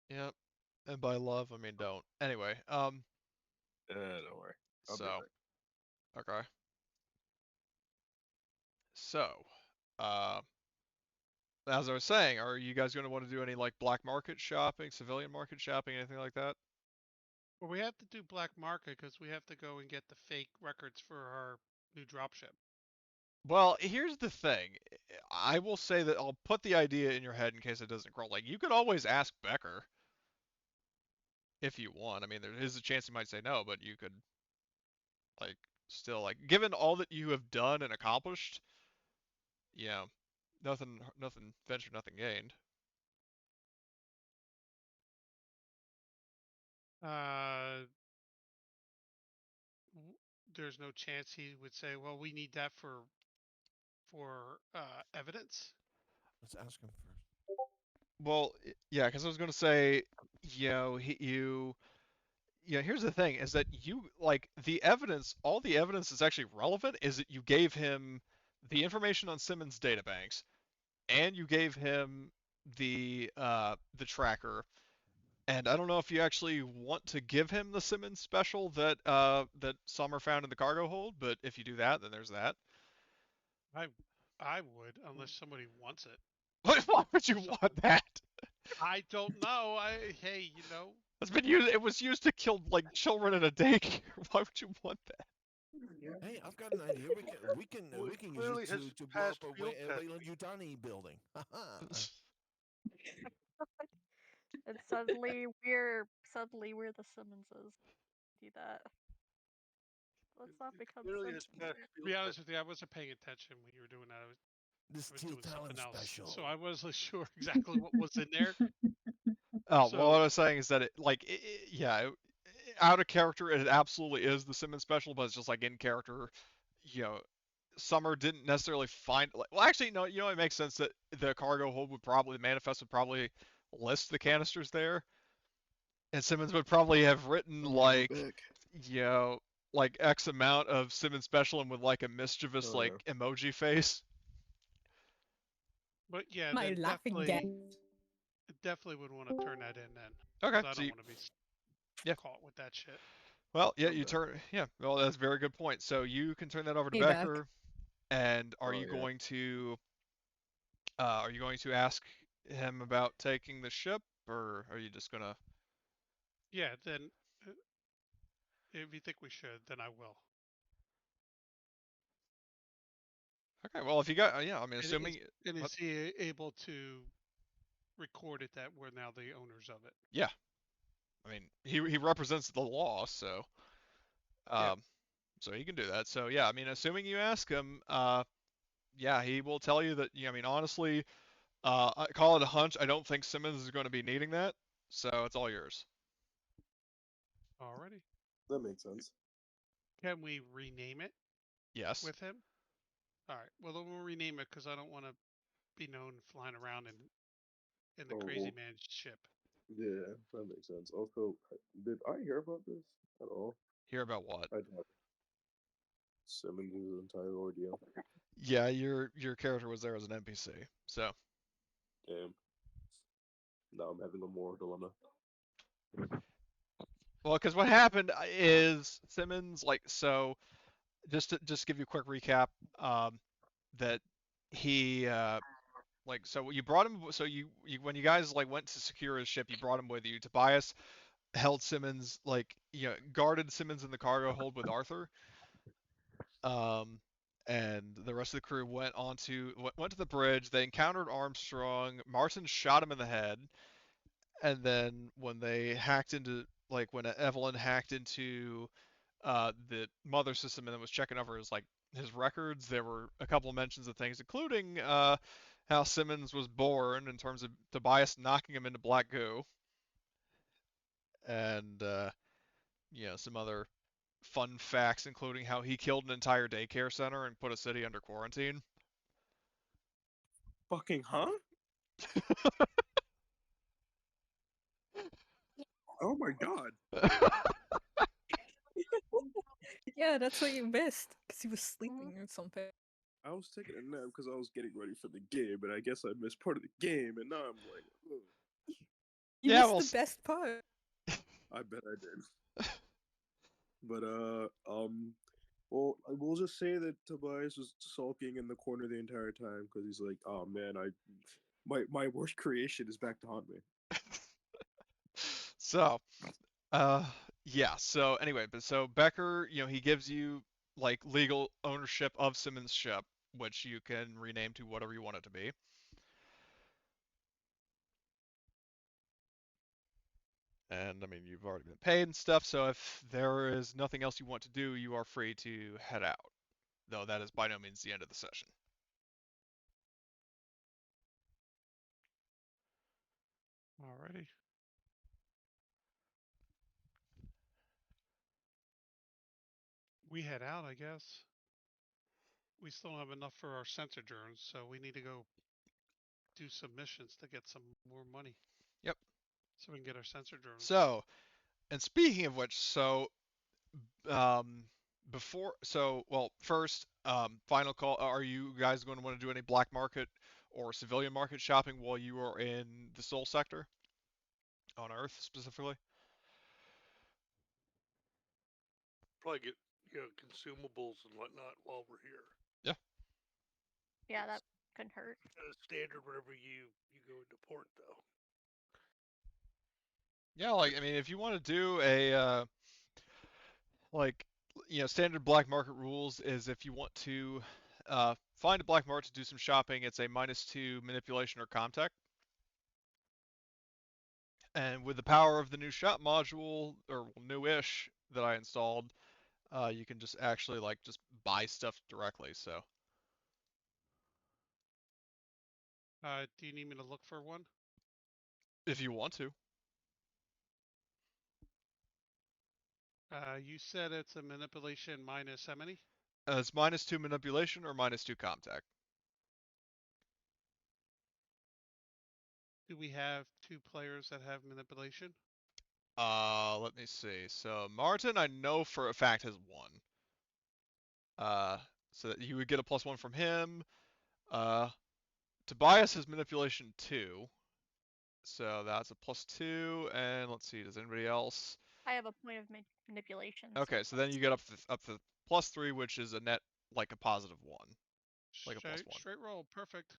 Yep. And by love, I mean don't. Anyway, don't worry. I'll be so, back. okay. So, uh, as I was saying, are you guys going to want to do any like black market shopping, civilian market shopping, anything like that? Well, we have to do black market because we have to go and get the fake records for our new dropship. Well, here's the thing. I will say that I'll put the idea in your head in case it doesn't grow. Like, you could always ask Becker if you want. I mean, there is a chance he might say no, but you could, like, still, like, given all that you have done and accomplished, nothing ventured, nothing gained. There's no chance he would say, "Well, we need that for evidence." Let's ask him first. Well, yeah, because I was going to say, here's the thing: is that you like the evidence. All the evidence that's actually relevant is that you gave him the information on Simmons' databanks, and you gave him the tracker. And I don't know if you actually want to give him the Simmons special that Summer found in the cargo hold, but if you do that, then there's that. I would, unless somebody wants it. Why would you want that? I don't know. Hey, It's been used. It was used to kill like children in a daycare. Why would you want that? Hey, I've got an idea. We can use it to blow up a Weyland-Yutani building. And suddenly we're the Simmonses. Do that. Let's not become Simmons. To be honest with you, I wasn't paying attention when you were doing that. I was Steel doing something Talons else, special. so I wasn't sure exactly what was in there. Oh, well, what I was saying is that out of character, it absolutely is the Simmons special, but it's just like in character, Summer didn't necessarily find. Well, actually, no, it makes sense that the cargo hold the manifest would probably list the canisters there, and Simmons would probably have written like X amount of Simmons special and with like a mischievous emoji face. But yeah, My laughing definitely would want to turn that in then. Okay, I don't want to be caught with that shit. Well, yeah, well, that's a very good point. So you can turn that over to Becker, and are you going to ask him about taking the ship, or are you just gonna? Yeah, then if you think we should, then I will. Okay, well, if you got, I mean, assuming. And is he able to record it that we're now the owners of it? Yeah, I mean, he represents the law, so. So he can do that. So yeah, I mean, assuming you ask him, yeah, he will tell you that. I mean, honestly, I call it a hunch. I don't think Simmons is going to be needing that, so it's all yours. Alrighty. That makes sense. Can we rename it? Yes. With him? Alright. Well, then we'll rename it because I don't want to be known flying around in the crazy man's ship. Yeah, that makes sense. Also, did I hear about this at all? Hear about what? I did. Simmons' entire ordeal. Yeah, your character was there as an NPC, so. Damn. Now I'm having a moral dilemma. Well, because what happened is Simmons, just to give you a quick recap, that he, so you brought him, so you when you guys went to secure his ship, you brought him with you. Tobias held Simmons, guarded Simmons in the cargo hold with Arthur. And the rest of the crew went to the bridge. They encountered Armstrong. Martin shot him in the head. And then when they hacked into, when Evelyn hacked into the mother system and then was checking over his records, there were a couple of mentions of things, including how Simmons was born, in terms of Tobias knocking him into black goo. And, some other fun facts, including how he killed an entire daycare center and put a city under quarantine. Fucking huh? Oh my god. Yeah, that's what you missed, because he was sleeping or something. I was taking a nap because I was getting ready for the game, and I guess I missed part of the game, and now I'm like, ugh. You missed the best part. I bet I did. But well, we'll just say that Tobias was sulking in the corner the entire time because he's like, "Oh man, my worst creation is back to haunt me." So, yeah. So anyway, so Becker, he gives you legal ownership of Simmons' ship, which you can rename to whatever you want it to be. And I mean, you've already been paid and stuff, so if there is nothing else you want to do, you are free to head out. Though that is by no means the end of the session. Alrighty. We head out, I guess. We still don't have enough for our sensor drones, so we need to go do some missions to get some more money. Yep. So we can get our sensor drones. So, and speaking of which, so first, final call. Are you guys going to want to do any black market or civilian market shopping while you are in the Soul sector on Earth specifically? Probably get consumables and whatnot while we're here. Yeah. Yeah, that couldn't hurt. Standard whenever you go into port, though. Yeah, like I mean, if you want to do a standard black market rules is if you want to find a black market to do some shopping, it's a -2 manipulation or comtech. And with the power of the new shop module, or newish, that I installed, you can just actually just buy stuff directly. So, Do you need me to look for one? if you want to. You said it's a manipulation minus how many? It's -2 manipulation or -2 comtech. Do we have 2 players that have manipulation? Let me see. So Martin, I know for a fact has 1. So that you would get a +1 from him. Tobias has manipulation 2. So that's a +2, and let's see, does anybody else? I have a point of manipulation. Okay, so then you get up to +3, which is a net a +1, like a +1. Straight roll, perfect.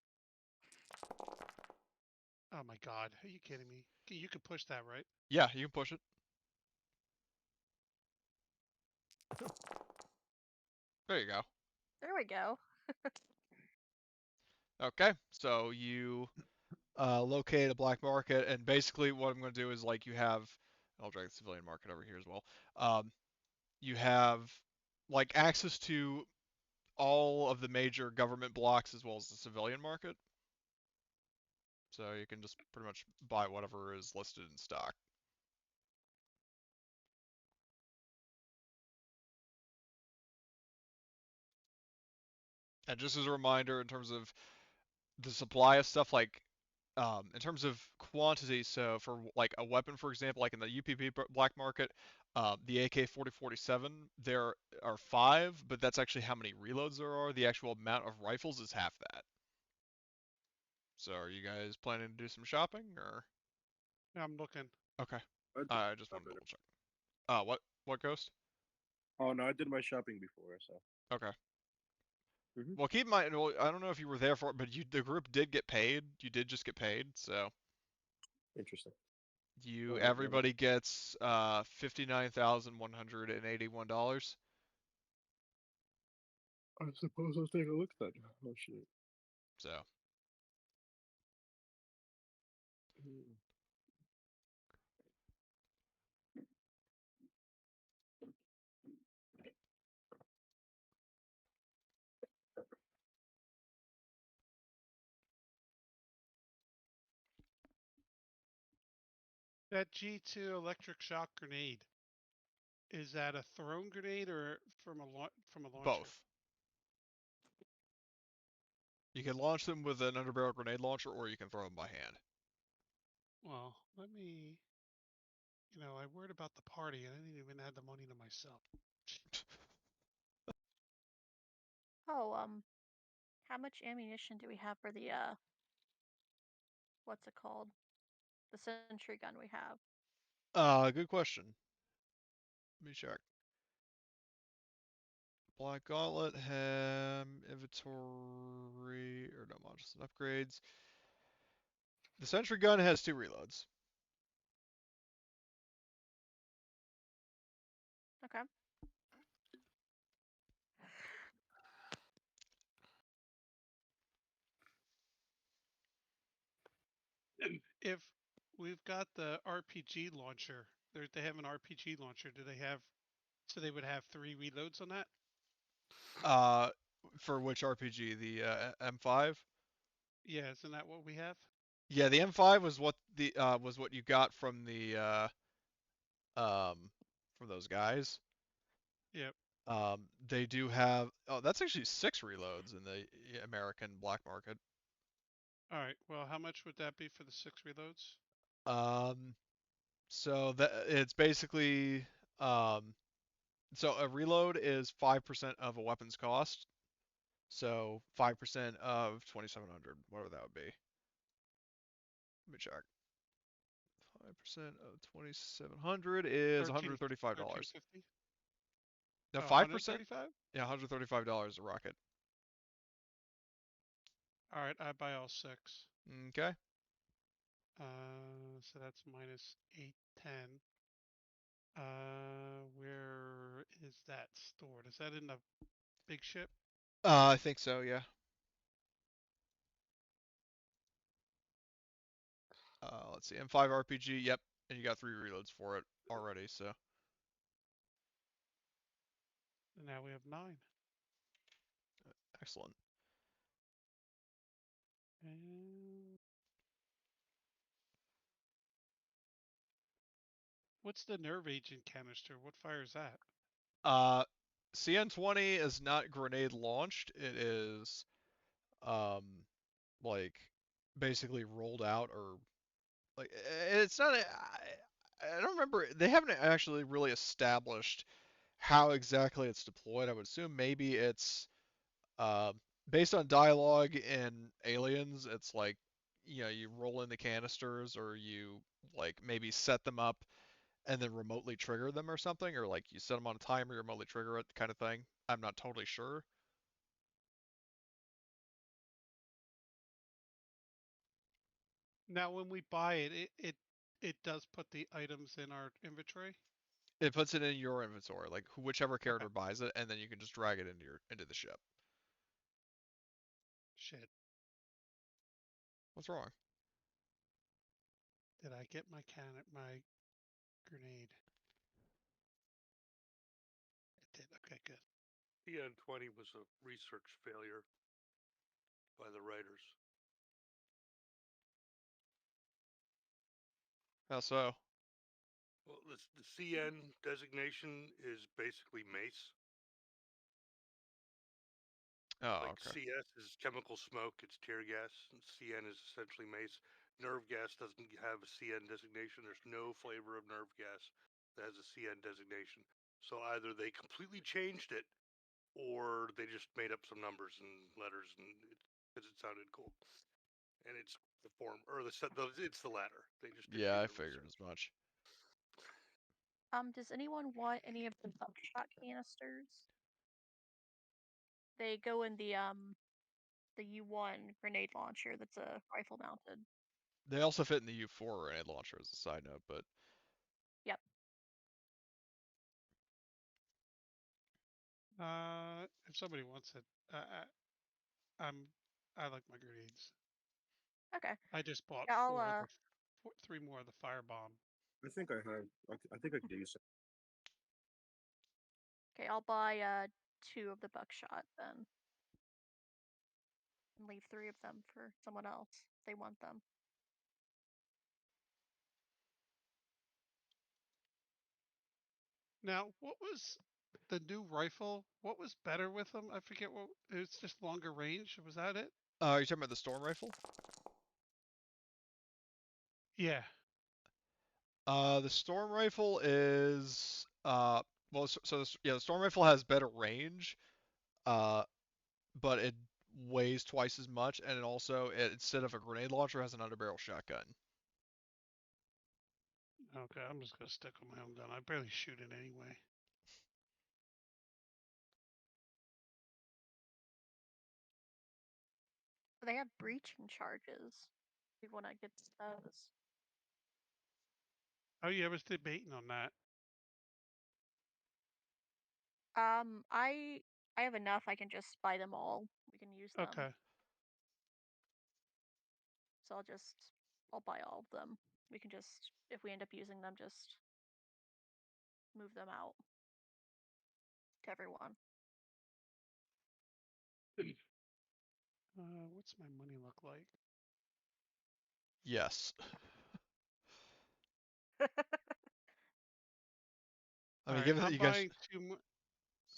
Oh my god, are you kidding me? You can push that, right? Yeah, you can push it. There you go. There we go. Okay, so you locate a black market, and basically what I'm going to do is you have, I'll drag the civilian market over here as well. You have access to all of the major government blocks as well as the civilian market. So you can just pretty much buy whatever is listed in stock. And just as a reminder, in terms of the supply of stuff, in terms of quantity, so for a weapon, for example, like in the UPP black market, the AK-4047, there are 5, but that's actually how many reloads there are. The actual amount of rifles is half that. So are you guys planning to do some shopping, or? Yeah, I'm looking. Okay. I just wanted to double check. What Ghost? Oh no, I did my shopping before, so. Okay. Well, keep in mind, I don't know if you were there for it, but the group did get paid. You did just get paid, so. Interesting. Everybody gets $59,181. I suppose I'll take a look then. Oh shit. So. That G2 electric shock grenade, is that a thrown grenade or from a launcher? Both. You can launch them with an underbarrel grenade launcher, or you can throw them by hand. Well, let me. I worried about the party. I didn't even add the money to myself. Oh, how much ammunition do we have for the what's it called? The sentry gun we have. Good question. Let me check. Black Gauntlet, inventory, or no modules and upgrades. The sentry gun has 2 reloads. Okay. If we've got the RPG launcher, they have an RPG launcher. Do they have? So they would have 3 reloads on that. For which RPG? The M5? Yeah, isn't that what we have? Yeah, the M5 was what you got from the from those guys. Yep. They do have. Oh, that's actually 6 reloads in the American black market. All right. Well, how much would that be for the 6 reloads? So that it's basically so a reload is 5% of a weapon's cost. So 5% of 2,700, whatever that would be. Let me check. 5% of 2,700 is $135. 13.50. Now Oh, 5%? 135? Yeah, $135 a rocket. All right, I buy all 6. Okay. So that's minus 810. Where is that stored? Is that in the big ship? I think so, yeah. Let's see, M5 RPG, yep, and you got 3 reloads for it already, so. And now we have 9. Excellent. And what's the nerve agent canister? What fires that? CN20 is not grenade launched. It is, like, basically rolled out or, like, it's not, I don't remember, they haven't actually really established how exactly it's deployed. I would assume maybe it's, uh, based on dialogue in Aliens, it's like, you roll in the canisters or you, like, maybe set them up and then remotely trigger them or something, or like you set them on a timer, you remotely trigger it kind of thing. I'm not totally sure. Now, when we buy it does put the items in our inventory. It puts it in your inventory, like whichever character Okay. buys it, and then you can just drag it into the ship. Shit. What's wrong? Did I get my grenade? It did. Okay, good. CN20 was a research failure by the writers. How so? Well, the CN designation is basically mace. Oh, Like okay. CS is chemical smoke, it's tear gas, and CN is essentially mace. Nerve gas doesn't have a CN designation. There's no flavor of nerve gas that has a CN designation. So either they completely changed it, or they just made up some numbers and letters, and because it sounded cool. And it's the form, or it's the latter. They just didn't Yeah, do I the figured research. as much. Does anyone want any of the buckshot canisters? They go in the U1 grenade launcher that's a rifle mounted. They also fit in the U4 grenade launcher as a side note, but Yep. If somebody wants it, I like my grenades. Okay. I just bought Yeah, I'll 3 more of the firebomb. I think I have. I think I could use it. Okay, I'll buy 2 of the buckshot then. And leave 3 of them for someone else if they want them. Now, what was the new rifle? What was better with them? I forget what. It's just longer range. Was that it? you're talking about the storm rifle? Yeah. The storm rifle is well, the storm rifle has better range, but it weighs twice as much, and it also, instead of a grenade launcher, has an underbarrel shotgun. Okay, I'm just gonna stick with my own gun. I barely shoot it anyway. They have breaching charges. We want to get those. How you ever debating on that? I have enough. I can just buy them all. We can use them. Okay. So I'll buy all of them. We can just, if we end up using them, just move them out to everyone. What's my money look like? Yes. I mean, All right, given that I'm you guys, buying 2 more.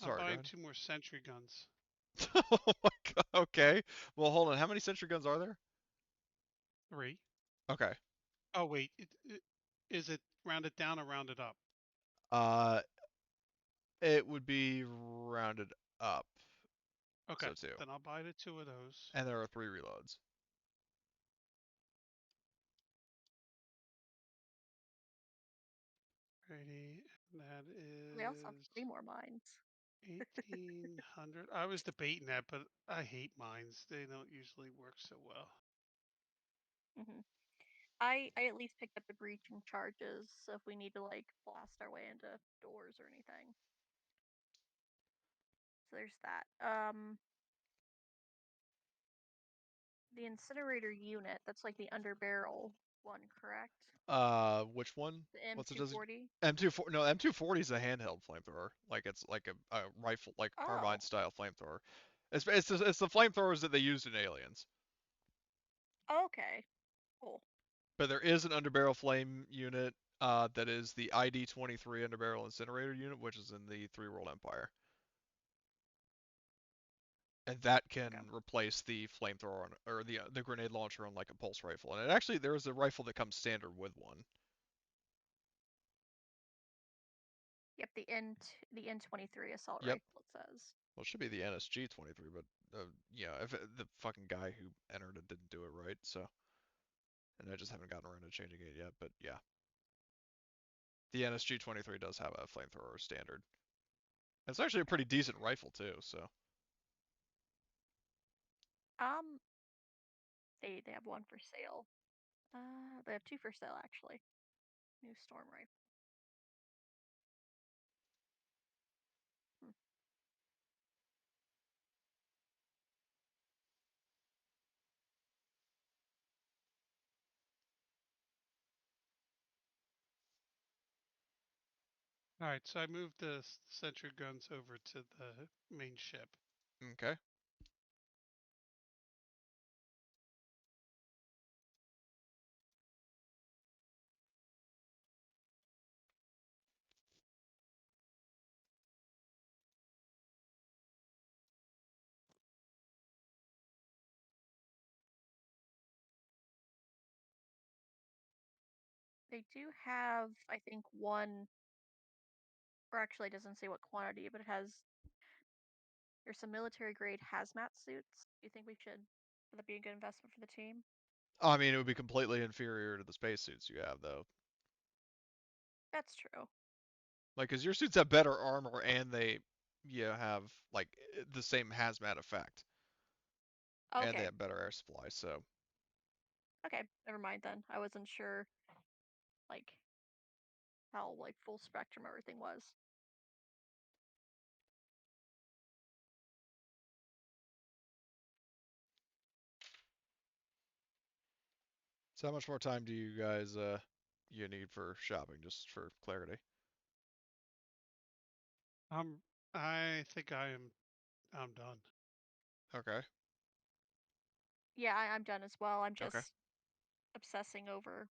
I'm Sorry, go buying ahead. 2 more sentry guns. Oh my god. Okay. Well, hold on. How many sentry guns are there? 3. Okay. Oh wait, is it rounded down or rounded up? Uh, it would be rounded up. Okay, So 2. then I'll buy the 2 of those. And there are 3 reloads. Ready, and that We also have is 3 more mines. 1800. I was debating that, but I hate mines. They don't usually work so well. hmm I at least picked up the breaching charges, so if we need to like blast our way into doors or anything. So there's that. The incinerator unit, that's like the underbarrel one, correct? Which one? The What's it? M240? M24? No, M240 is a handheld flamethrower. Like it's like a rifle, like Oh, carbine style flamethrower. It's the flamethrowers that they used in Aliens. okay. Cool. But there is an underbarrel flame unit that is the ID-23 underbarrel incinerator unit, which is in the Three World Empire. And that can Okay. replace the flamethrower or the grenade launcher on like a pulse rifle. And actually there is a rifle that comes standard with one. Yep, the N23 assault Yep. rifle, it says. Well, it should be the NSG-23, but yeah, if the fucking guy who entered it didn't do it right, so. And I just haven't gotten around to changing it yet, but yeah. The NSG-23 does have a flamethrower standard. It's actually a pretty decent rifle too, so. Um, they have one for sale. They have 2 for sale actually. New storm rifle. Hmm. All right, so I moved the sentry guns over to the main ship. Okay. They do have, I think, one, or actually, it doesn't say what quantity, but it has. There's some military grade hazmat suits. Do you think would that be a good investment for the team? I mean, it would be completely inferior to the spacesuits you have, though. That's true. Like, because your suits have better armor and they, have, like, the same hazmat effect. And they Okay. have better air supply, so. Okay, never mind then. I wasn't sure, like, how, like, full spectrum everything was. So how much more time do you guys, you need for shopping, just for clarity? I think I'm done. Okay. Yeah, I'm done as well. I'm Okay. just obsessing over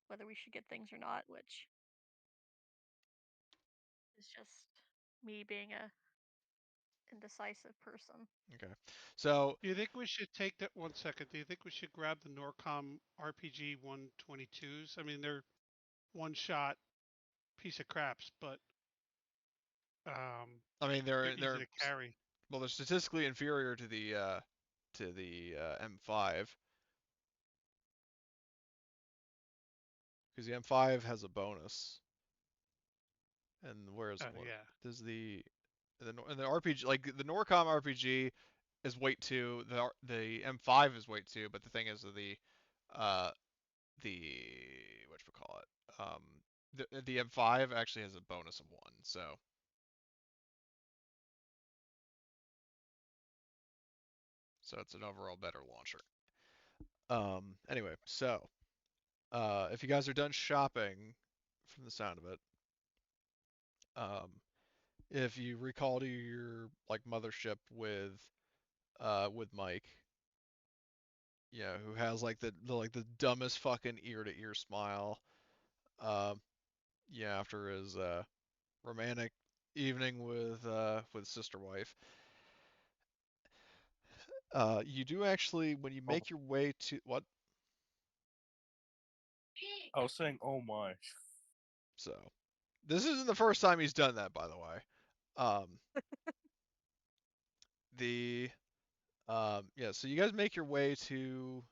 whether we should get things or not, which is just me being a indecisive person. Okay. So, Do you think we should take that 1 second? Do you think we should grab the Norcom RPG 122s? I mean, they're one shot piece of craps, but I mean, they're easy to carry. well, they're statistically inferior to the M5 because the M5 has a bonus. And whereas Oh what yeah. does the RPG, like the Norcom RPG is weight 2, the M5 is weight 2, but the thing is uh the whatchamacallit, the M5 actually has a bonus of 1, so it's an overall better launcher. Anyway, so if you guys are done shopping, from the sound of it, um, if you recall to your like mothership with Mike, who has like the dumbest fucking ear to ear smile, um, after his romantic evening with sister wife. You do actually, when you make your way to what? I was saying, oh my. So, this isn't the first time he's done that, by the way. The yeah, so you guys make your way to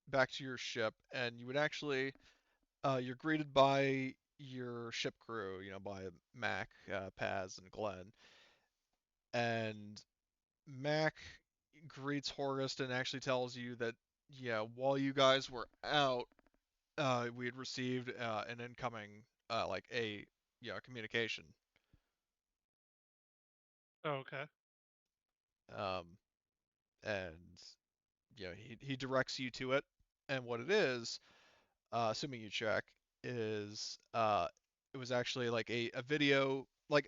back to your ship, and you would actually you're greeted by your ship crew, by Mac, Paz, and Glenn. And Mac greets Horst and actually tells you that, yeah, while you guys were out, we had received an incoming, like a, communication. Oh, okay. And he directs you to it, and what it is, assuming you check, is it was actually like a video, like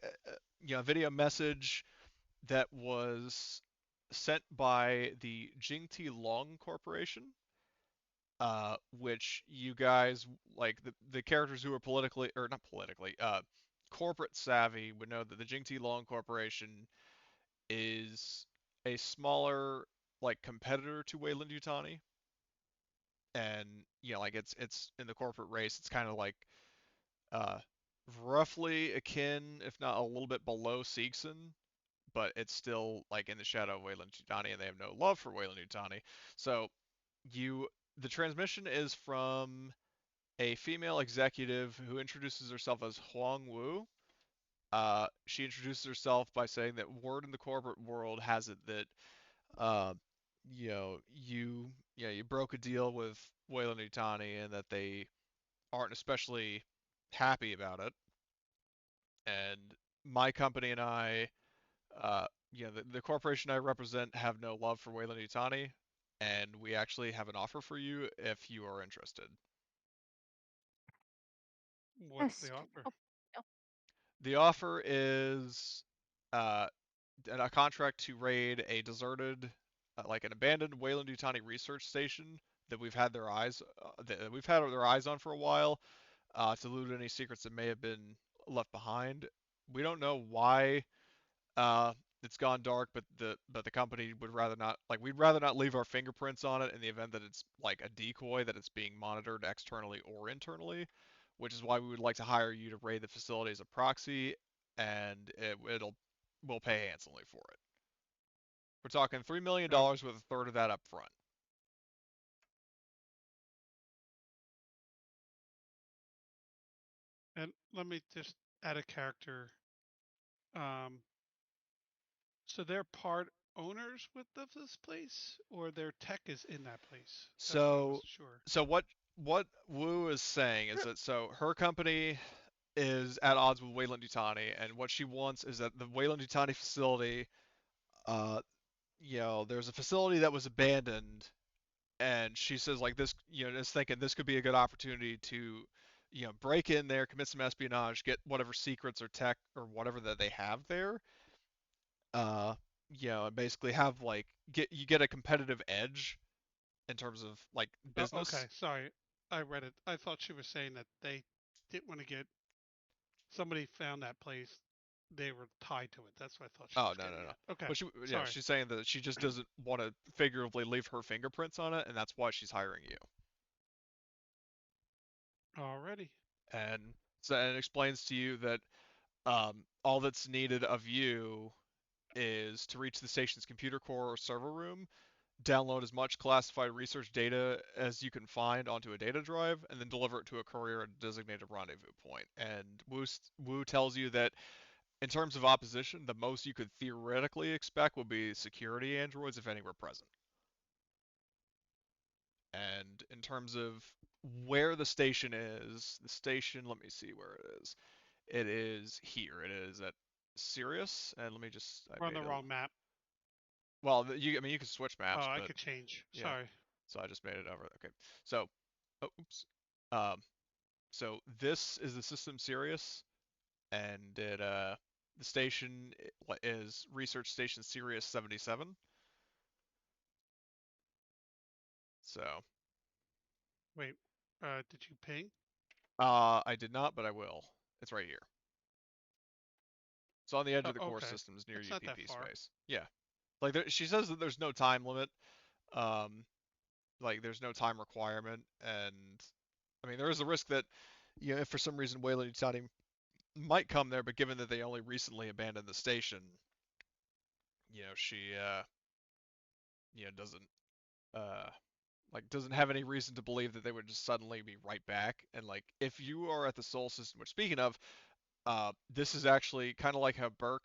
a video message that was sent by the Jingti Long Corporation, which you guys, like the characters who are politically, or not politically, corporate savvy would know that the Jingti Long Corporation is a smaller, like, competitor to Wayland Yutani. And like it's in the corporate race, it's kind of like uh roughly akin, if not a little bit below Seegson, but it's still like in the shadow of Wayland Yutani, and they have no love for Wayland Yutani. So the transmission is from a female executive who introduces herself as Huang Wu. She introduces herself by saying that word in the corporate world has it that uh, you broke a deal with Wayland Yutani, and that they aren't especially happy about it. And my company and I, the corporation I represent, have no love for Wayland Yutani, and we actually have an offer for you if you are interested. What's the offer? The offer is a contract to raid a deserted, like an abandoned Wayland Yutani research station that we've had their eyes on for a while, to loot any secrets that may have been left behind. We don't know why it's gone dark, but the company would rather not, like, we'd rather not leave our fingerprints on it in the event that it's like a decoy, that it's being monitored externally or internally, which is why we would like to hire you to raid the facility as a proxy, and we'll pay handsomely for it. We're talking $3 million with a third of that up front. And let me just add a character. So they're part owners of this place, or their tech is in that place? That's what I wasn't sure. So what Wu is saying is that, so her company is at odds with Wayland Yutani, and what she wants is that the Wayland Yutani facility, there's a facility that was abandoned, and she says, like, this, just thinking this could be a good opportunity to, break in there, commit some espionage, get whatever secrets or tech or whatever that they have there, and basically have, like, get a competitive edge in terms of, like, business. Okay, sorry, I read it. I thought she was saying that they didn't want to get somebody found that place. They were tied to it. That's what I thought she was getting at. Okay, But sorry. she's saying that she just doesn't want to figuratively leave her fingerprints on it, and that's why she's hiring you. Alrighty. And so it explains to you that all that's needed of you is to reach the station's computer core or server room, download as much classified research data as you can find onto a data drive, and then deliver it to a courier at a designated rendezvous point. And Wu tells you that in terms of opposition, the most you could theoretically expect would be security androids, if any were present. And in terms of where the station is, let me see where it is. It is here. It is at Sirius, and let me just. We're on the wrong map. Well, you can switch maps. Oh, I but, could change. yeah. Sorry. So I just made it over. Okay. So, oops. So this is the system Sirius, and the station is Research Station Sirius 77. So. Wait, did you ping? I did not, but I will. It's right here. It's on the edge of the core Okay. systems near It's not that UPP far. space. Yeah. Like she says that there's no time limit. Like there's no time requirement, and I mean there is a risk that, if for some reason Weyland-Yutani might come there, but given that they only recently abandoned the station, she doesn't doesn't have any reason to believe that they would just suddenly be right back. And like if you are at the Sol system, which speaking of, this is actually kind of like how Burke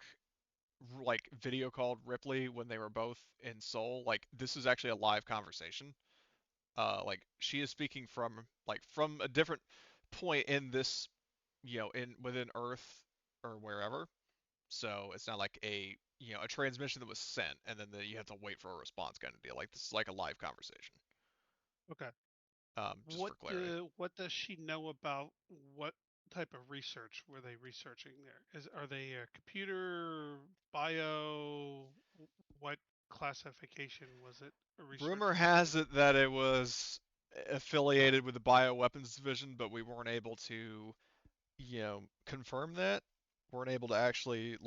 video called Ripley when they were both in Seoul. Like this is actually a live conversation. Like she is speaking from a different point in this, in within Earth or wherever. So it's not like a transmission that was sent and then you have to wait for a response kind of deal. Like this is like a live conversation. Okay. Just for clarity. What does she know about what type of research were they researching there? Are they a computer, bio? What classification was it? Rumor has it that it was affiliated with the bioweapons division, but we weren't able to, confirm that. Weren't able to actually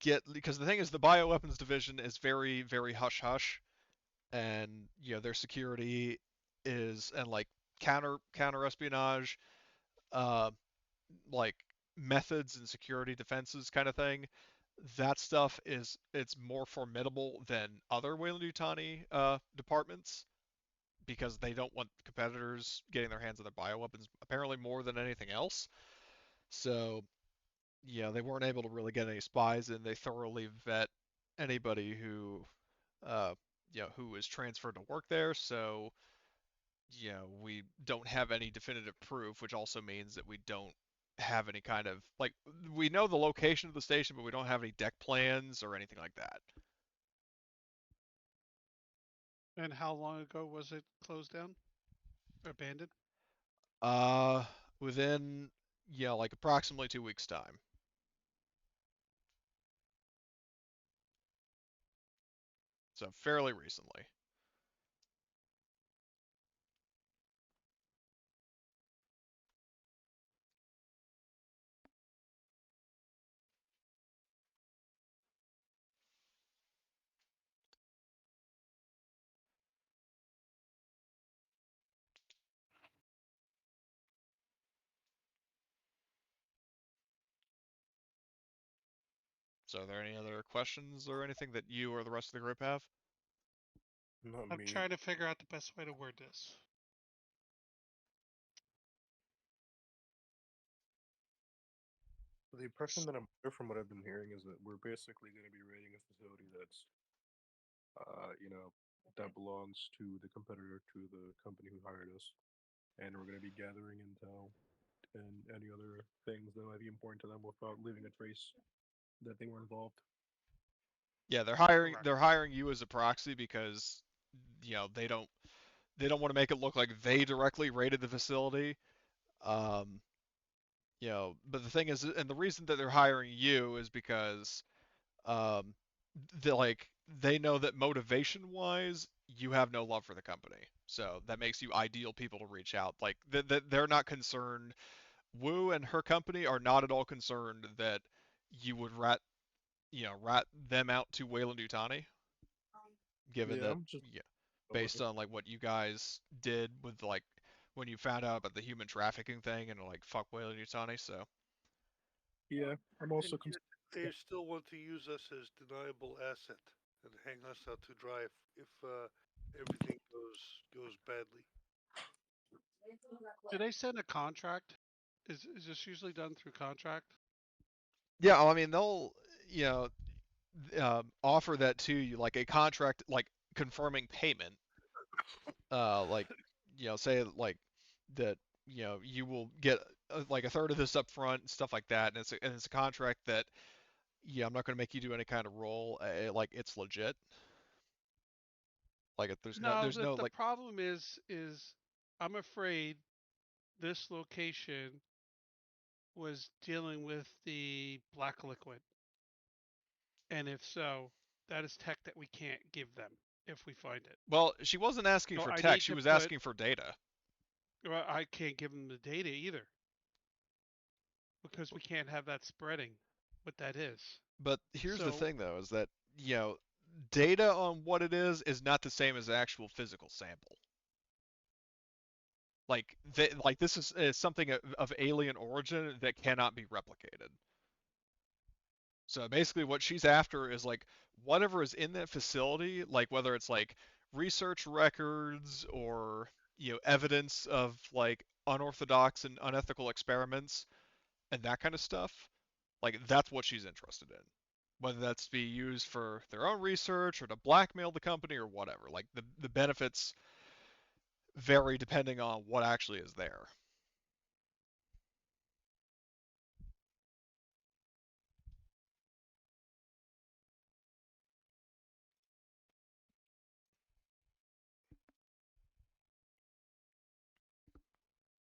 get, because the thing is the bioweapons division is very, very hush hush, and their security is, and counter espionage, uh, like methods and security defenses kind of thing. That stuff it's more formidable than other Weyland-Yutani departments, because they don't want competitors getting their hands on their bioweapons apparently more than anything else. So they weren't able to really get any spies, and they thoroughly vet anybody who who is transferred to work there. So we don't have any definitive proof, which also means that we don't have any kind of we know the location of the station, but we don't have any deck plans or anything like that. And how long ago was it closed down? Abandoned? Within approximately 2 weeks time. So fairly recently. So are there any other questions or anything that you or the rest of the group have? Not I'm me. trying to figure out the best way to word this. The impression that I'm under from what I've been hearing is that we're basically going to be raiding a facility that's, that belongs to the competitor to the company who hired us, and we're going to be gathering intel and any other things that might be important to them without leaving a trace that they were involved. Yeah, they're hiring you as a proxy because they don't want to make it look like they directly raided the facility. Um, but the thing is, and the reason that they're hiring you is because um, they know that motivation wise you have no love for the company, so that makes you ideal people to reach out. Like they're not concerned. Wu and her company are not at all concerned that you would rat them out to Weyland-Yutani, given Yeah, that I'm just based on what you guys did with when you found out about the human trafficking thing, and fuck Weyland-Yutani. So yeah, I'm also and yet they still want to use us as deniable asset and hang us out to dry if everything goes badly. Do they send a contract? Is this usually done through contract? yeah, I mean they'll offer that to you, like a contract, confirming payment. Say that you will get a third of this up front and stuff like that, and it's a contract that I'm not going to make you do any kind of role. It's legit. No, there's no the problem is I'm afraid this location was dealing with the black liquid. And if so, that is tech that we can't give them if we find it. Well, she wasn't asking So for I tech. need She to was put- asking for data. Well, I can't give them the data either. because we can't have that spreading. What that is. But here's the So- thing, though, is that data on what it is not the same as actual physical sample. Like this is something of alien origin that cannot be replicated. So basically, what she's after is like whatever is in that facility, like whether it's like research records or evidence of like unorthodox and unethical experiments and that kind of stuff. Like that's what she's interested in. Whether that's to be used for their own research or to blackmail the company or whatever. Like the benefits vary depending on what actually is there.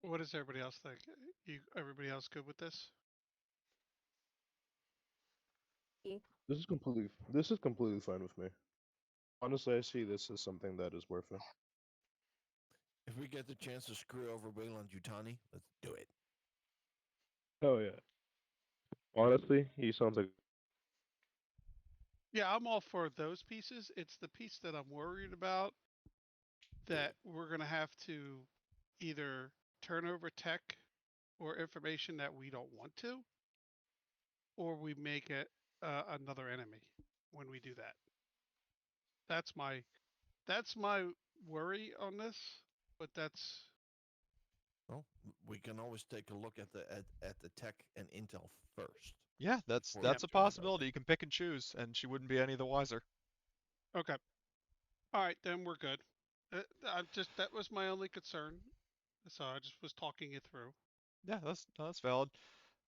What does everybody else think? Everybody else good with this? This is completely fine with me. Honestly, I see this as something that is worth it. If we get the chance to screw over Wayland Yutani, let's do it. Oh yeah. Honestly, he sounds like. Yeah, I'm all for those pieces. It's the piece that I'm worried about that we're going to have to either turn over tech or information that we don't want to, or we make it another enemy when we do that. That's my worry on this, but that's. Well, we can always take a look at the tech and intel first. Yeah, that's a possibility. You can pick and choose, and she wouldn't be any the wiser. Okay. All right, then we're good. That was my only concern, so I just was talking it through. Yeah, that's valid.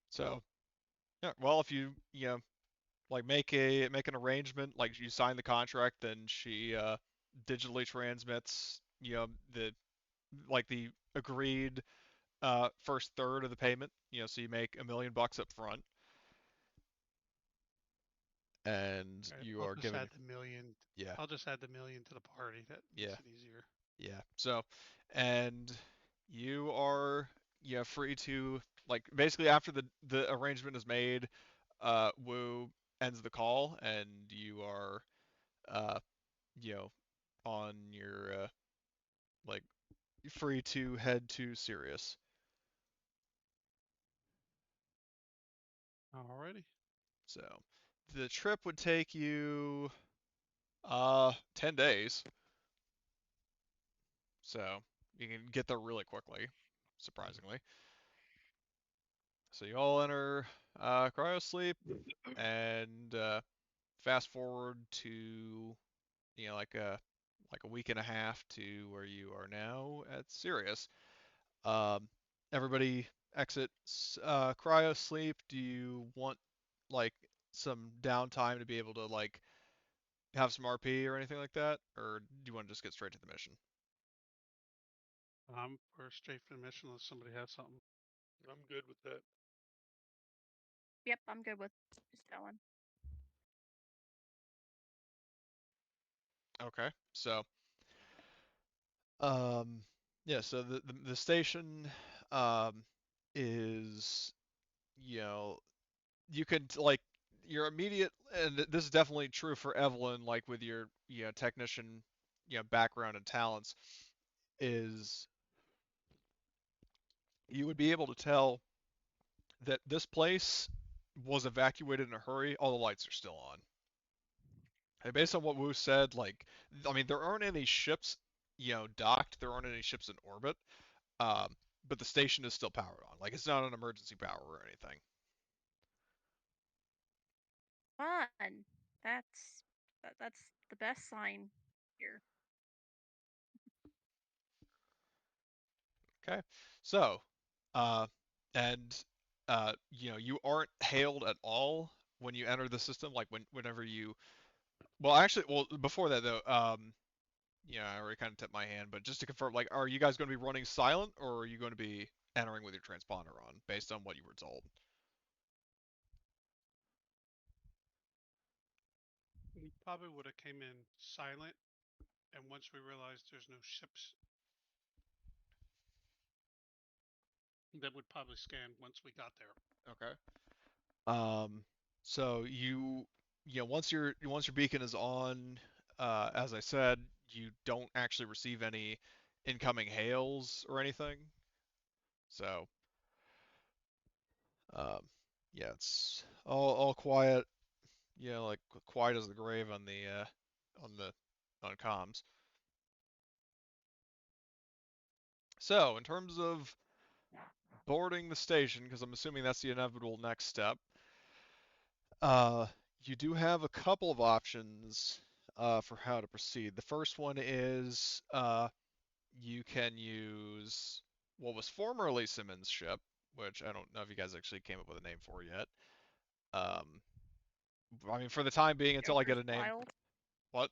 So, yeah, well, if you like make an arrangement, like you sign the contract, then she digitally transmits the agreed first third of the payment. So you make $1 million up front, and Right, you I'll are just given add the million. Yeah. I'll just add the million to the party. That makes it easier. Yeah. So, and you are free to like basically after the arrangement is made, Wu ends the call and you are uh on your like free to head to Sirius. Alrighty. So, the trip would take you 10 days. So, you can get there really quickly, surprisingly. So you all enter cryosleep and fast forward to like a week and a half to where you are now at Sirius. Um, everybody exits cryosleep. Do you want like some downtime to be able to like have some RP or anything like that, or do you want to just get straight to the mission? We're straight for the mission unless somebody has something. I'm good with that. Yep, I'm good with just going. Okay, so yeah, so the station is you could like your immediate, and this is definitely true for Evelyn, like with your technician background and talents, is you would be able to tell that this place was evacuated in a hurry. All the lights are still on. And based on what Wu said, like, I mean, there aren't any ships, docked. There aren't any ships in orbit. Um, but the station is still powered on. Like, it's not an emergency power or anything. Fun. That's the best sign here. Okay, so, and you aren't hailed at all when you enter the system. Like whenever you, well, actually, well, before that though, I already kind of tipped my hand, but just to confirm, like, are you guys going to be running silent, or are you going to be entering with your transponder on, based on what you were told? We probably would have came in silent, and once we realized there's no ships that would probably scan once we got there. Okay. So once your beacon is on, as I said, you don't actually receive any incoming hails or anything. So, um, yeah, it's all quiet. Like quiet as the grave on comms. So, in terms of boarding the station, because I'm assuming that's the inevitable next step, you do have a couple of options for how to proceed. The first one is you can use what was formerly Simmons' ship, which I don't know if you guys actually came up with a name for yet. I mean, for the time being, until I get a name. Wild. What?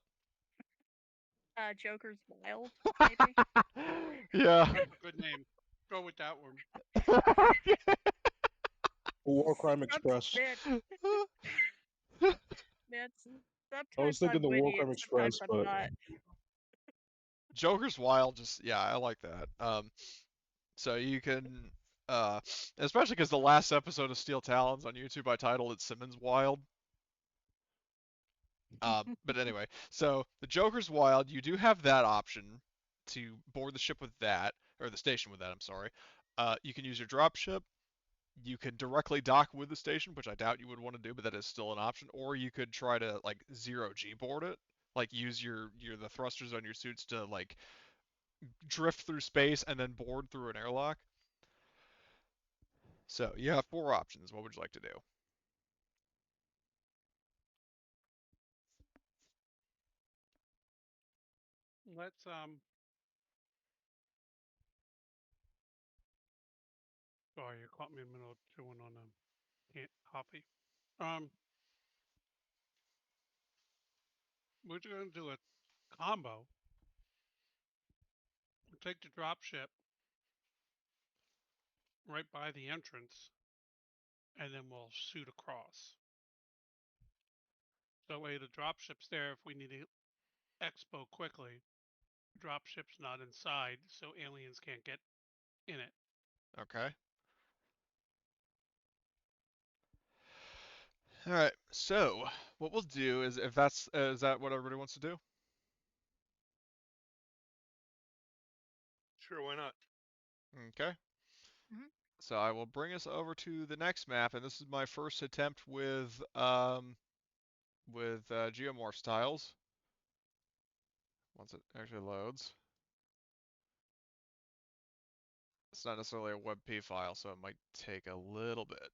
Joker's Wild, maybe. Yeah. Good name. Go with that one. War Crime Express. Man, sometimes I was thinking I'm the War witty Crime and sometimes Express, I'm but not. Joker's Wild, I like that. So you can, especially because the last episode of Steel Talons on YouTube I titled it Simmons Wild. But anyway, so the Joker's Wild, you do have that option to board the ship with that, or the station with that, I'm sorry. You can use your drop ship. You could directly dock with the station, which I doubt you would want to do, but that is still an option. Or you could try to like 0G board it, like use the thrusters on your suits to like drift through space and then board through an airlock. So you have 4 options. What would you like to do? Let's Sorry, you caught me in the middle of chewing on coffee. We're going to do a combo. We'll take the drop ship right by the entrance, and then we'll shoot across. That way the drop ship's there if we need to expo quickly. Drop ship's not inside, so aliens can't get in it. Okay. All right. So what we'll do is, if that's is that what everybody wants to do? Sure, why not? Okay. So I will bring us over to the next map, and this is my first attempt with geomorph tiles. Once it actually loads. It's not necessarily a WebP file, so it might take a little bit.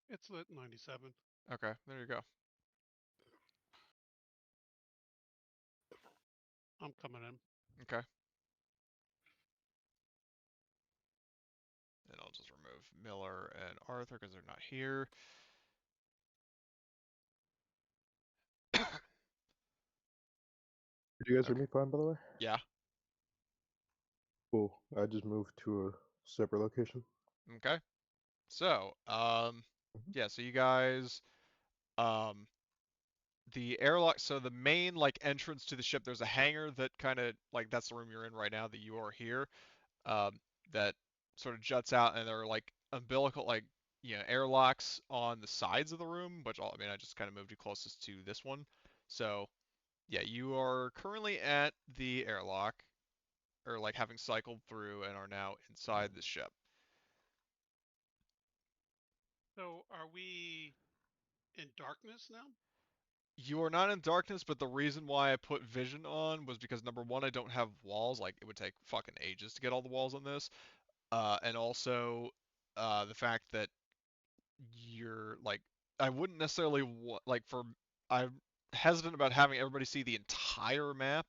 It's lit 97. Okay, there you go. I'm coming in. Okay. And I'll just remove Miller and Arthur because they're not here. Did you guys hear me fine, by the way? Yeah. Cool. I just moved to a separate location. Okay. So, yeah, so you guys, the airlock, so the main, like, entrance to the ship, there's a hangar that kind of, like, that's the room you're in right now, that you are here, that sort of juts out, and there are, like, umbilical, like, airlocks on the sides of the room, which, I mean, I just kind of moved you closest to this one. So, yeah, you are currently at the airlock, or, like, having cycled through and are now inside the ship. So are we in darkness now? You are not in darkness, but the reason why I put vision on was because, number one, I don't have walls. Like, it would take fucking ages to get all the walls on this. And also, the fact that you're, like, I wouldn't necessarily, I'm hesitant about having everybody see the entire map,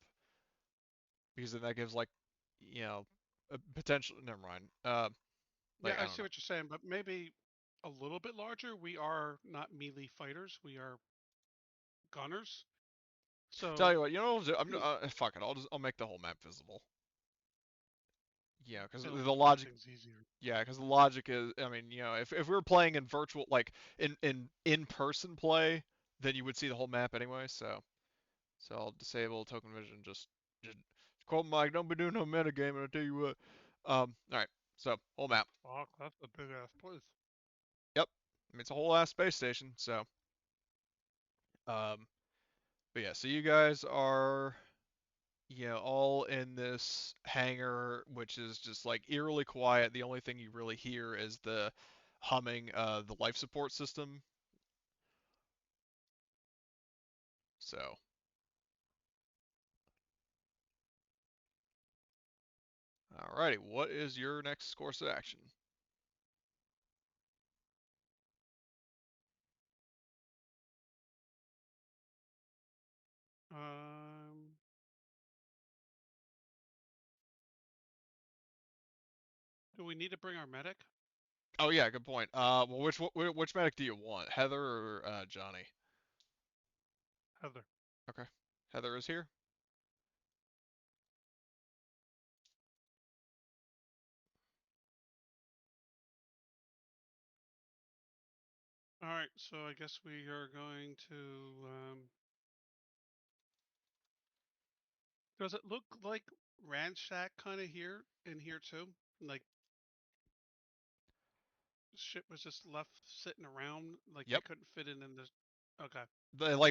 because then that gives, like, a potential, never mind. Yeah, I don't see know. what you're saying, but maybe a little bit larger. We are not melee fighters. We are gunners. So Tell you what, what I'll do? Fuck it, I'll make the whole map visible. Yeah, because it'll the make logic. things easier. Yeah, because the logic is, I mean, if we were playing in virtual, like in-person play, then you would see the whole map anyway. So I'll disable token vision. Just quote Mike, don't be doing no metagame, and I'll tell you what. All right. So, whole map. Fuck, that's a big ass place. Yep. I mean, it's a whole ass space station. So, but yeah. So you guys are, all in this hangar, which is just like eerily quiet. The only thing you really hear is the humming of the life support system. So, alrighty, what is your next course of action? Do we need to bring our medic? Oh yeah, good point. Well, which medic do you want, Heather or Johnny? Heather. Okay, Heather is here. All right, so I guess we are going to. Does it look like ransack kind of here in here too? Like shit was just left sitting around, like they Yep. couldn't fit it in this. Okay.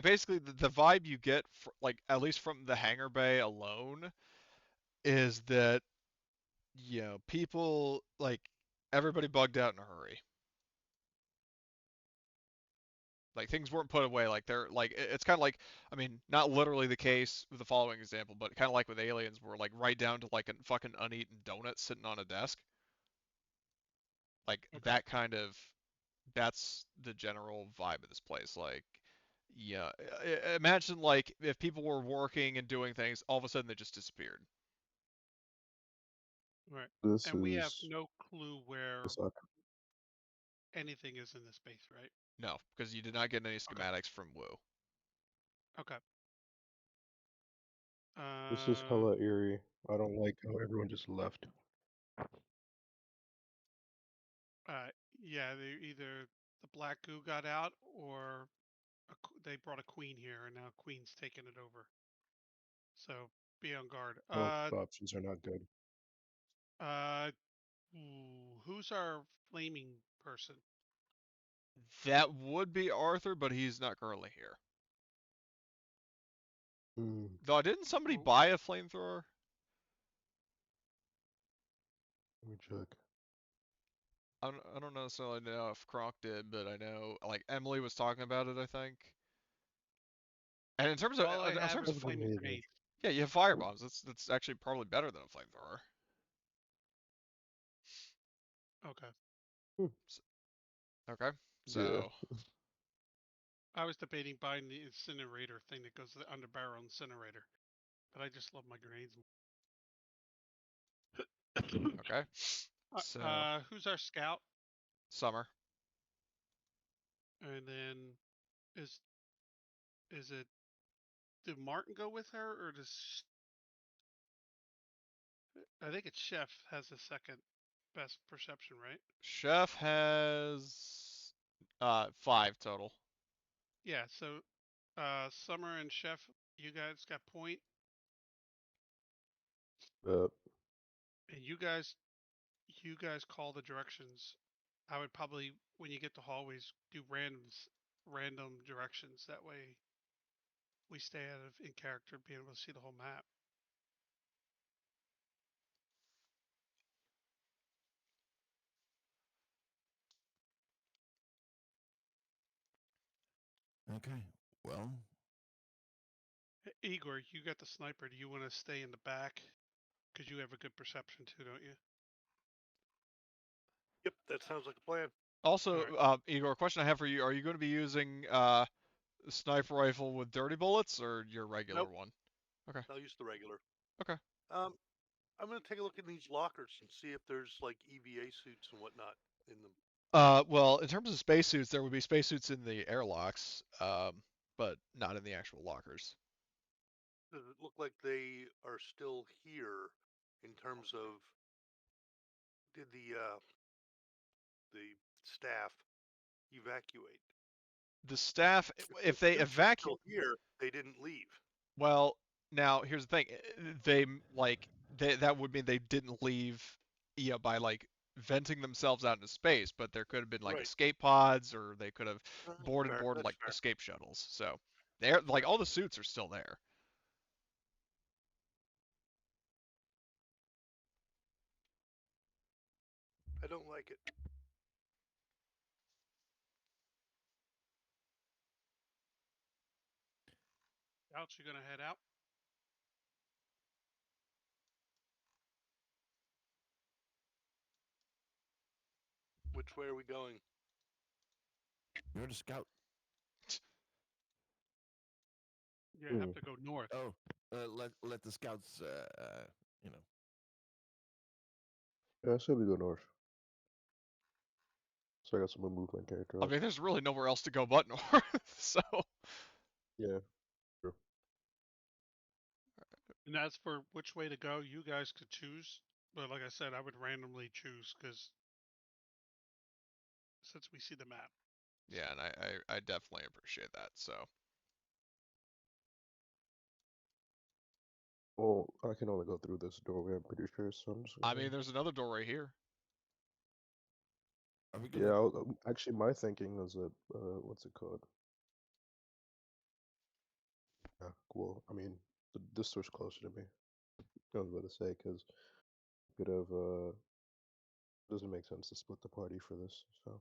Basically the vibe you get, like at least from the hangar bay alone, is that people like everybody bugged out in a hurry. Like things weren't put away. Like they're like it's kind of like, I mean, not literally the case with the following example, but kind of like with aliens, where like right down to like a fucking uneaten donut sitting on a desk. Like Okay. that kind of, that's the general vibe of this place. Like, yeah, imagine like if people were working and doing things, all of a sudden they just disappeared. Right. This And we have is no clue where suck. anything is in this base, right? No, because you did not get any schematics from Wu. Okay. This is hella eerie. I don't like how everyone just left. Yeah, they either the black goo got out or they brought a queen here, and now queen's taking it over. So be on guard. Both options are not good. Who's our flaming person? That would be Arthur, but he's not currently here. Though, didn't somebody buy a flamethrower? Let me check. I don't necessarily know if Kronk did, but I know like Emily was talking about it, I think. And in terms of, All I in have terms is of flaming grenades. yeah, you have firebombs. That's actually probably better than a flamethrower. Okay. Okay, so Yeah. I was debating buying the incinerator thing that goes to the underbarrel incinerator, but I just love my grenades. okay, so who's our scout? Summer. And then is it, did Martin go with her, or does I think it's Chef has the second best perception, right? Chef has 5 total. Yeah, so Summer and Chef, you guys got point. And you guys call the directions. I would probably, when you get to hallways, do random directions. That way we stay out of in character, being able to see the whole map. Okay, well. Igor, you got the sniper. Do you want to stay in the back? Because you have a good perception too, don't you? Yep, that sounds like a plan. Also, Igor, question I have for you: are you going to be using sniper rifle with dirty bullets or your regular one? Okay. I'll use the regular. Okay. I'm going to take a look in these lockers and see if there's like EVA suits and whatnot in them. Well, in terms of spacesuits, there would be spacesuits in the airlocks, but not in the actual lockers. Does it look like they are still here in terms of, did the staff evacuate? The staff, if they evacuate here, they didn't leave. Well, now here's the thing: that would mean they didn't leave, by like venting themselves out into space, but there could have been like Right. escape pods, or they could have That's boarded fair. That's like fair. escape shuttles. So they're like all the suits are still there. I don't like it. Ouch, you gonna head out? Which way are we going? You're the scout. You have to go north. Oh, let the scouts, you know. Yeah, I said we go north. So I got someone move my character I up. mean, there's really nowhere else to go but north. So Yeah, true. And as for which way to go, you guys could choose. But like I said, I would randomly choose because since we see the map. yeah, and I definitely appreciate that. So Well, I can only go through this doorway, I'm pretty sure, so I'm just I gonna... mean, there's another door right here. Are we Yeah, gonna... actually, my thinking is that, what's it called? Yeah, well, I mean, this door's closer to me. I was about to say, because could have, doesn't make sense to split the party for this, so...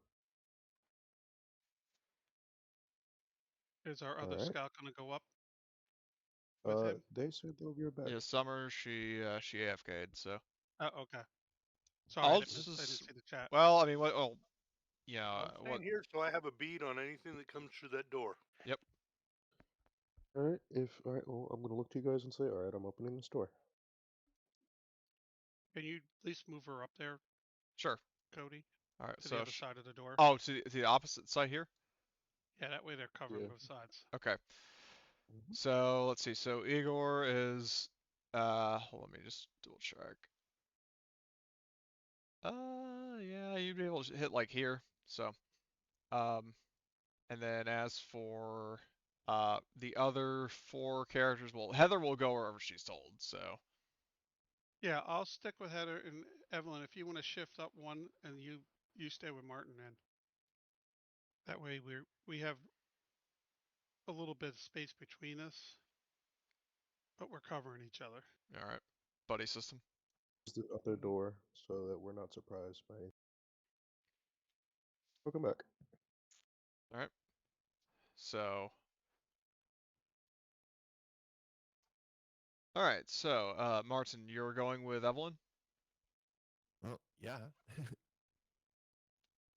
Is our other Alright. scout gonna go up with him? They said they'll be right back. Yeah, Summer, she AFK'd, so. Oh, okay. Sorry, I I'll didn't just, see the chat. well, I mean, what? Oh, yeah. I'm staying here, so I have a bead on anything that comes through that door. Yep. Alright, well, I'm gonna look to you guys and say, alright, I'm opening this door. Can you at least move her up there? Sure. Cody. All right. To So the other side of the door. Oh, to the opposite side here. Yeah, that way they're covering both sides. Okay. So let's see. So Igor is. Let me just double check. Yeah, you'd be able to hit like here. So, and then as for the other 4 characters, well, Heather will go wherever she's told. So. Yeah, I'll stick with Heather and Evelyn. If you want to shift up one, and you stay with Martin, then that way we have a little bit of space between us, but we're covering each other. All right, buddy system. The other door, so that we're not surprised by. Welcome back. All right. So. All right. So, Martin, you're going with Evelyn. Well, yeah.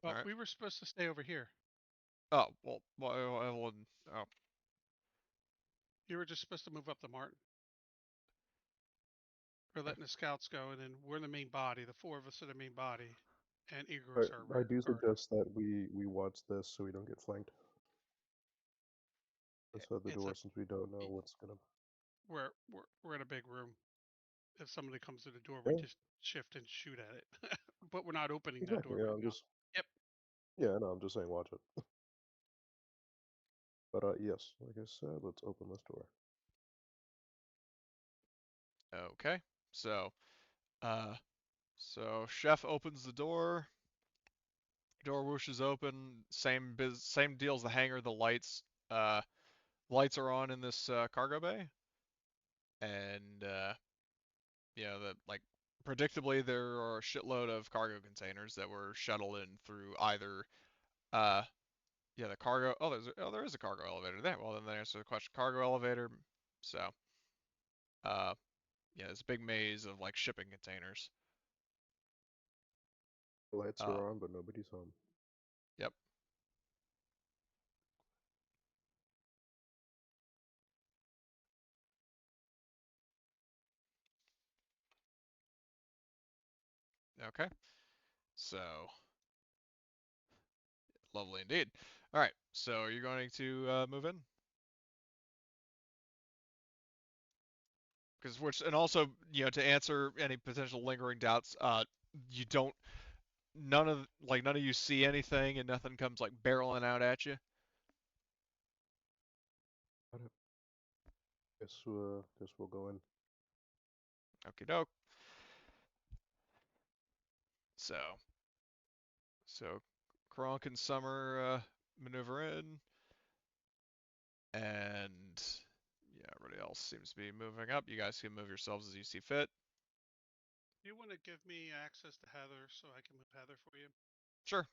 Well, All right. we were supposed to stay over here. Oh well, Evelyn. Oh. You were just supposed to move up to Martin. We're letting the scouts go, and then we're the main body. The 4 of us are the main body, and Igor's I do suggest that we watch this so we don't get flanked. Inside the door, since we don't know what's gonna. We're in a big room. If somebody comes to the door, Yeah. we just shift and shoot at it. But we're not opening that door. Exactly. Yeah, right I'm now. just. Yep. Yeah, no, I'm just saying watch it. But yes, like I said, let's open this door. Okay. So, so Chef opens the door. Door whooshes open. Same deal as the hangar. The lights. Lights are on in this cargo bay, and that like predictably there are a shitload of cargo containers that were shuttled in through either the cargo. There is a cargo elevator there. Well, then that answers the question. Cargo elevator. So it's a big maze of like shipping containers. The lights are on, but nobody's home. Yep. Okay. So lovely indeed. All right. So are you going to move in? And also, to answer any potential lingering doubts, you don't, none of you see anything, and nothing comes like barreling out at you. Guess we'll go in. Okie doke. So Kronk and Summer maneuver in, and yeah, everybody else seems to be moving up. You guys can move yourselves as you see fit. Do you want to give me access to Heather so I can move Heather for you? Sure.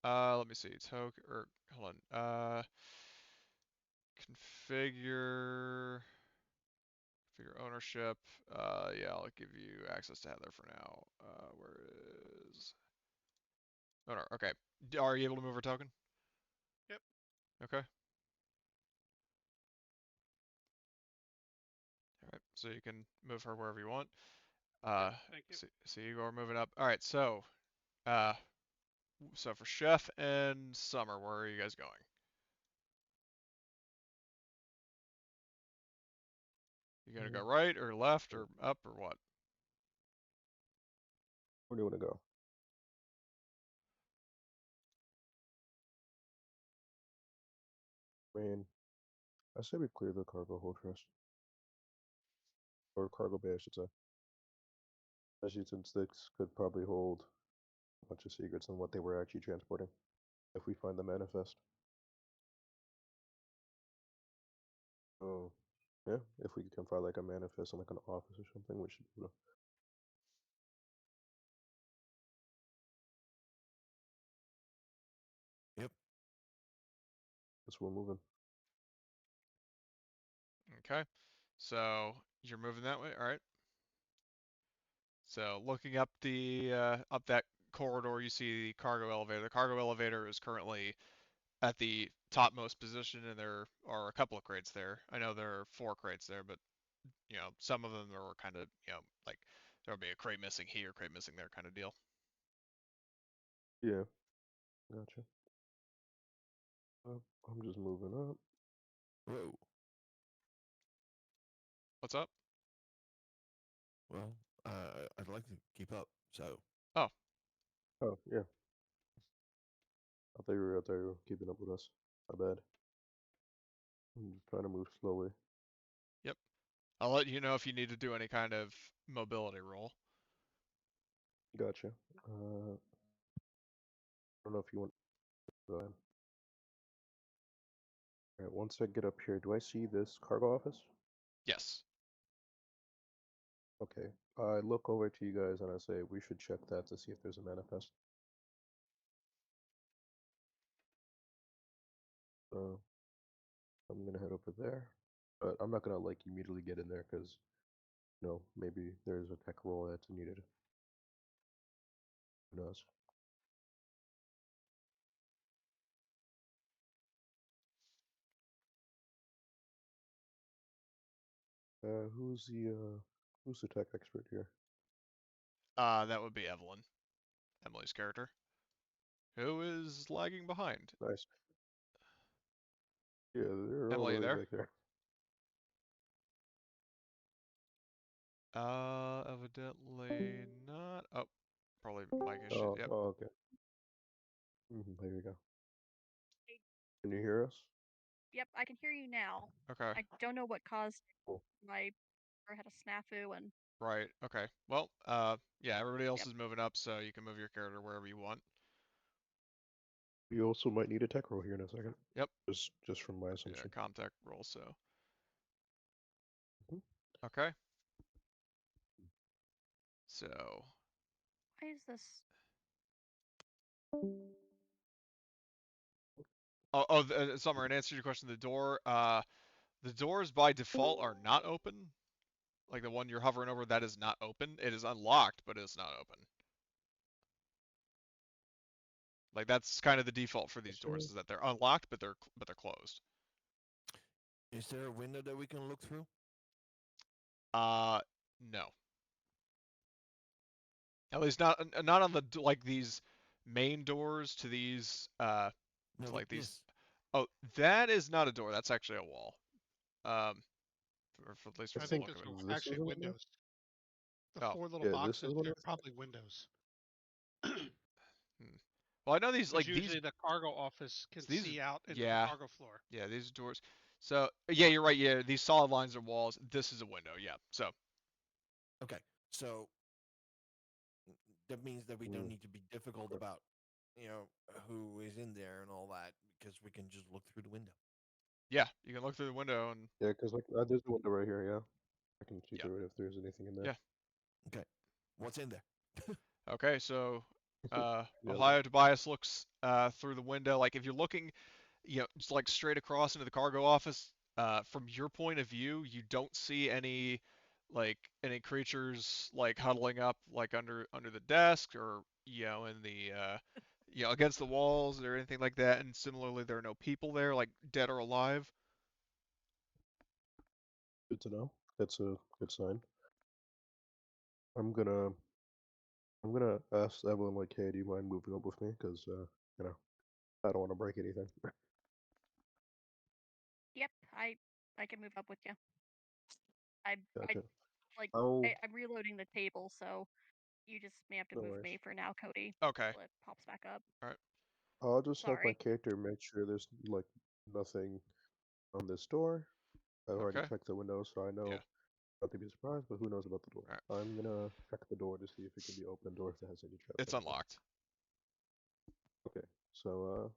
Let me see. Hold on. Configure ownership. Yeah, I'll give you access to Heather for now. Where is owner? Okay. Are you able to move her token? Yep. Okay. All right. So you can move her wherever you want. Thank you. So you are moving up. All right. So for Chef and Summer, where are you guys going? You gonna go right or left or up or what? Where do you want to go? I mean, I say we clear the cargo hold first. Or cargo bay, I should say. Especially since this could probably hold a bunch of secrets on what they were actually transporting. If we find the manifest. Oh, yeah, if we can find like a manifest in like an office or something, we should be able to. Yep. Guess we're moving. Okay. So you're moving that way. All right. So looking up up that corridor, you see the cargo elevator. The cargo elevator is currently at the topmost position, and there are a couple of crates there. I know there are 4 crates there, but some of them are kind of like there'll be a crate missing here, crate missing there, kind of deal. Yeah, gotcha. I'm just moving up. Whoa. What's up? Well, I'd like to keep up, so. Oh. Oh, yeah. I thought you were out there keeping up with us. My bad. I'm just trying to move slowly. Yep. I'll let you know if you need to do any kind of mobility roll. Gotcha. I don't know if you want. Alright, once I get up here, do I see this cargo office? Yes. Okay. I look over to you guys and I say we should check that to see if there's a manifest. So I'm gonna head over there, but I'm not gonna like immediately get in there because maybe there's a tech roll that's needed. Who knows? Who's the tech expert here? That would be Evelyn, Emily's character, who is lagging behind. Nice. Yeah, they're all Emily, the way there? back there. Evidently not. Oh, probably mic issues. Oh, Yep. oh, okay. There you go. Can you hear us? Yep, I can hear you now. Okay. I don't know what caused Cool. my or had a snafu and. Right. Okay. Well, yeah, everybody else is moving up, so you can move your character wherever you want. You also might need a tech roll here in a second. Yep. Just from my assumption. Yeah, contact roll. So. Okay. So. Why is this? Summer, in answer to your question, the doors by default are not open. Like the one you're hovering over, that is not open. It is unlocked, but it's not open. Like that's kind of the default for these doors, is that they're unlocked, but they're closed. Is there a window that we can look through? No. At least not on the like these main doors to these No, like these. this. Oh, that is not a door. That's actually a wall. For at least from I the think look those of it. are actually windows. The Oh. 4 little Yeah, this boxes is one are of probably windows. Well, I know these like usually these. the cargo office can see out into the cargo floor. Yeah, these doors. So yeah, you're right. Yeah, these solid lines are walls. This is a window. Yeah. So. Okay, so that means that we don't Mm. need to be difficult about, who is in there and all that, because we can just look through the window. Yeah, you can look through the window and Yeah, because like there's a window right here. Yeah, I can see yeah, through it if there's anything in there. yeah. Okay, what's in there? Okay, so Yeah. Ohio Tobias looks through the window. Like if you're looking, just like straight across into the cargo office, from your point of view, you don't see any any creatures like huddling up like under the desk or in the against the walls or anything like that. And similarly, there are no people there, like dead or alive. Good to know. That's a good sign. I'm gonna ask Evelyn like, hey, do you mind moving up with me? Because I don't want to break anything. Yep, I can move up with you. I Gotcha. like I'll I'm reloading the table, so you just may have to no move worries. me for now, Cody, Okay. until it pops back up. All right. I'll just have my Sorry. character make sure there's like nothing on this door. I've already Okay. checked the window, so I know Yeah. not to be surprised, but who knows about the door. All right. I'm gonna check the door to see if it can be opened or if it has any traps. It's unlocked. Okay, so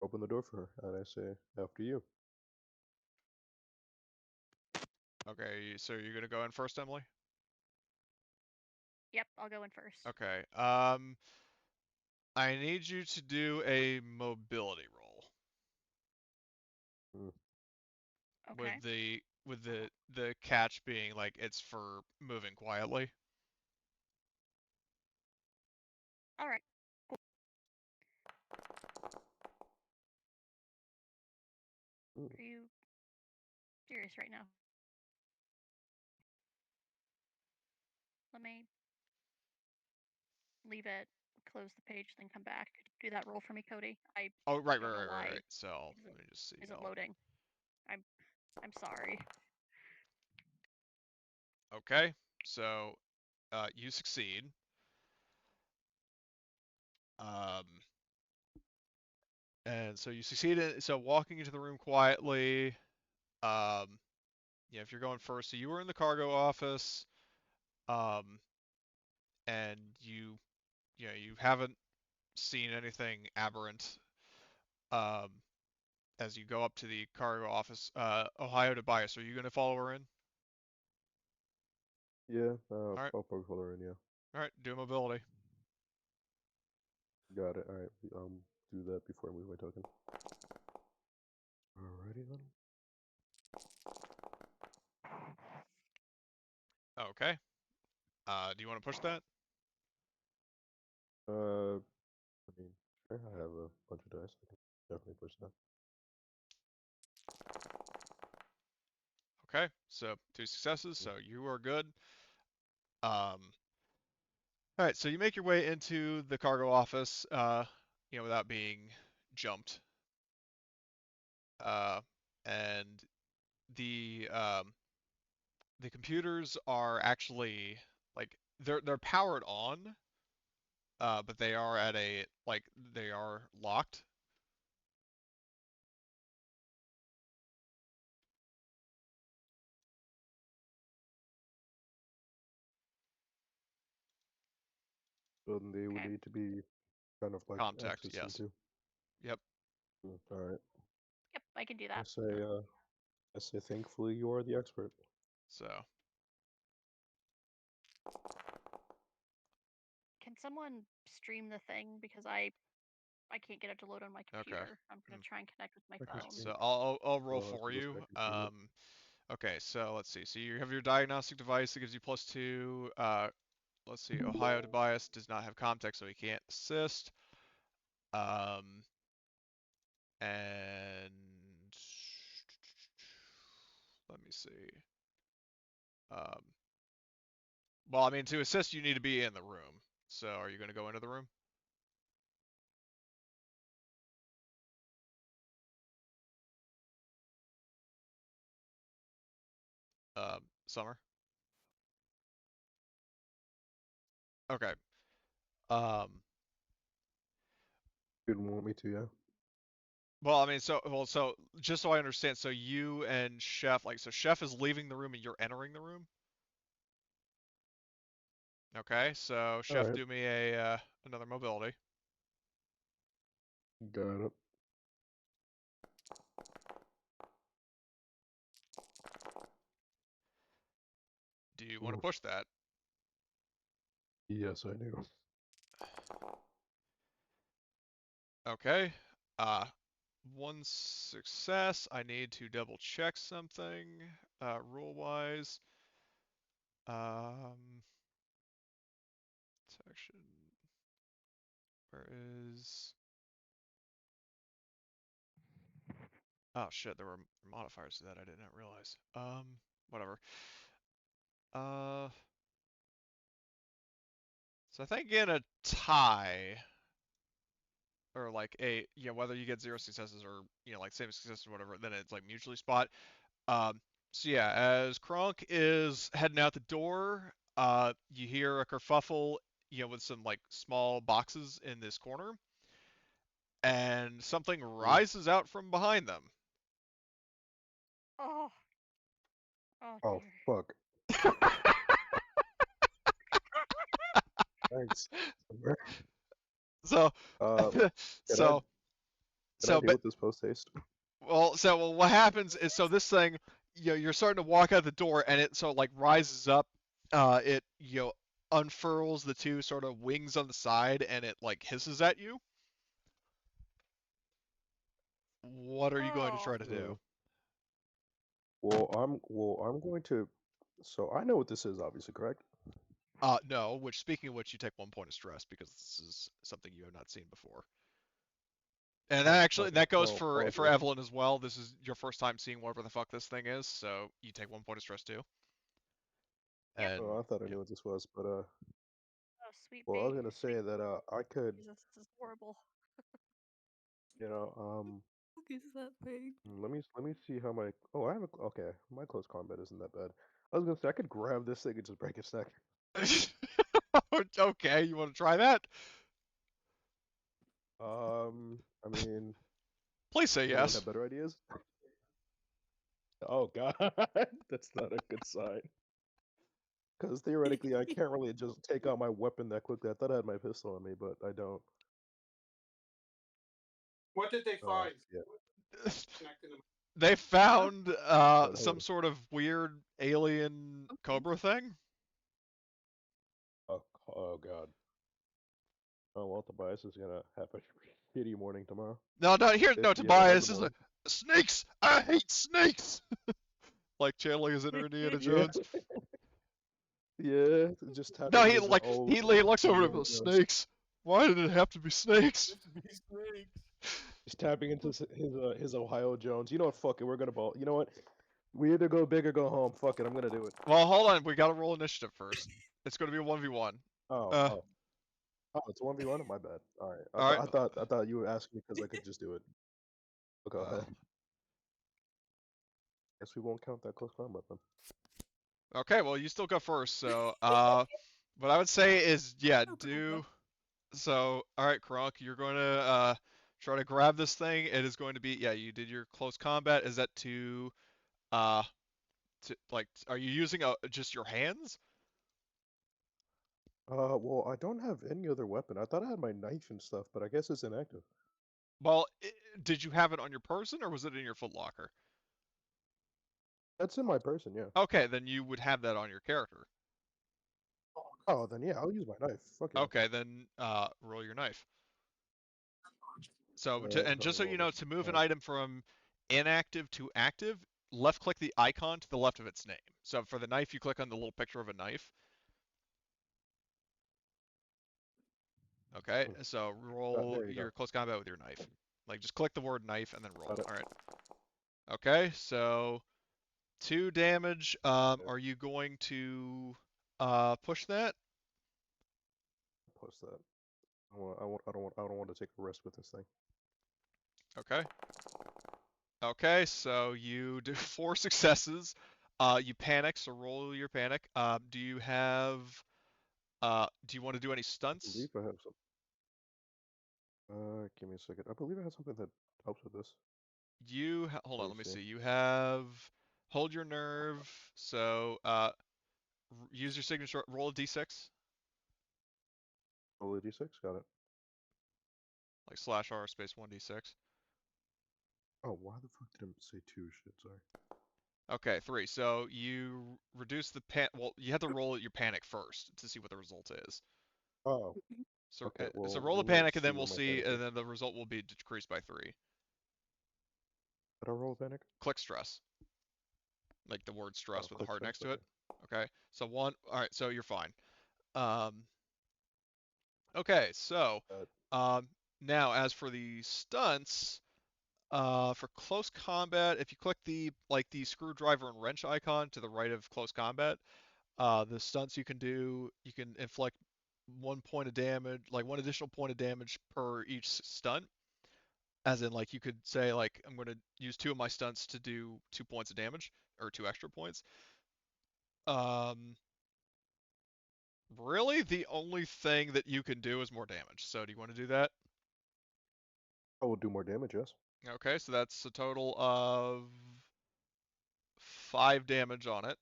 open the door for her, and I say, after you. Okay, so you're gonna go in first, Emily? Yep, I'll go in first. Okay. I need you to do a mobility roll. Mm. Okay. With the catch being like it's for moving quietly. All right. Cool. Mm. Are you serious right now? Let me leave it, close the page, then come back. Do that roll for me, Cody. I Oh, right, don't right, know right, right, why right. So it let me just see. isn't loading. I'm sorry. Okay. So you succeed. Um, and so you succeed in so walking into the room quietly. Um, if you're going first, so you were in the cargo office. Um, and you haven't seen anything aberrant. Um, as you go up to the cargo office, Ohio Tobias, are you going to follow her in? Yeah, All right. I'll probably follow her in, yeah. All right, do mobility. Got it, alright. Do that before I move my token. Alrighty then. Okay. Do you want to push that? I mean, sure, I have a bunch of dice. I can definitely push that. Okay, so 2 successes, so you are good. All right, so you make your way into the cargo office, without being jumped. And the computers are actually like they're powered on, but they are they are locked. So then they would Okay. need to be kind of like Contact, accessed yes. into. Yep. Alright. Yep, I can do I that. say thankfully you are the expert. So Can someone stream the thing because I can't get it to load on my okay. computer. I'm gonna try and connect with my I can phone. stream. So I'll roll I for can just you. stream it. Okay, so let's see. So you have your diagnostic device that gives you +2. Let's see. Ohio Tobias does not have contact, so he can't assist. And let me see. Well, I mean, to assist, you need to be in the room. So are you going to go into the room? Summer? Okay. Um, You didn't want me to, yeah? well, I mean, so just so I understand, so you and Chef, so Chef is leaving the room and you're entering the room? Okay, so Chef, Alright. do me a another mobility. Got it. Do you want to Oof. push that? Yes, I do. Okay. One success. I need to double check something, rule-wise. Section. Where is? Oh shit, there were modifiers to that I did not realize. Whatever. So I think in a tie, or like whether you get 0 successes or, like same successes or whatever, then it's like mutually spot. So yeah, as Kronk is heading out the door, you hear a kerfuffle, with some like small boxes in this corner, and something rises out from behind them. Oh. Oh Oh, dear. fuck. Thanks. So, Can so, I deal with this post haste? well, what happens is, so this thing, you're starting to walk out the door, and it like rises up. It unfurls the two sort of wings on the side, and it like hisses at you. What are you going to try to do? Well, I'm going to. So I know what this is, obviously, correct? No. Which, speaking of which, you take 1 point of stress because this is something you have not seen before. And that actually Okay. that goes Well, for Evelyn as well. This is your first time seeing whatever the fuck this thing is, so you take 1 point of stress too. And I thought I knew what this was, but Oh, sweet well, I was baby. gonna say that I could, Jesus, this is horrible. you know, What is that thing? let me see how my I have okay, my close combat isn't that bad. I was gonna say I could grab this thing and just break its neck. Okay, you want to try that? I mean, Please say does anyone yes. have better ideas? Oh God, that's not a good sign. Because theoretically, I can't really just take out my weapon that quickly. I thought I had my pistol on me, but I don't. What did they find? Yeah. They found Hold some on. sort of weird alien cobra thing. Oh God. Oh well, Tobias is gonna have a shitty morning tomorrow. No, If he ever has Tobias a is like, morning. snakes. I hate snakes. Like channeling his inner Indiana Jones. Yeah, just No, tapping his old he looks over Indiana to Jones. snakes. Why did it have to be snakes? Just tapping into his Ohio Jones. You know what? Fuck it. We're gonna ball. You know what? We either go big or go home. Fuck it. I'm gonna do it. Well, hold on. We gotta roll initiative first. It's gonna be a 1v1. Oh, it's a 1v1. My bad. All right. All right. I thought you were asking me because I could just do it. But go ahead. Guess we won't count that close combat then. Okay, well, you still go first. So, what I would say is, yeah, do. So, all right, Kronk, you're going to try to grab this thing. It is going to be, yeah, you did your close combat. Is that like, are you using just your hands? Well, I don't have any other weapon. I thought I had my knife and stuff, but I guess it's inactive. Well, did you have it on your person or was it in your footlocker? That's in my person, yeah. Okay, then you would have that on your character. Oh, then yeah, I'll use my knife. Fuck yeah. Okay, then roll your knife. So, and just so you know, to move an item from inactive to active, left click the icon to the left of its name. So for the knife, you click on the little picture of a knife. Okay, so roll your close combat with your knife. Like, just click the word knife and then roll. All right. Okay, so 2 damage. Are you going to push that? Push that. I don't want to take a risk with this thing. Okay. Okay, so you do 4 successes. You panic, so roll your panic. Do you have? Do you want to do any I stunts? believe I have some. Give me a second. I believe I have something that helps with this. Hold on, let me see. You have hold your nerve. So use your signature. Roll a d6. Roll a d6, got it. Like /r space 1d6. Oh, why the fuck did I say 2? Shit, sorry. Okay, 3. So you reduce the well, you have to roll your panic first to see what the result is. Oh. So, Okay, well, so roll the let's panic, and then see we'll what my see, panic and is. then the result will be decreased by 3. Did I roll a panic? Click stress. Like the word stress with a Click heart stress, next to okay. it. Okay, so 1. All right, so you're fine. Okay, so now as for the stunts, for close combat, if you click the screwdriver and wrench icon to the right of close combat, the stunts you can do, you can inflict 1 point of damage, like 1 additional point of damage per each stunt. As in, like, you could say, like, I'm going to use 2 of my stunts to do 2 points of damage, or 2 extra points. Really, the only thing that you can do is more damage. So do you want to do that? I will do more damage, yes. Okay, so that's a total of 5 damage on it.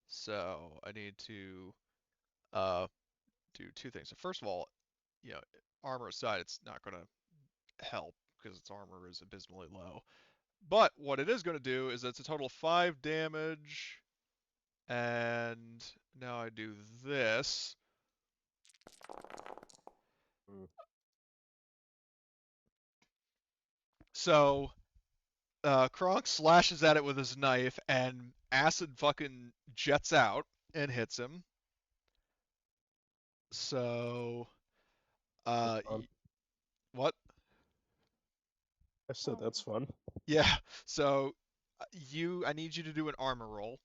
So I need to do 2 things. So first of all, you know, armor aside, it's not going to help because its armor is abysmally low. But what it is going to do is it's a total of 5 damage. And now I do this. So Kronk slashes at it with his knife, and acid fucking jets out and hits him. So, what? I said that's fun. Yeah. So, I need you to do an armor roll.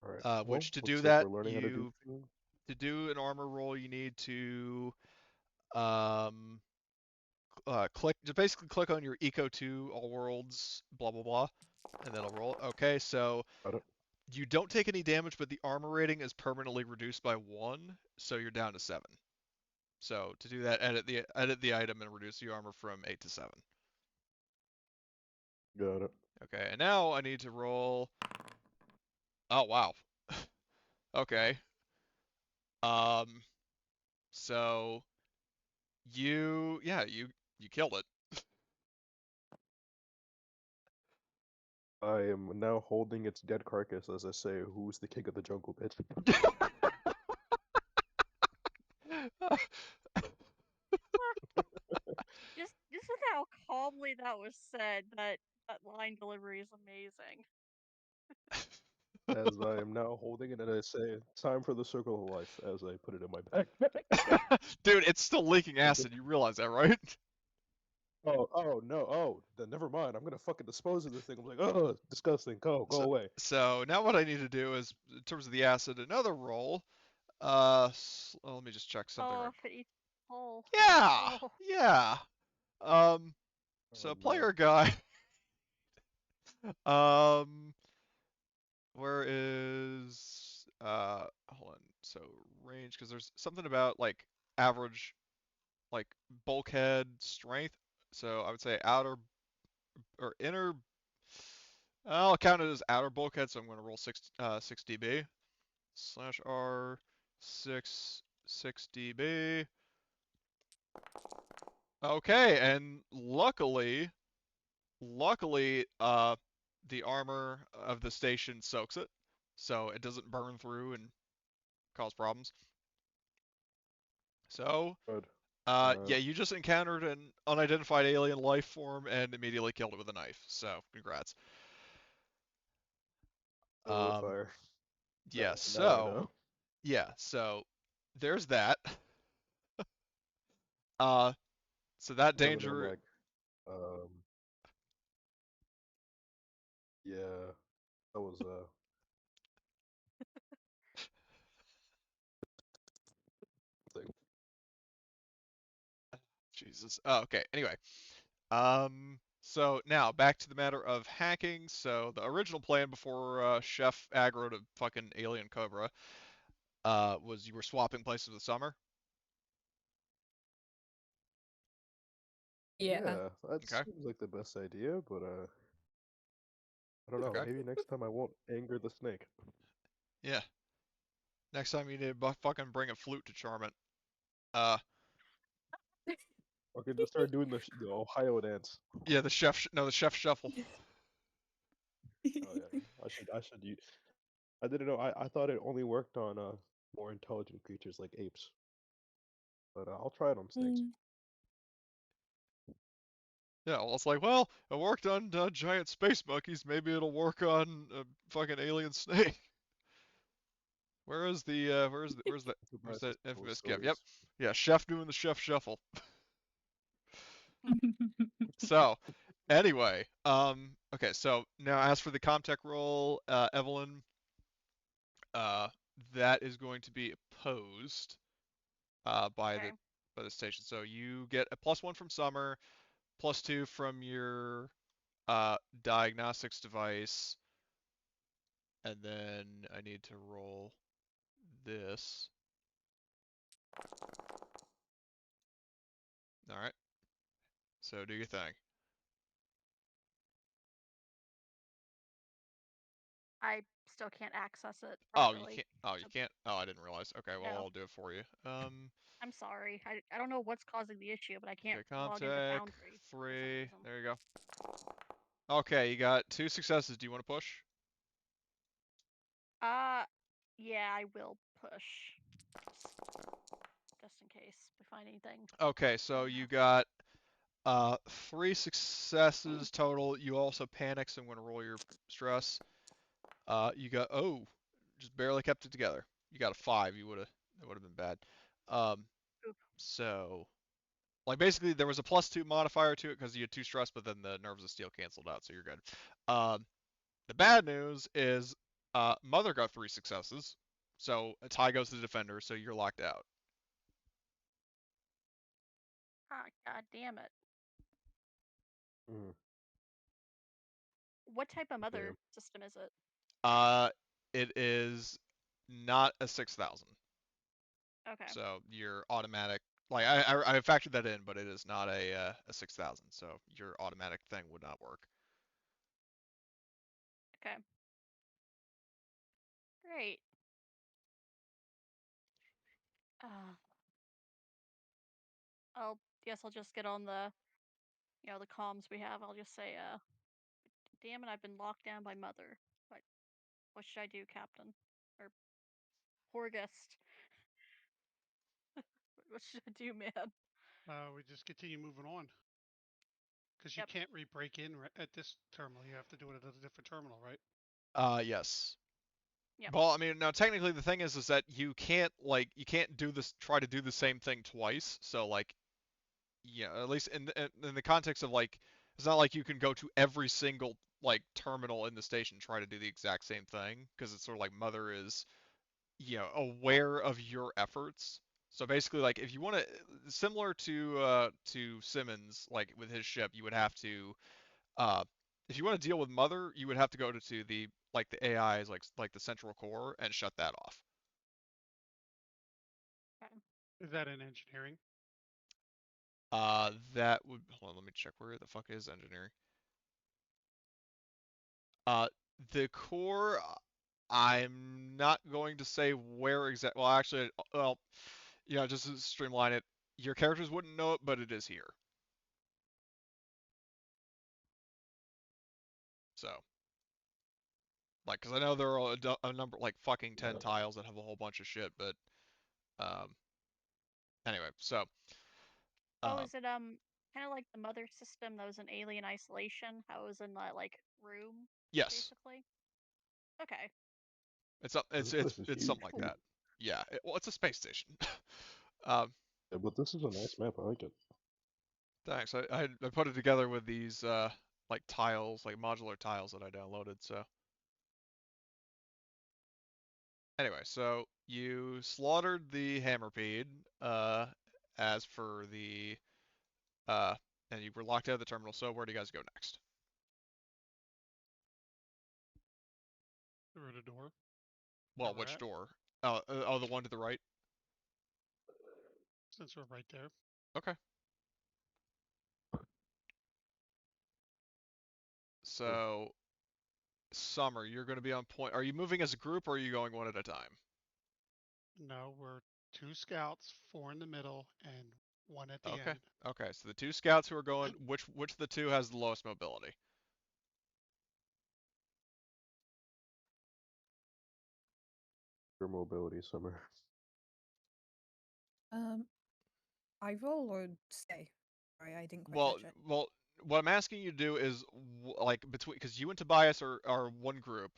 All right. Which to do looks like that, we're learning how to do things. to do an armor roll, you need to just basically click on your Eco 2 All Worlds blah blah blah, and then it'll roll. Okay, so you don't take any damage, but the armor rating is permanently reduced by 1, so you're down to 7. So to do that, edit the item and reduce the armor from 8 to 7. Got it. Okay, and now I need to roll. Oh wow. Okay. So you killed it. I am now holding its dead carcass as I say, "Who's the king of the jungle, bitch?" Just with how calmly that was said, that line delivery is amazing. As I am now holding it and I say, "Time for the circle of life," as I put it in my backpack. Dude, it's still leaking acid. You realize that, right? Oh no, then never mind. I'm gonna fucking dispose of this thing. I'm like, oh, disgusting. Go away. So now what I need to do is, in terms of the acid, another roll. Let me just check something. Oh, Right. if it eats whole. Yeah, Oh. yeah. So player guy. Where is hold on. So range, because there's something about like average, like bulkhead strength. So I would say outer or inner. I'll count it as outer bulkhead, so I'm going to roll 6 dB /r 6 dB. Okay, and luckily, the armor of the station soaks it, so it doesn't burn through and cause problems. So, yeah, you just encountered an unidentified alien life form and immediately killed it with a knife. So, congrats. Fire. Yeah. Now I So, know. yeah. So, there's that. So that danger. Like, yeah, that was thing. Jesus. Oh, okay. Anyway, so now back to the matter of hacking. So the original plan before Chef aggroed a fucking alien cobra was you were swapping places with Summer. Yeah. That seems like the best idea, but I don't know. Okay. Maybe next time I won't anger the snake. Yeah. Next time you need to fucking bring a flute to charm it. Okay, just start doing the Ohio dance. Yeah, the chef. No, the chef shuffle. Oh yeah, I should use. I didn't know. I thought it only worked on more intelligent creatures like apes, but I'll try it on snakes. Yeah, well, it's like, well, it worked on giant space monkeys. Maybe it'll work on a fucking alien snake. Where's that infamous gift? Yep, yeah, chef doing the chef shuffle. So, anyway, okay, so now as for the Comtech roll, Evelyn, that is going to be opposed by Okay. the station. So you get a +1 from Summer, +2 from your diagnostics device, and then I need to roll this. All right. So do your thing. I still can't access it Oh, you properly. can't. Oh, you can't. Oh, I didn't realize. Okay, well, No. I'll do it for you. I'm sorry. I don't know what's causing the issue, but I can't Okay, log into Comtech Foundry. 3. There you go. Okay, you got 2 successes. Do you want to push? Yeah, I will push. Just in case we find anything. Okay, so you got 3 successes total. You also panic, so I'm going to roll your stress. You got just barely kept it together. You got a 5. It would have been bad. So like basically there was a +2 modifier to it because you had 2 stress, but then the nerves of steel canceled out, so you're good. The bad news is Mother got 3 successes, so a tie goes to the defender, so you're locked out. Ah, god damn it. Mm. What type of mother system is it? It is not a 6,000. Okay. So your automatic, like I factored that in, but it is not a 6,000. So your automatic thing would not work. Okay. Great. I'll just get on the the comms we have. I'll just say, damn it, I've been locked down by Mother. What should I do, Captain? Or poor guest. What should I do, man? We just continue moving on. Because you can't re-break in at this terminal. You have to do it at a different terminal, right? Yes. Yep. Well, I mean, now technically the thing is that you can't try to do the same thing twice. So like, at least in the context of like, it's not like you can go to every single like terminal in the station and try to do the exact same thing, because it's sort of like Mother is aware of your efforts. So basically, like if you want to, similar to Simmons, like with his ship, you would have to, if you want to deal with Mother, you would have to go to the AIs, like the central core, and shut that off. Is that in engineering? That would, hold on, let me check where the fuck is engineering. The core, I'm not going to say where exactly. Well, actually, just to streamline it, your characters wouldn't know it, but it is here. So, like, because I know there are a number, like fucking 10 tiles that have a whole bunch of shit, but anyway, so. Is it kind of like the Mother system that was in Alien Isolation? How it was in that like room? Yes. Basically. Okay. It's something like that. Yeah. Well, it's a space station. Yeah, but this is a nice map. I like it. Thanks. I put it together with these like tiles, like modular tiles that I downloaded. So anyway, so you slaughtered the Hammerpede, as for the and you were locked out of the terminal. So where do you guys go next? Through the door. Well, which door? Oh, the one to the right. Since we're right there. Okay. So, Summer, you're going to be on point. Are you moving as a group, or are you going one at a time? No, we're 2 scouts, 4 in the middle, and 1 at the Okay. end. Okay. So the 2 scouts who are going, which of the 2 has the lowest mobility? Your mobility, Summer. I roll or stay. Sorry, I didn't quite Well, catch it. well, what I'm asking you to do is like between, because you and Tobias are one group.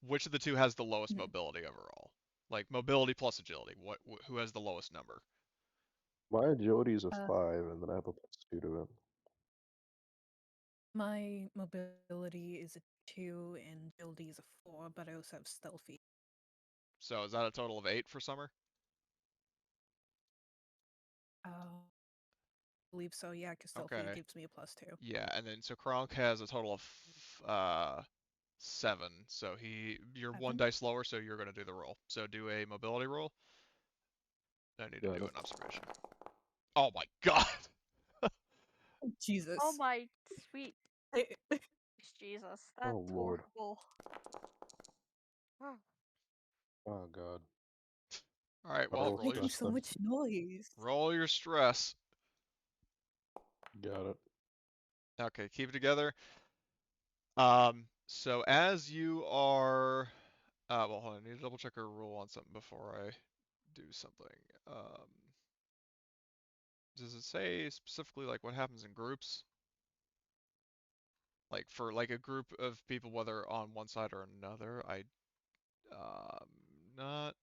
Which of the 2 has the lowest mobility overall? Like mobility plus agility. Who has the lowest number? My agility is a 5, and then I have a +2 to it. My mobility is a 2 and agility is a 4, but I also have stealthy. So is that a total of 8 for Summer? I believe so, yeah, because stealthy Okay. gives me a +2. Yeah, and then so Kronk has a total of 7. So you're 1 dice lower, so you're gonna do the roll. So do a mobility roll. I need to Got do it. an observation. Oh my god! Jesus. Oh my sweet Jesus, that's Oh lord. horrible. Oh god. Alright, I well, roll Making stress so then. much noise. roll your stress. Got it. Okay, keep it together. So as you are, well, hold on, I need to double check our rule on something before I do something. Does it say specifically like what happens in groups? Like for like a group of people, whether on one side or another? Not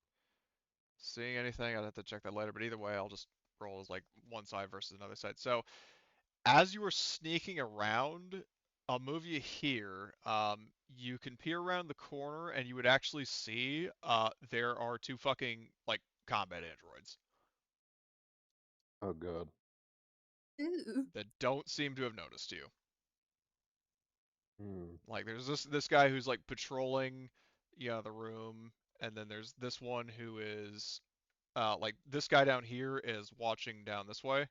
seeing anything. I'd have to check that later, but either way, I'll just roll as like one side versus another side. So as you were sneaking around, I'll move you here. You can peer around the corner and you would actually see there are 2 fucking like combat androids Oh god. Ew. that don't seem to have noticed you. Hmm. Like there's this guy who's like patrolling, the room, and then there's this one who is like this guy down here is watching down this way.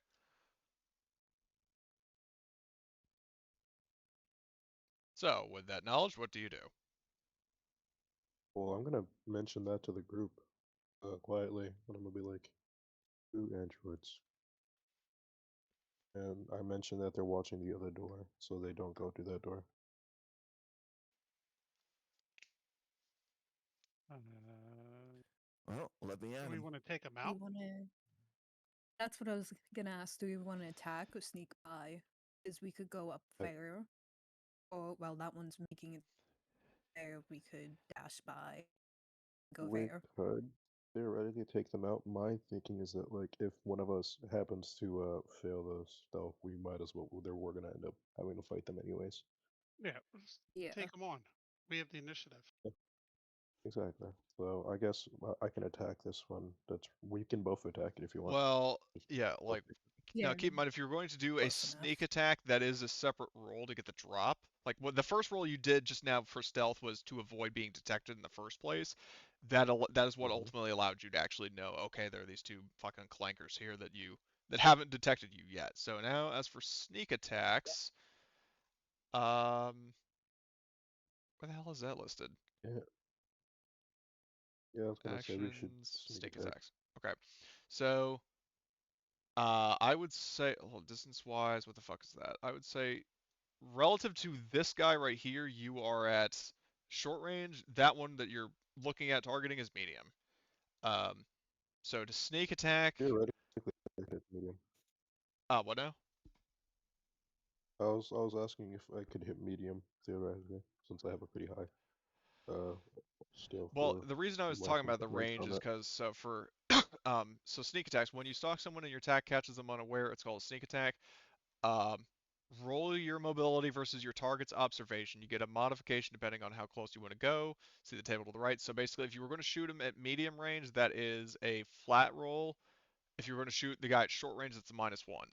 So with that knowledge, what do you do? Well, I'm gonna mention that to the group quietly, and I'm gonna be like, 2 androids. And I mention that they're watching the other door, so they don't go to that door. Well, let me at Do we him. want to take them Do out? we wanna... That's what I was gonna ask. Do we want to attack or sneak by? Because we could go up there, or while that one's making it there, we could dash by, go We there. could theoretically take them out. My thinking is that like if one of us happens to fail the stealth, we might as well. We're gonna end up having to fight them anyways. Yeah, let's Yeah. take them on. We have the initiative. Exactly. So I guess I can attack this one. We can both attack it if you want. Well, Just yeah, both like Yeah, now keep in mind if you're going to do a close enough. sneak attack, that is a separate roll to get the drop. Like what the first roll you did just now for stealth was to avoid being detected in the first place. That is what ultimately allowed you to actually know, okay, there are these 2 fucking clankers here that haven't detected you yet. So now as for sneak attacks, where the hell is that listed? Yeah. Yeah, I was gonna say we should Actions, sneak sneak attack. attacks. Okay. So I would say, well, distance-wise, what the fuck is that? I would say relative to this guy right here, you are at short range. That one that you're looking at targeting is medium. Um, so to sneak attack, Theoretically, I hit medium. what now? I was asking if I could hit medium theoretically, since I have a pretty high stealth Well, or the reason I was talking rifle about the range range on is that. because so for so sneak attacks, when you stalk someone and your attack catches them unaware, it's called a sneak attack. Um, roll your mobility versus your target's observation. You get a modification depending on how close you want to go. See the table to the right. So basically, if you were going to shoot him at medium range, that is a flat roll. If you were going to shoot the guy at short range, it's a -1.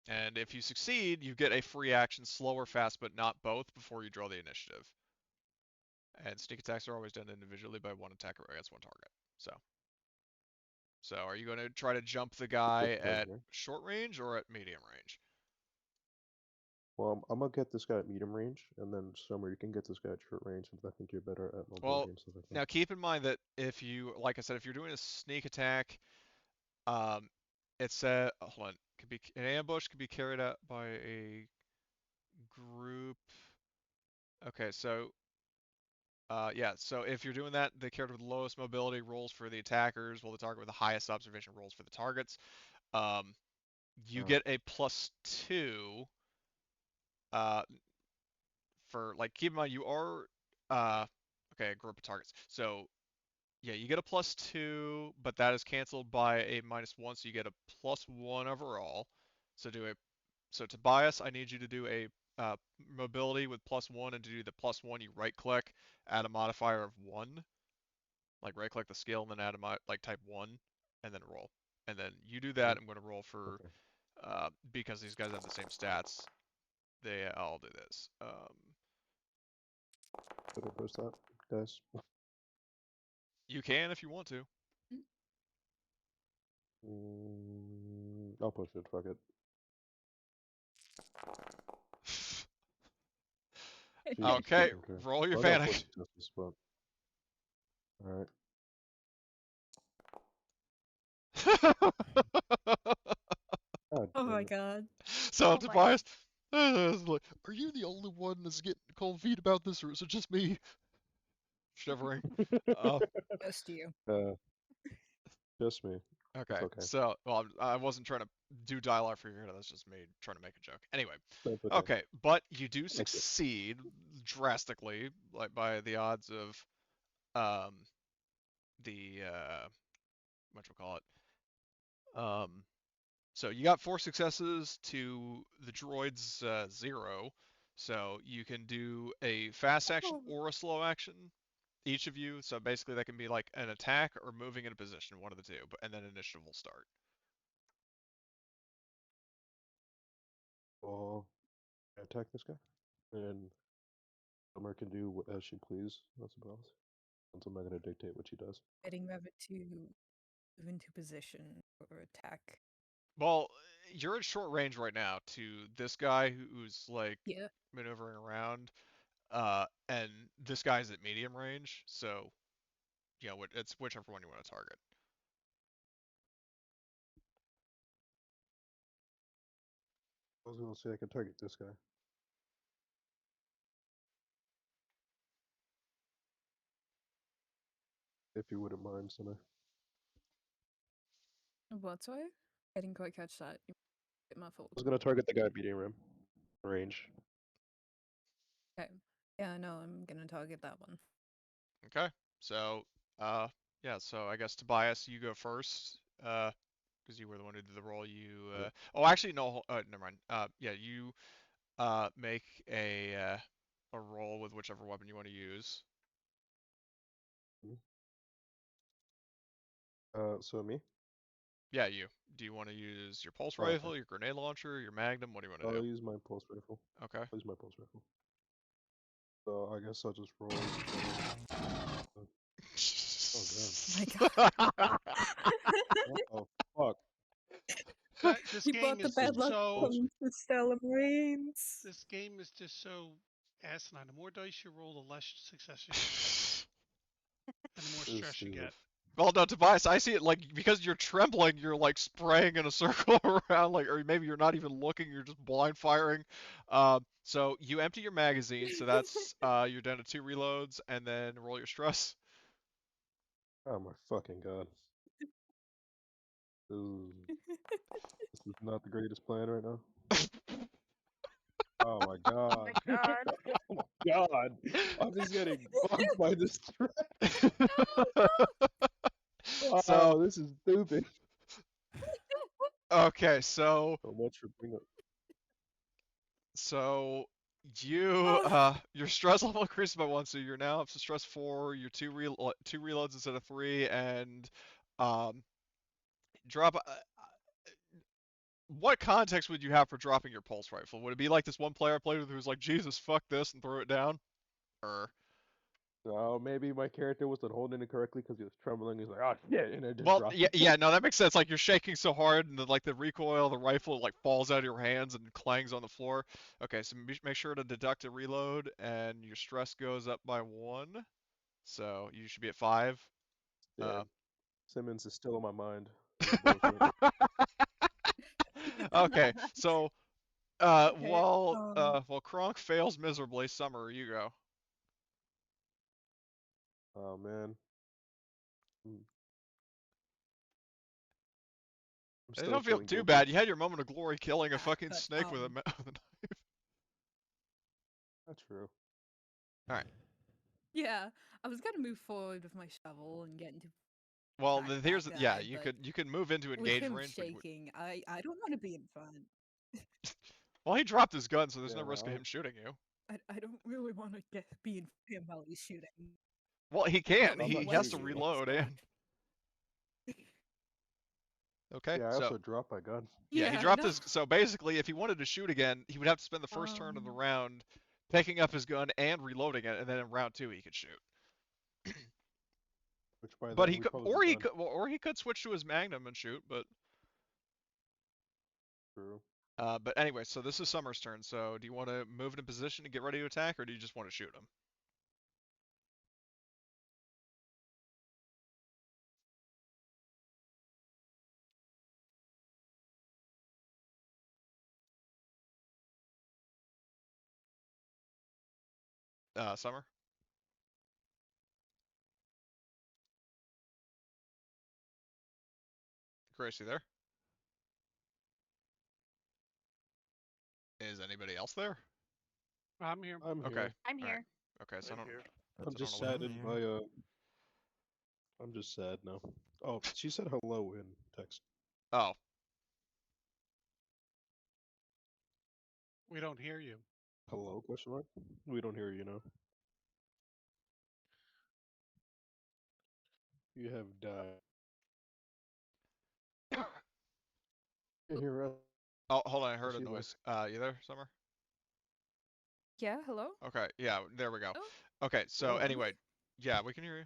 And if you succeed, you get a free action, slow or fast, but not both, before you draw the initiative. And sneak attacks are always done individually by one attacker against one target. So are you going to try to jump the guy Quick at target. short range or at medium range? Well, I'm gonna get this guy at medium range, and then Summer, you can get this guy at short range, since I think you're better at mobility Well, and stuff like that. now keep in mind that if you, like I said, if you're doing a sneak attack, it's hold on, could be an ambush could be carried out by a group. Okay, so yeah, so if you're doing that, the character with the lowest mobility rolls for the attackers, while the target with the highest observation rolls for the targets. You get a +2 for, like, keep in mind you are okay, a group of targets. So yeah, you get a +2, but that is canceled by a -1, so you get a +1 overall. So Tobias, I need you to do a mobility with +1, and to do the +1, you right click, add a modifier of 1. Like right click the skill and then add a like type 1 and then roll. And then you do that. I'm going to roll for because these guys have the same stats. They all do this. Should I push that, guys? You can if you want to. I'll push it. Fuck it. Okay, roll your panic. Alright. Oh my god. So Tobias, like, are you the only one that's getting cold feet about this, or is it just me? Shivering. Just you. Just me. Okay. Okay. So, well, I wasn't trying to do dialogue for your. That's just me trying to make a joke. Anyway. Okay. Okay, but you do succeed drastically, like by the odds of, the what you call it. So you got 4 successes to the droid's 0. So you can do a fast action or a slow action, each of you. So basically that can be like an attack or moving in a position, one of the two, and then initiative will start. Well, I attack this guy, and Summer can do as she please. That's about it. Since I'm not gonna dictate what she does. Getting Rabbit to move into position or attack. Well, you're at short range right now to this guy who's like maneuvering around, and this guy's at medium range. So, yeah, it's whichever one you want to target. I was gonna say I can target this guy. If you wouldn't mind, Summer. What, sorry? I didn't quite catch that. You get my fault. I was gonna target the guy at medium range. Okay. Yeah, no, I'm gonna target that one. Okay. So, yeah. So I guess Tobias, you go first, because you were the one who did the roll. Oh, actually, no. Never mind. Yeah, you make a roll with whichever weapon you want to use. So me? Yeah, you. Do you want to use your pulse rifle, your grenade launcher, your magnum? What do you want to do? I'll use my pulse rifle. Okay. I'll use my pulse rifle. So I guess I'll just roll. Oh god. Oh fuck. This He game brought the is bad luck so. from the Stellar Marines. This game is just so asinine. The more dice you roll, the less success you get, and the more stress you get. Well, no, Tobias, I see it like because you're trembling, you're like spraying in a circle around, like, or maybe you're not even looking, you're just blind firing. So you empty your magazine, so that's you're down to 2 reloads, and then roll your stress. Oh my fucking god. This is not the greatest plan right now. Oh my god. Oh my god. Oh my god. I'm just getting fucked by this threat. So this is stupid. Okay, so much for bringing up. So you your stress level increases by 1, so you're now up to stress 4. You're 2 reloads instead of 3, and drop. What context would you have for dropping your pulse rifle? Would it be like this one player I played with who's like, Jesus, fuck this, and throw it down, or? Oh, maybe my character wasn't holding it correctly because he was trembling. He's like, "Oh shit!" and it just Well, dropped. yeah, no, that makes sense. Like you're shaking so hard, and the recoil of the rifle like falls out of your hands and clangs on the floor. Okay, so make sure to deduct a reload, and your stress goes up by 1, so you should be at 5. Yeah, Uh, Simmons is still on my mind. This bullshit. okay, so Okay, while Kronk fails miserably, Summer, you go. Oh man. I'm Hey, still don't feel feeling too guilty. bad. You had your moment of glory killing a fucking but snake with a with a knife. That's true. All right. yeah, I was gonna move forward with my shovel and get into Well, attack here's that yeah, guy, you but could move into with engage him range, but you would. shaking, I don't want to be in front. Well, he dropped his gun, so there's Yeah, no risk of him shooting you. I don't really want to be in him while he's shooting. Well, he No, can't. I'm not He has to shooting you. reload and. Okay, Yeah, I so also dropped my gun. yeah, he Yeah, dropped no. his. So basically, if he wanted to shoot again, he would have to spend the first turn of the round picking up his gun and reloading it, and then in round 2 he could shoot. Which by But then he we'd could, probably be done. or he could switch to his Magnum and shoot. True. But anyway, so this is Summer's turn. So do you want to move into position to get ready to attack, or do you just want to shoot him? Summer? Gracie there? Is anybody else there? I'm here. I'm Okay. here. I'm All right. here. Okay, so I don't. here. So I'm I don't just know what. saddened by I'm just sad now. Oh, she said hello in text. Oh, We don't hear you. Hello? Question mark. We don't hear you now. You have died. You hear us? oh, hold on. I heard a She noise. You there, Summer? Yeah, hello? Okay. Yeah, there we go. Oh, Okay, so Oh. anyway, yeah, we can hear you.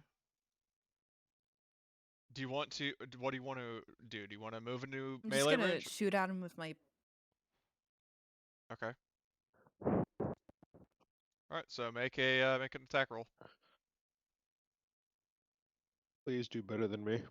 Do you want to? What do you want to do? Do you want to move into I'm just melee gonna range? shoot at him with my. Okay. All right. So make an attack roll. Please do better than me.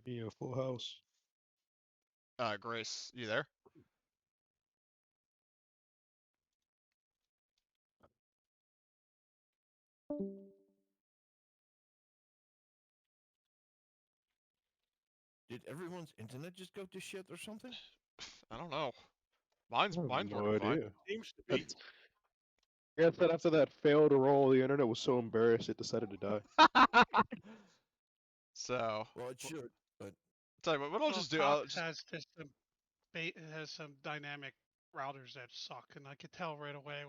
Be a full house. Grace, you there? Did everyone's internet just go to shit or something? I don't know. Mine's I have working no fine. idea. Seems to be. I guess that after that failed roll, the internet was so embarrassed it decided to die. So. Well, it should, but Tell you what I'll Well, just do. I'll Cox just. has just some it has some dynamic routers that suck, and I could tell right away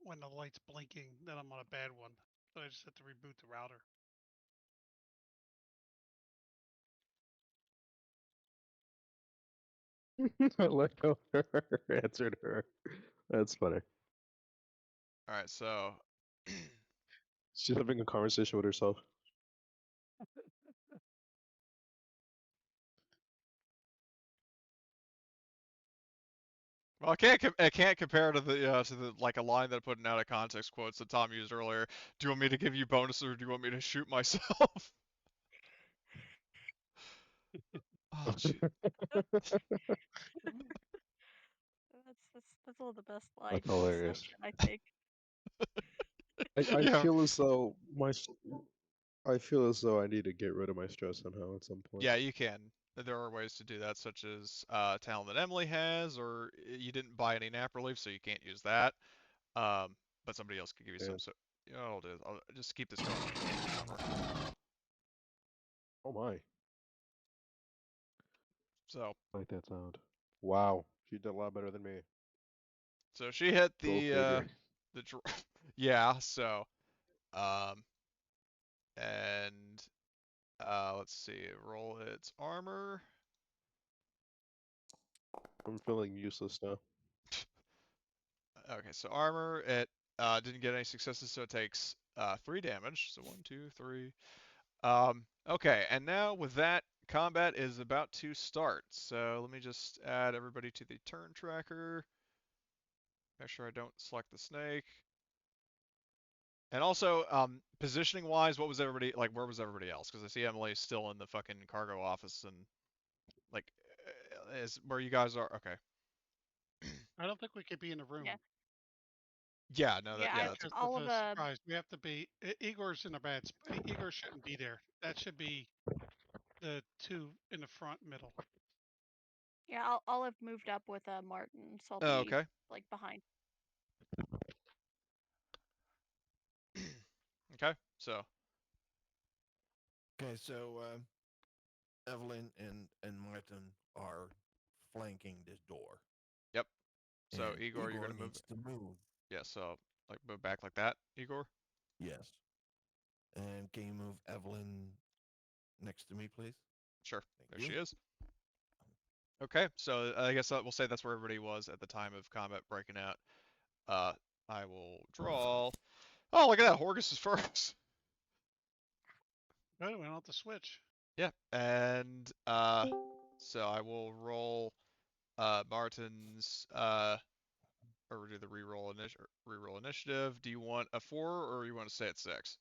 when the light's blinking that I'm on a bad one. So I just have to reboot the router. I like how her answered her. That's funny. All right. So. She's having a conversation with herself. Well, I can't compare to the like a line that I put in out of context quotes that Tom used earlier. Do you want me to give you bonuses, or do you want me to shoot myself? Oh, gee. That's one of the best lines That's in this hilarious. section, I think. I Yeah. feel as though I feel as though I need to get rid of my stress somehow at some point. Yeah, you can. There are ways to do that, such as talent that Emily has, or you didn't buy any nap relief, so you can't use that. But somebody else could give you some. Yeah. So, you know, I'll just keep this going when you need it, Summer. Oh my. So I like that sound. Wow, she did a lot better than me. so she hit Go figure. yeah. So and let's see. Roll its armor. I'm feeling useless now. Okay, so armor, it didn't get any successes, so it takes 3 damage. So 1, 2, 3. Okay, and now with that, combat is about to start. So let me just add everybody to the turn tracker. Make sure I don't select the snake. And also, positioning wise, what was everybody like? Where was everybody else? Because I see Emily still in the fucking cargo office, and like, is where you guys are. Okay. I don't think we could be in the room. Yeah. Yeah, no, Yeah, that's Because all of of the surprise. We have to be. Igor's in a bad spot. Igor shouldn't be there. That should be the two in the front middle. Yeah, I'll have moved up with Martin, so I'll oh, be okay. like behind. Okay, so Okay, so Evelyn and Martin are flanking this door. yep. So And Igor, you're gonna move. needs to move. Yeah, so like move back like that, Igor. Yes. And can you move Evelyn next to me, please? Sure. Thank There you. she is. Okay, so I guess we'll say that's where everybody was at the time of combat breaking out. I will draw. Oh, look at that. Horgus is first. Oh, we don't have to switch. Yeah, and so I will roll Martin's or do the reroll initiative. Do you want a 4 or you want to stay at 6?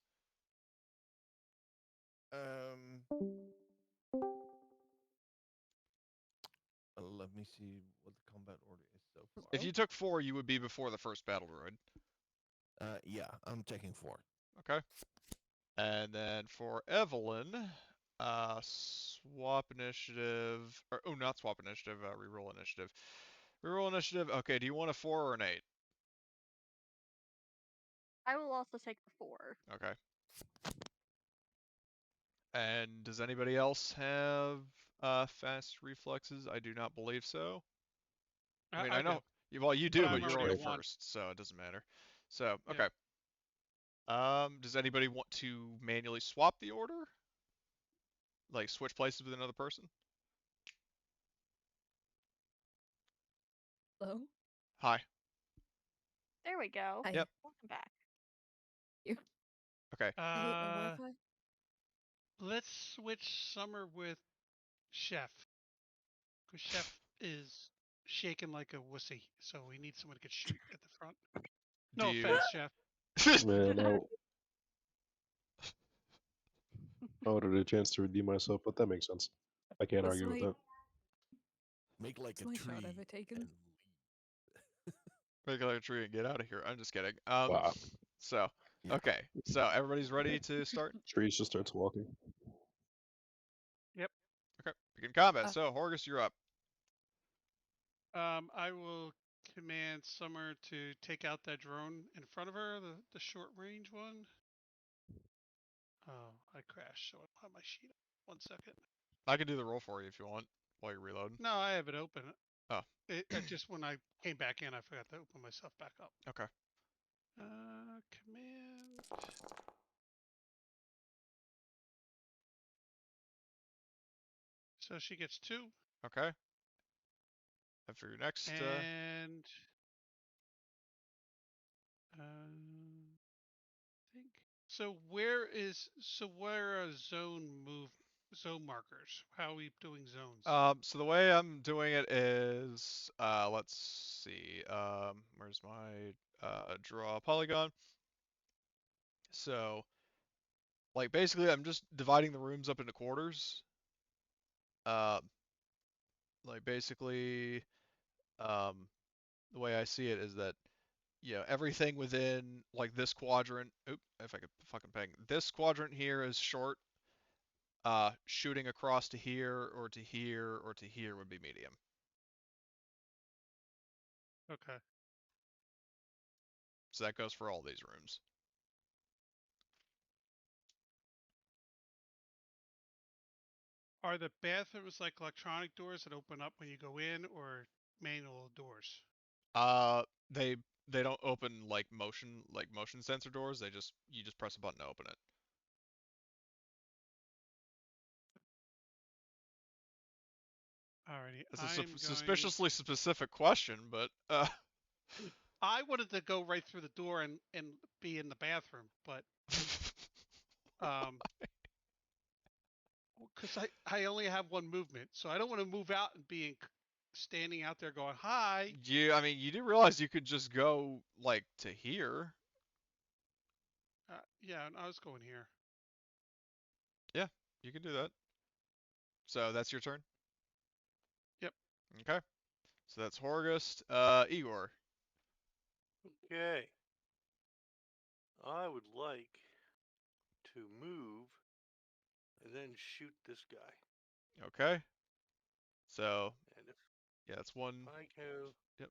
Let me see what the combat order is so far. If you took 4, you would be before the first battle droid. Yeah, I'm taking 4. Okay. And then for Evelyn, swap initiative, or oh, not swap initiative, reroll initiative. Reroll initiative. Okay, do you want a 4 or an 8? I will also take the 4. Okay. And does anybody else have fast reflexes? I do not believe so. I mean, I know. Well, you do, but you're already first, so it doesn't matter. So, okay. Does anybody want to manually swap the order? Like switch places with another person? Hello? Hi. There we go. Hi. Yep. Welcome back. You. Okay. I hate my Wi-Fi. Let's switch Summer with Chef. Because Chef is shaking like a wussy, so we need someone who could shoot at the front. No offense, Chef. Man, I wanted a chance to redeem myself, but that makes sense. I can't argue with that. Make like It's a my tree. shot ever taken. Make like a tree and get out of here. I'm just kidding. Wow. So, okay. So everybody's ready to start? Trees just starts walking. Yep. Okay. Begin combat. So, Horgus, you're up. I will command Summer to take out that drone in front of her, the short range one. Oh, I crashed, so I have my sheet up. 1 second. I can do the roll for you if you want while you're reloading. No, I have it open. Oh. It just when I came back in, I forgot to open myself back up. Okay. Command. So she gets 2. Okay. And for your next. And think so. Where are zone markers? How are we doing zones? So the way I'm doing it is, let's see, where's my draw polygon? So, like basically, I'm just dividing the rooms up into quarters. Like basically, the way I see it is that, you know, everything within like this quadrant. Oop, if I could fucking ping. This quadrant here is short. Shooting across to here or to here or to here would be medium. Okay. So that goes for all these rooms. Are the bathrooms like electronic doors that open up when you go in, or manual doors? They don't open like motion sensor doors. You just press a button to open it. Alrighty, It's I a am suspiciously specific question, but I wanted to go right through the door and be in the bathroom, but because I only have one movement, so I don't want to move out and be standing out there going hi. I mean, you do realize you could just go like to here. Yeah, and I was going here. Yeah, you can do that. So that's your turn? Yep. Okay. So that's Horgust. Igor. Okay. I would like to move and then shoot this guy. Okay. So And if yeah, that's one. I go. Yep.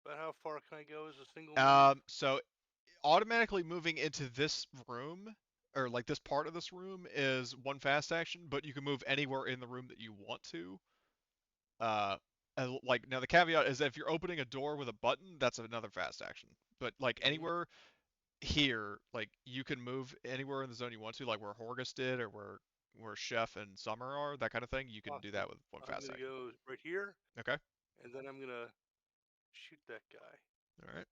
But how far can I go as a single move? So automatically moving into this room, or like this part of this room, is one fast action, but you can move anywhere in the room that you want to. Like now the caveat is that if you're opening a door with a button, that's another fast action. But like anywhere here, like you can move anywhere in the zone you want to, like where Horgus did, or where Chef and Summer are, that kind of thing. You can do that with one fast action. I'm gonna go right here. Okay. And then I'm gonna shoot that guy. All right.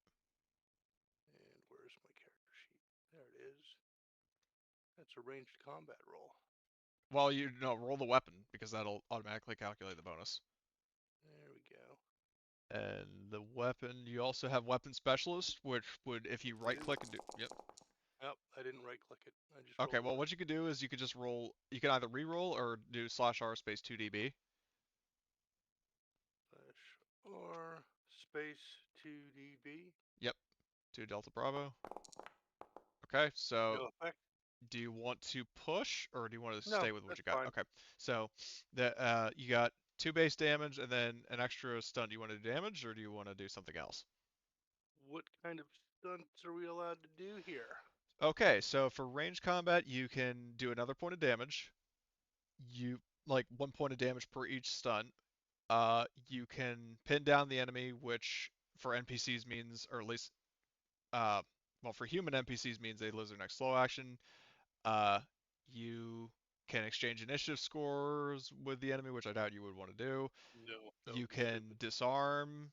And where's my character sheet? There it is. That's a ranged combat roll. Well, roll the weapon because that'll automatically calculate the bonus. There we go. And the weapon, you also have weapon specialist, which would, if you right click and do, yep. Yep, I didn't right click it. I just Okay, well, what you could do is you could just roll, you can either re-roll or do /R space 2db. /R space 2db. Yep, 2 Delta Bravo. Okay, so No effect. do you want to push or do you want to No, stay with what you got? fine. Okay, so you got 2 base damage and then an extra stun. Do you want to do damage or do you want to do something else? What kind of stunts are we allowed to do here? Okay, so for range combat, you can do another point of damage. You like 1 point of damage per each stun. You can pin down the enemy, which for NPCs means, or at least, well, for human NPCs means they lose their next slow action. You can exchange initiative scores with the enemy, which I doubt you would want to do. No. You can disarm,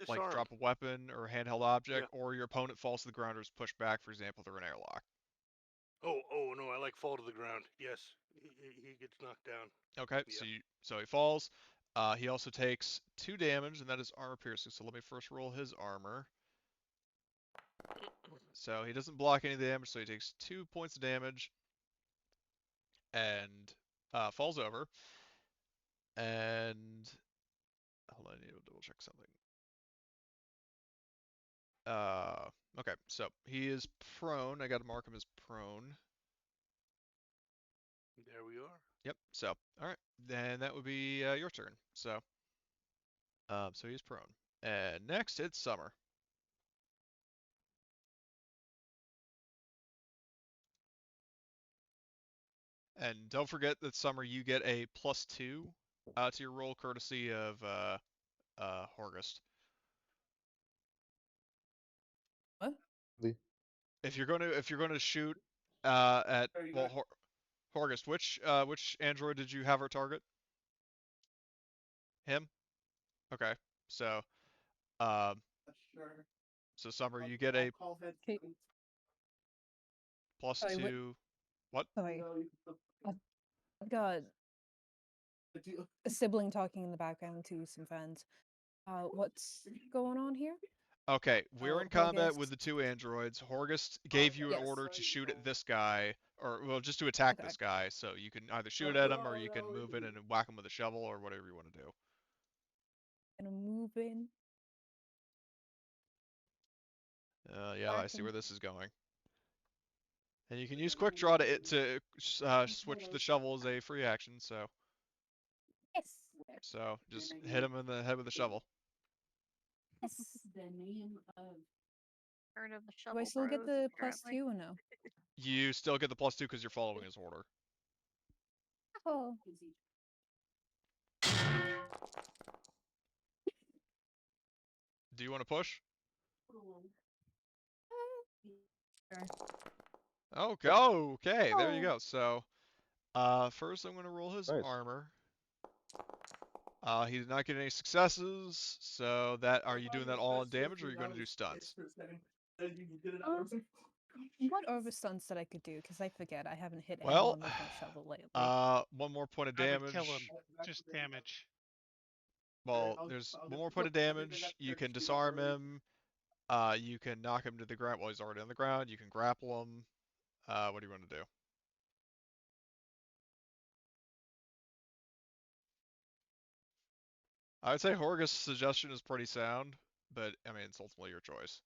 like Disarm. drop a weapon or handheld object, Yeah. or your opponent falls to the ground or is pushed back, for example, through an airlock. Oh no, I like fall to the ground. Yes, he gets knocked down. Okay, yeah. So he falls. He also takes 2 damage, and that is armor piercing. So let me first roll his armor. So he doesn't block any damage, so he takes 2 points of damage and falls over. And hold on, I need to double check something. Okay, so he is prone. I got to mark him as prone. There we are. Yep. So, all right, then that would be your turn. So, so he's prone. And next, it's Summer. And don't forget that Summer, you get a +2 to your roll, courtesy of Horgust. What? If you're going to shoot at Horgust, which android did you have her target? Him? Okay. So Sure. so Summer, you get a Okay. +2. What? Sorry. I've got a sibling talking in the background to some friends. What's going on here? Okay, we're in combat with Horgust. the 2 androids. Horgust gave you an order to shoot at this guy, or well, just to attack this guy. So you can either shoot at him, or you can move in and whack him with a shovel, or whatever you want to do. Gonna move in. Yeah, I see where this is going. And you can use quick draw to switch the shovel as a free action. So. Yes. So just hit him in the head with a shovel. Yes. The name of Turn of the Do Shovel I still get Bros, the apparently. +2 or no? You still get the +2 because you're following his order. Oh. Do you want to push? Oh, go. Okay, there you go. So, first I'm going to roll his armor. He did not get any successes, so are you doing that all on damage, or are you going to do stunts? What over stunts that I could do? Because I forget, I haven't hit Well, anyone with my shovel lately. One more point of I damage. would kill him. Just damage. Well, there's one more point of damage. You can disarm him. You can knock him to the ground. Well, he's already on the ground. You can grapple him. What do you want to do? I would say Horgus' suggestion is pretty sound, but I mean, it's ultimately your choice.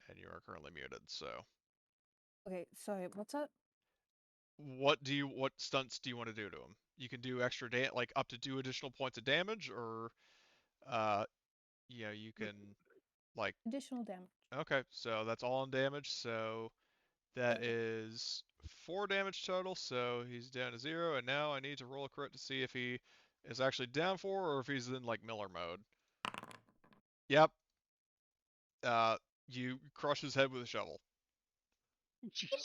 And you are currently muted, so. Okay, sorry, what's up? What stunts do you want to do to him? You can do extra like up to 2 additional points of damage, or you can like additional damage. Okay, so that's all on damage, so that is 4 damage total, so he's down to 0, and now I need to roll a crit to see if he is actually down 4 or if he's in like Miller mode. Yep. You crush his head with a shovel. Jesus.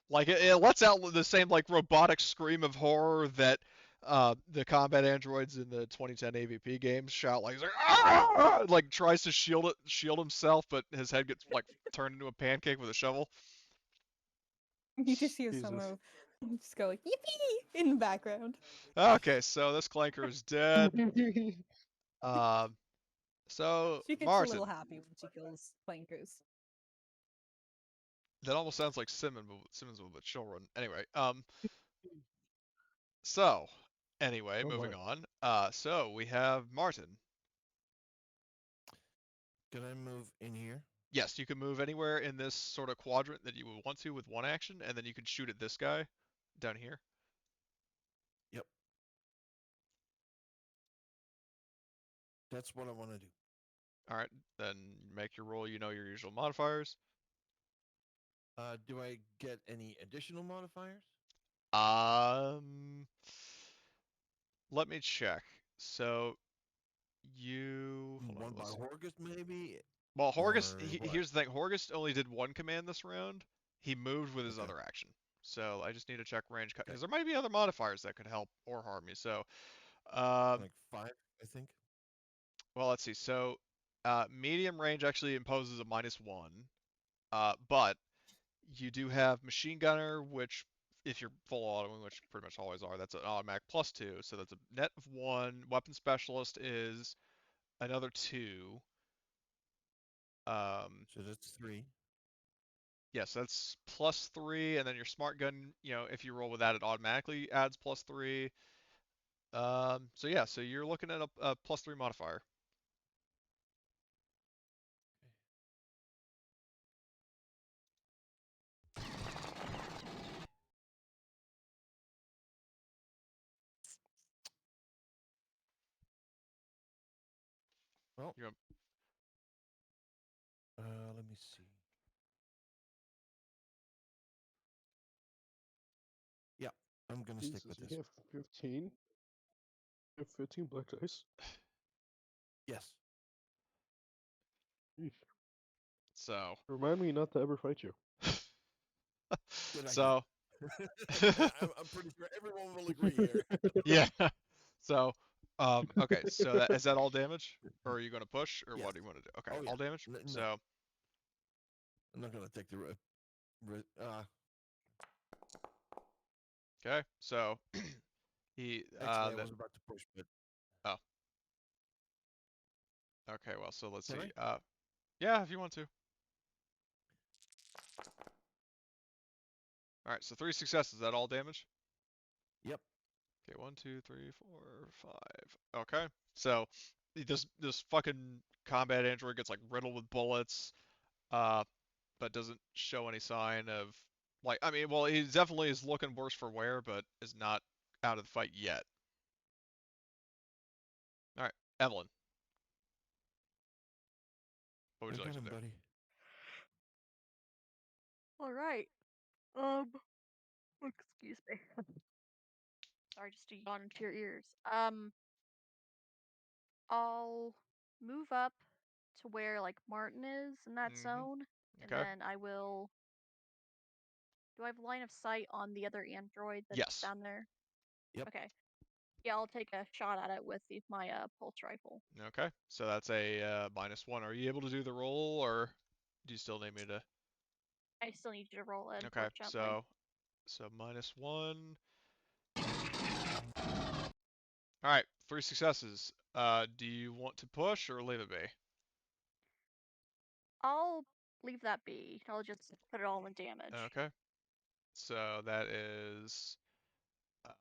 Like it lets out the same like robotic scream of horror that the combat androids in the 2010 AVP games shout. Like he's like, "Argh!" Like tries to shield himself, but his head gets like turned into a pancake with a shovel. You just hear someone just go like yippee in the background. Okay, so this clanker is dead. So She gets Martin. a little happy when she kills clankers. That almost sounds like Simmons with children. Anyway, so anyway, moving on. So we have Martin. Can I move in here? Yes, you can move anywhere in this sort of quadrant that you would want to with one action, and then you can shoot at this guy down here. Yep. That's what I want to do. All right, then make your roll. You know your usual modifiers. Do I get any additional modifiers? Let me check. So you one by Horgus maybe. Well, Horgus. Here's the thing. Horgus only did 1 command this round. He moved with his other action. So I just need to check range cut because there might be other modifiers that could help or harm me. So like 5, I think. Well, let's see. So medium range actually imposes a -1, but you do have machine gunner, which if you're full auto, which pretty much always are, that's an automatic +2. So that's a net of 1. Weapon specialist is another 2. So that's 3. Yes, that's +3, and then your smart gun, if you roll with that, it automatically adds +3. So yeah, so you're looking at a +3 modifier. Well, let me see. Yeah, I'm gonna stick with this. You have 15? You have 15 black dice? Yes. Eesh. So remind me not to ever fight you. So I'm pretty sure everyone will agree here. Yeah. So okay, so is that all damage? Or are you gonna push? Or what do you want to do? Okay, all damage? No. So I'm not gonna take the Okay, so he actually I was about to push, but oh. Okay, well, so let's Can see. Yeah, if you want to. All right, so 3 successes. Is that all damage? Yep. Okay, 1, 2, 3, 4, 5. Okay, so this fucking combat android gets like riddled with bullets, but doesn't show any sign of like. I mean, well, he definitely is looking worse for wear, but is not out of the fight yet. All right, Evelyn. What would you like to do? Buddy. All right. Excuse me. Sorry, just to yawn into your ears. I'll move up to where like Martin is in that zone, and Okay. then I will. Do I have line of sight on the other android that's Yes. down there? Yep. Okay. Yeah, I'll take a shot at it with my pulse rifle. Okay. So that's a -1. Are you able to do the roll, or do you still need me to? I still need you to roll it, Okay. unfortunately. So -1. All right. 3 successes. Do you want to push or leave it be? I'll leave that be. I'll just put it all in damage. Okay. So that is.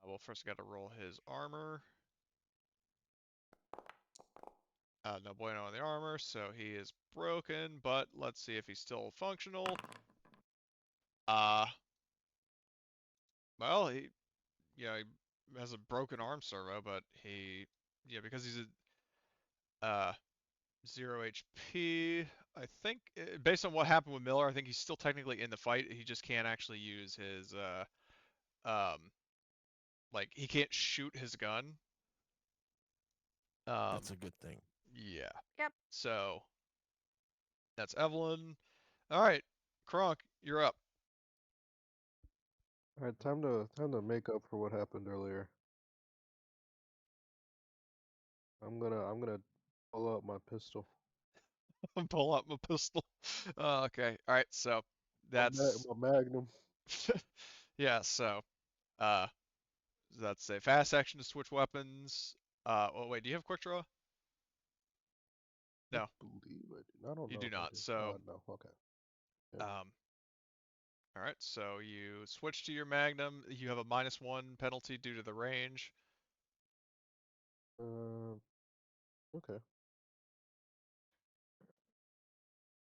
Well, first I got to roll his armor. No bueno on the armor, so he is broken, but let's see if he's still functional. Well, he has a broken arm servo, but because he's a 0 HP, I think, based on what happened with Miller, I think he's still technically in the fight. He just can't actually use his, he can't shoot his gun. That's a good thing. Yeah. Yep. So, that's Evelyn. All right, Kronk, you're up. All right, time to make up for what happened earlier. I'm gonna pull out my pistol. Pull out my pistol. Okay. All right. So that's my Magnum. yeah. So that's a fast action to switch weapons. Oh wait, do you have quick draw? No, I believe I do. I don't you know do if I not. do. So No. Okay. Yeah. all right. So you switch to your Magnum. You have a -1 penalty due to the range. Okay.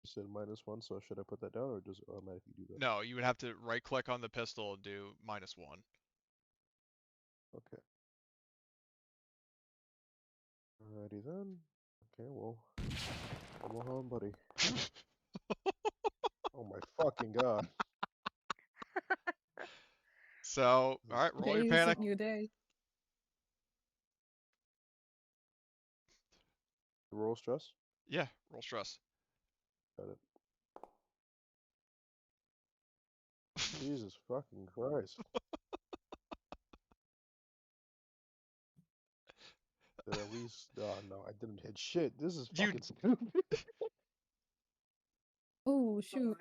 You said -1, so should I put that down, or does it automatically do that? No, you would have to right click on the pistol and do -1. Okay. Alrighty then. Okay, well, come on home, buddy. Oh my fucking god. So, all right, roll your Today is a panic. new day. Roll stress? Yeah, roll stress. Got it. Jesus fucking Christ. Did at least... Oh no, I didn't hit shit. This is fucking stupid. Oh shoot.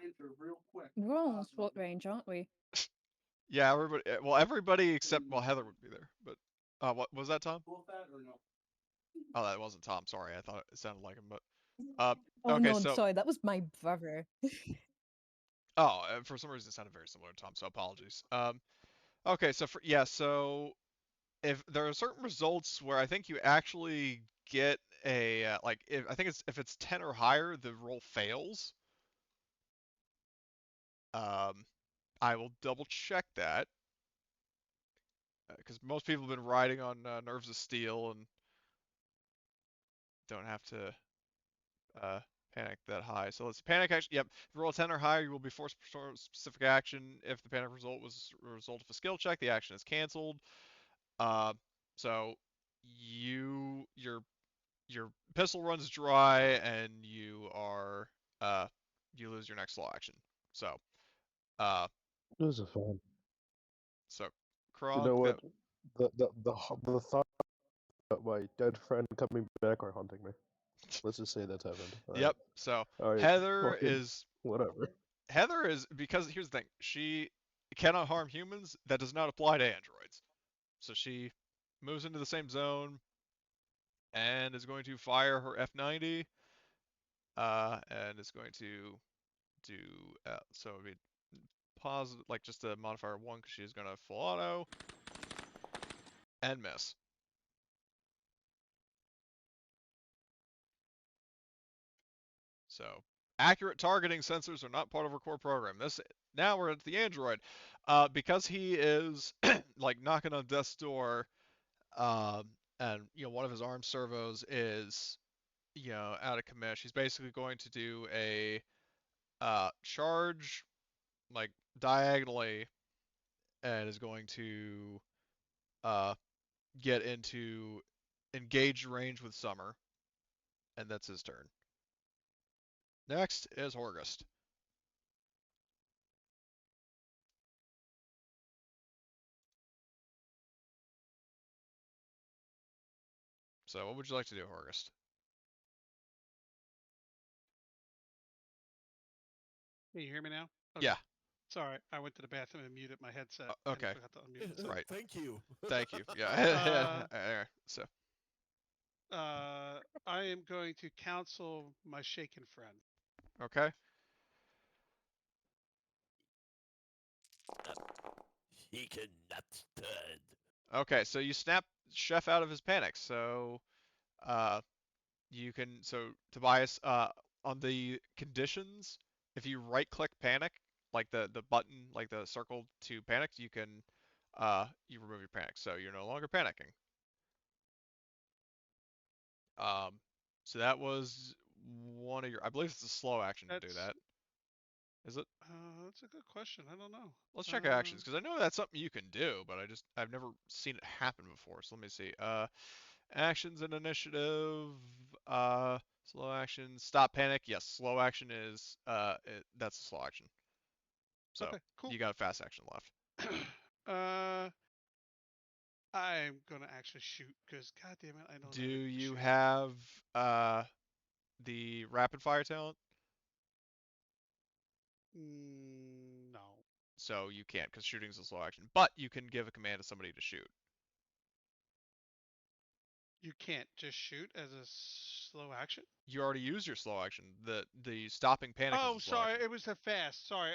We're all in spot range, aren't we? Yeah, everybody. Well, everybody except Heather would be there. But what was that, Tom? Oh, that wasn't Tom. Sorry, I thought it sounded like him. But Oh okay, no, so sorry, that was my brother. for some reason it sounded very similar to Tom. So apologies. Okay, so so if there are certain results where I think you actually get a if it's 10 or higher, the roll fails. I will double check that because most people have been riding on nerves of steel and don't have to panic that high. So let's panic action. Yep, if you roll a 10 or higher, you will be forced to perform a specific action. If the panic result was a result of a skill check, the action is canceled. So your pistol runs dry and you are you lose your next slow action. So This is fun. So You Kronk, know what? The thought of my dead friend coming back or hunting me. Let's just say that's happened. Yep. So All right, Heather fucking is whatever. Heather is because here's the thing. She cannot harm humans. That does not apply to androids. So she moves into the same zone and is going to fire her F90 and is going to do so it'd be positive like just a modifier 1 because she's going to full auto and miss. So accurate targeting sensors are not part of our core program. Now we're at the android. Because he is like knocking on death's door, and one of his arm servos is out of commission. He's basically going to do a charge like diagonally, and is going to get into engaged range with Summer, and that's his turn. Next is Horgust. So what would you like to do, Horgust? Can you hear me now? Okay. Yeah. Sorry, I went to the bathroom and muted my headset. Okay. And I forgot to unmute it. Right. Thank you. Thank you. Yeah. So. I am going to counsel my shaken friend. Okay. He cannot stand. Okay, so you snap Chef out of his panic. So, you can Tobias, on the conditions, if you right-click panic, like the button, like the circle to panic, you can you remove your panic, so you're no longer panicking. So that was one of your. I believe it's a slow action to do that. Is it? That's a good question. I don't know. Let's check actions, because I know that's something you can do, but I've never seen it happen before. So let me see. Actions and initiative. Slow action. Stop panic. Yes, slow action is that's a slow action. So okay, cool. You got a fast action left. I'm gonna actually shoot because, god damn it, I don't. Do you have the rapid fire talent? No. So you can't, because shooting is a slow action. But you can give a command to somebody to shoot. You can't just shoot as a slow action? You already used your slow action. The stopping panic is a slow sorry, action. it was a fast. Sorry,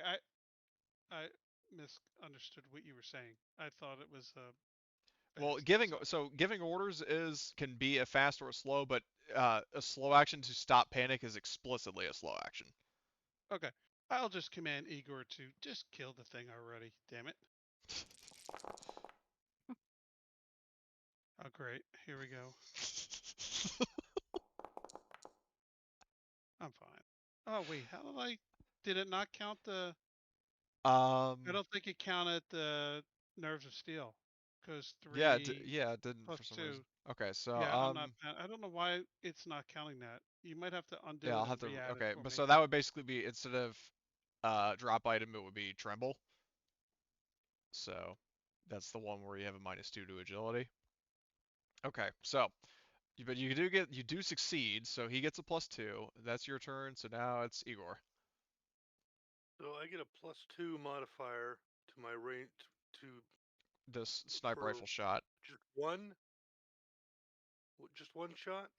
I misunderstood what you were saying. I thought it was Well, giving orders can be a fast or a slow, but a slow action to stop panic is explicitly a slow action. Okay. I'll just command Igor to just kill the thing already. Damn it. Oh, great. Here we go. I'm fine. Oh, wait. How did it not count the... I don't think it counted the Nerves of Steel. Because 3 Yeah, it didn't plus for some 2. reason. Okay, so Yeah, I don't know why it's not counting that. You might have to undo it. Yeah, I'll and have to. re-add Okay, it for but me. so that would basically be, instead of drop item, it would be tremble. So that's the one where you have a -2 to agility. Okay, so but you do succeed, so he gets a +2. That's your turn. So now it's Igor. So I get a +2 modifier to my range to this sniper rifle shot. Just one? Just one shot?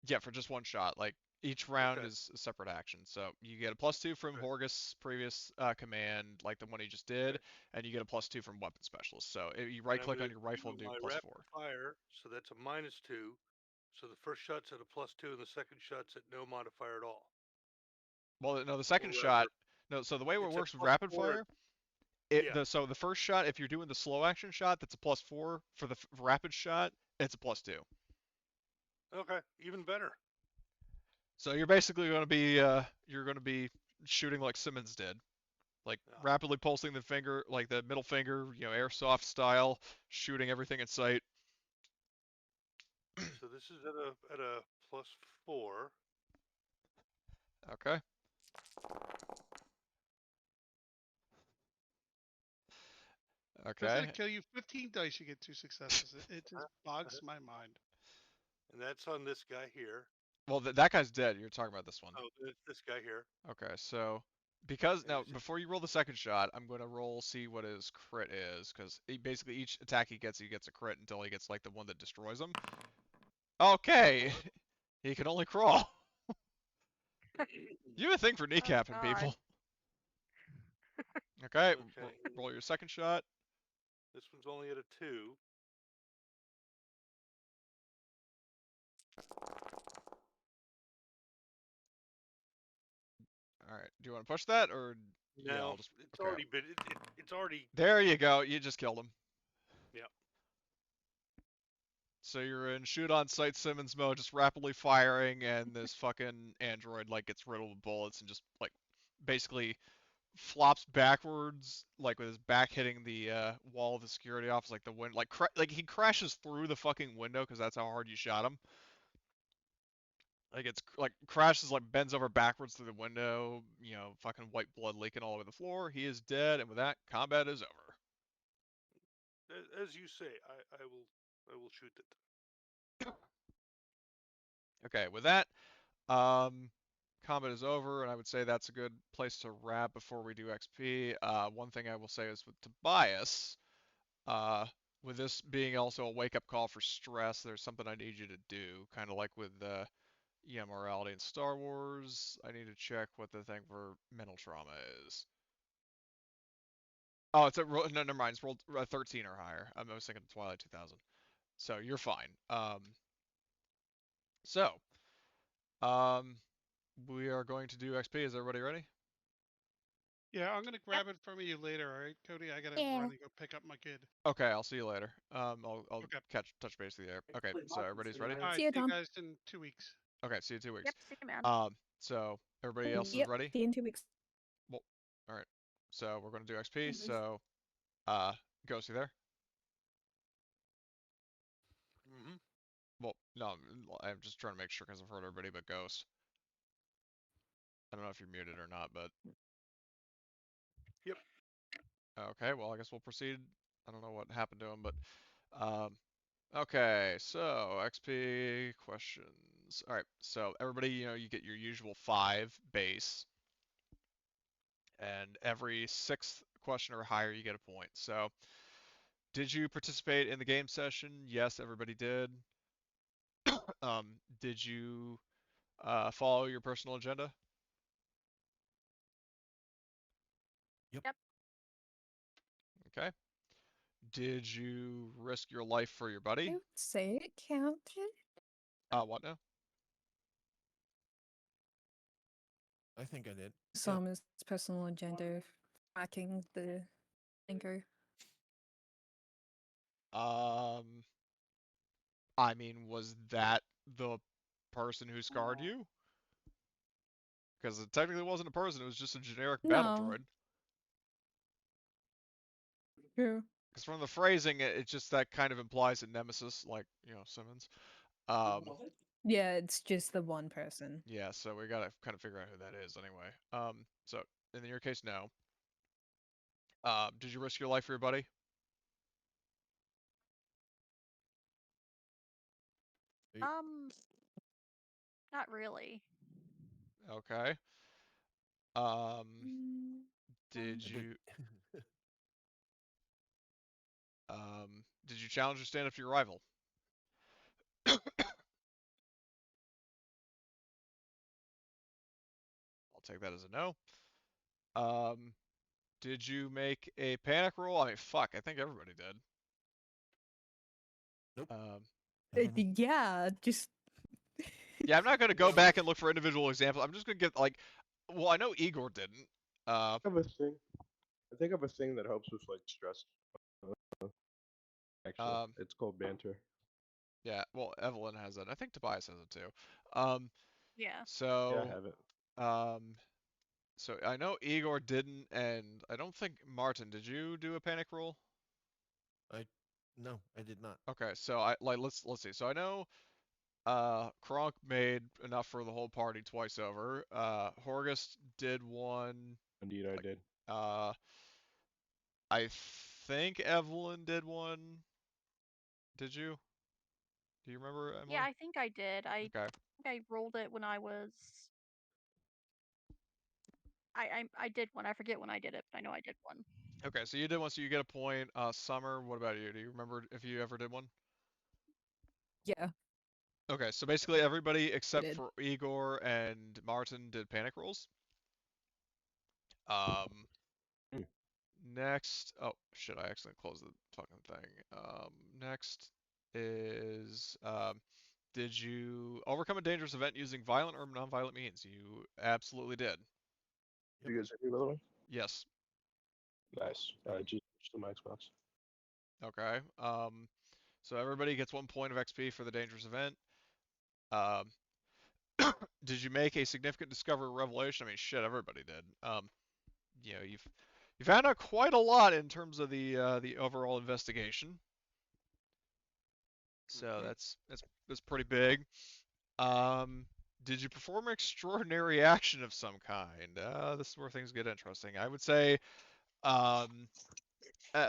Yeah, for just one shot. Like each round is a separate action. So you get a +2 from Horgust's previous command, like the one he just did, and you get a +2 from weapon specialist. So you right click on your rifle and do my +4. rapid fire, so that's a -2. So the first shot's at a +2, and the second shot's at no modifier at all. Well, no, the second shot. No, so the way it works with rapid fire, so the first shot, if you're doing the slow action shot, that's a +4. For the rapid shot, it's a +2. Okay, even better. So you're basically going to be shooting like Simmons did, like rapidly pulsing the finger, like the middle finger, airsoft style, shooting everything in sight. So this is at a +4. Okay. Okay. Doesn't it kill you 15 dice? You get 2 successes. It just bogs my mind. And that's on this guy here. Well, that guy's dead. You're talking about this one. Oh, this guy here. Okay, so now before you roll the second shot, I'm going to see what his crit is, because basically each attack he gets a crit until he gets like the one that destroys him. Okay, he can only crawl. You have a thing for kneecapping people. Okay, roll your second shot. This one's only at a 2. All right. Do you want to push that, or no? Yeah, I'll just, it's already been. It's already. There you go. You just killed him. Yep. So you're in shoot on sight Simmons mode, just rapidly firing, and this fucking android like gets riddled with bullets and just like basically flops backwards, like with his back hitting the wall of the security office, like the wind, like he crashes through the fucking window because that's how hard you shot him. Like it's like crashes, like bends over backwards through the window, fucking white blood leaking all over the floor. He is dead, and with that, combat is over. As you say, I will shoot it. Okay, with that, combat is over, and I would say that's a good place to wrap before we do XP. One thing I will say is with Tobias, with this being also a wake-up call for stress, there's something I need you to do, kind of like with morality in Star Wars. I need to check what the thing for mental trauma is. Oh, it's no, never mind. It's rolled 13 or higher. I was thinking Twilight 2000. So you're fine. So, we are going to do XP. Is everybody ready? Yeah, I'm gonna grab it from you later. All right, Cody. I gotta run and go pick up my kid. Okay, I'll see you later. I'll Okay. touch base with you there. Okay, so everybody's ready? All right, See you, see you Tom. guys in 2 weeks. Okay, see you in 2 weeks. Yep, see you, man. So everybody else is Yep, ready? see you in 2 weeks. Well, all right. So we're gonna do XP. So, Ghost, you there? Mm-hmm. Well, no, I'm just trying to make sure because I've heard everybody but Ghost. I don't know if you're muted or not, but. Yep. Okay, well, I guess we'll proceed. I don't know what happened to him, but okay, so XP questions. All right, so everybody, you get your usual 5 base, and every 6th question or higher, you get a point. So, did you participate in the game session? Yes, everybody did. Did you follow your personal agenda? Yep. Okay. Did you risk your life for your buddy? I would say it counted. What now? I think I did. Saw his personal agenda hacking the thinker. I mean, was that the person who scarred you? Because it technically wasn't a person, it was just a generic battle No. droid. True. Because from the phrasing, it just that kind of implies a nemesis, like, Simmons. Yeah, it's just the one person. Yeah, so we gotta kind of figure out who that is anyway. So in your case, no. Did you risk your life for your buddy? Not really. Okay. Did you did you challenge or stand up to your rival? I'll take that as a no. Did you make a panic roll? I mean, fuck, I think everybody did. Nope. Yeah, just. Yeah, I'm not gonna go back and look for individual examples. I'm just gonna get well, I know Igor didn't. I have a thing. I think of a thing that helps with like stress. Actually, it's called banter. Yeah, well, Evelyn has it. I think Tobias has it too. Yeah. So Yeah, I have it. So I know Igor didn't, and I don't think Martin. Did you do a panic roll? No, I did not. Okay, so let's see. So I know Kronk made enough for the whole party twice over. Horgust did one. Indeed, I did. I think Evelyn did one. Did you? Do you remember, Emily? Yeah, I think I did. I okay. think I rolled it when I was. I did one. I forget when I did it, but I know I did one. Okay, so you did one, so you get a point. Summer, what about you? Do you remember if you ever did one? Yeah. Okay, so basically everybody except for Igor and Martin did panic rolls. Next, oh shit, I accidentally closed the fucking thing. Next is, did you overcome a dangerous event using violent or non-violent means? You absolutely did. You guys hear me, by the way? Yes. Nice. Just to my Xbox. Okay. So everybody gets 1 point of XP for the dangerous event. Did you make a significant discovery or revelation? I mean, shit, everybody did. you found out quite a lot in terms of the overall investigation. So that's pretty big. Did you perform an extraordinary action of some kind? This is where things get interesting. I would say,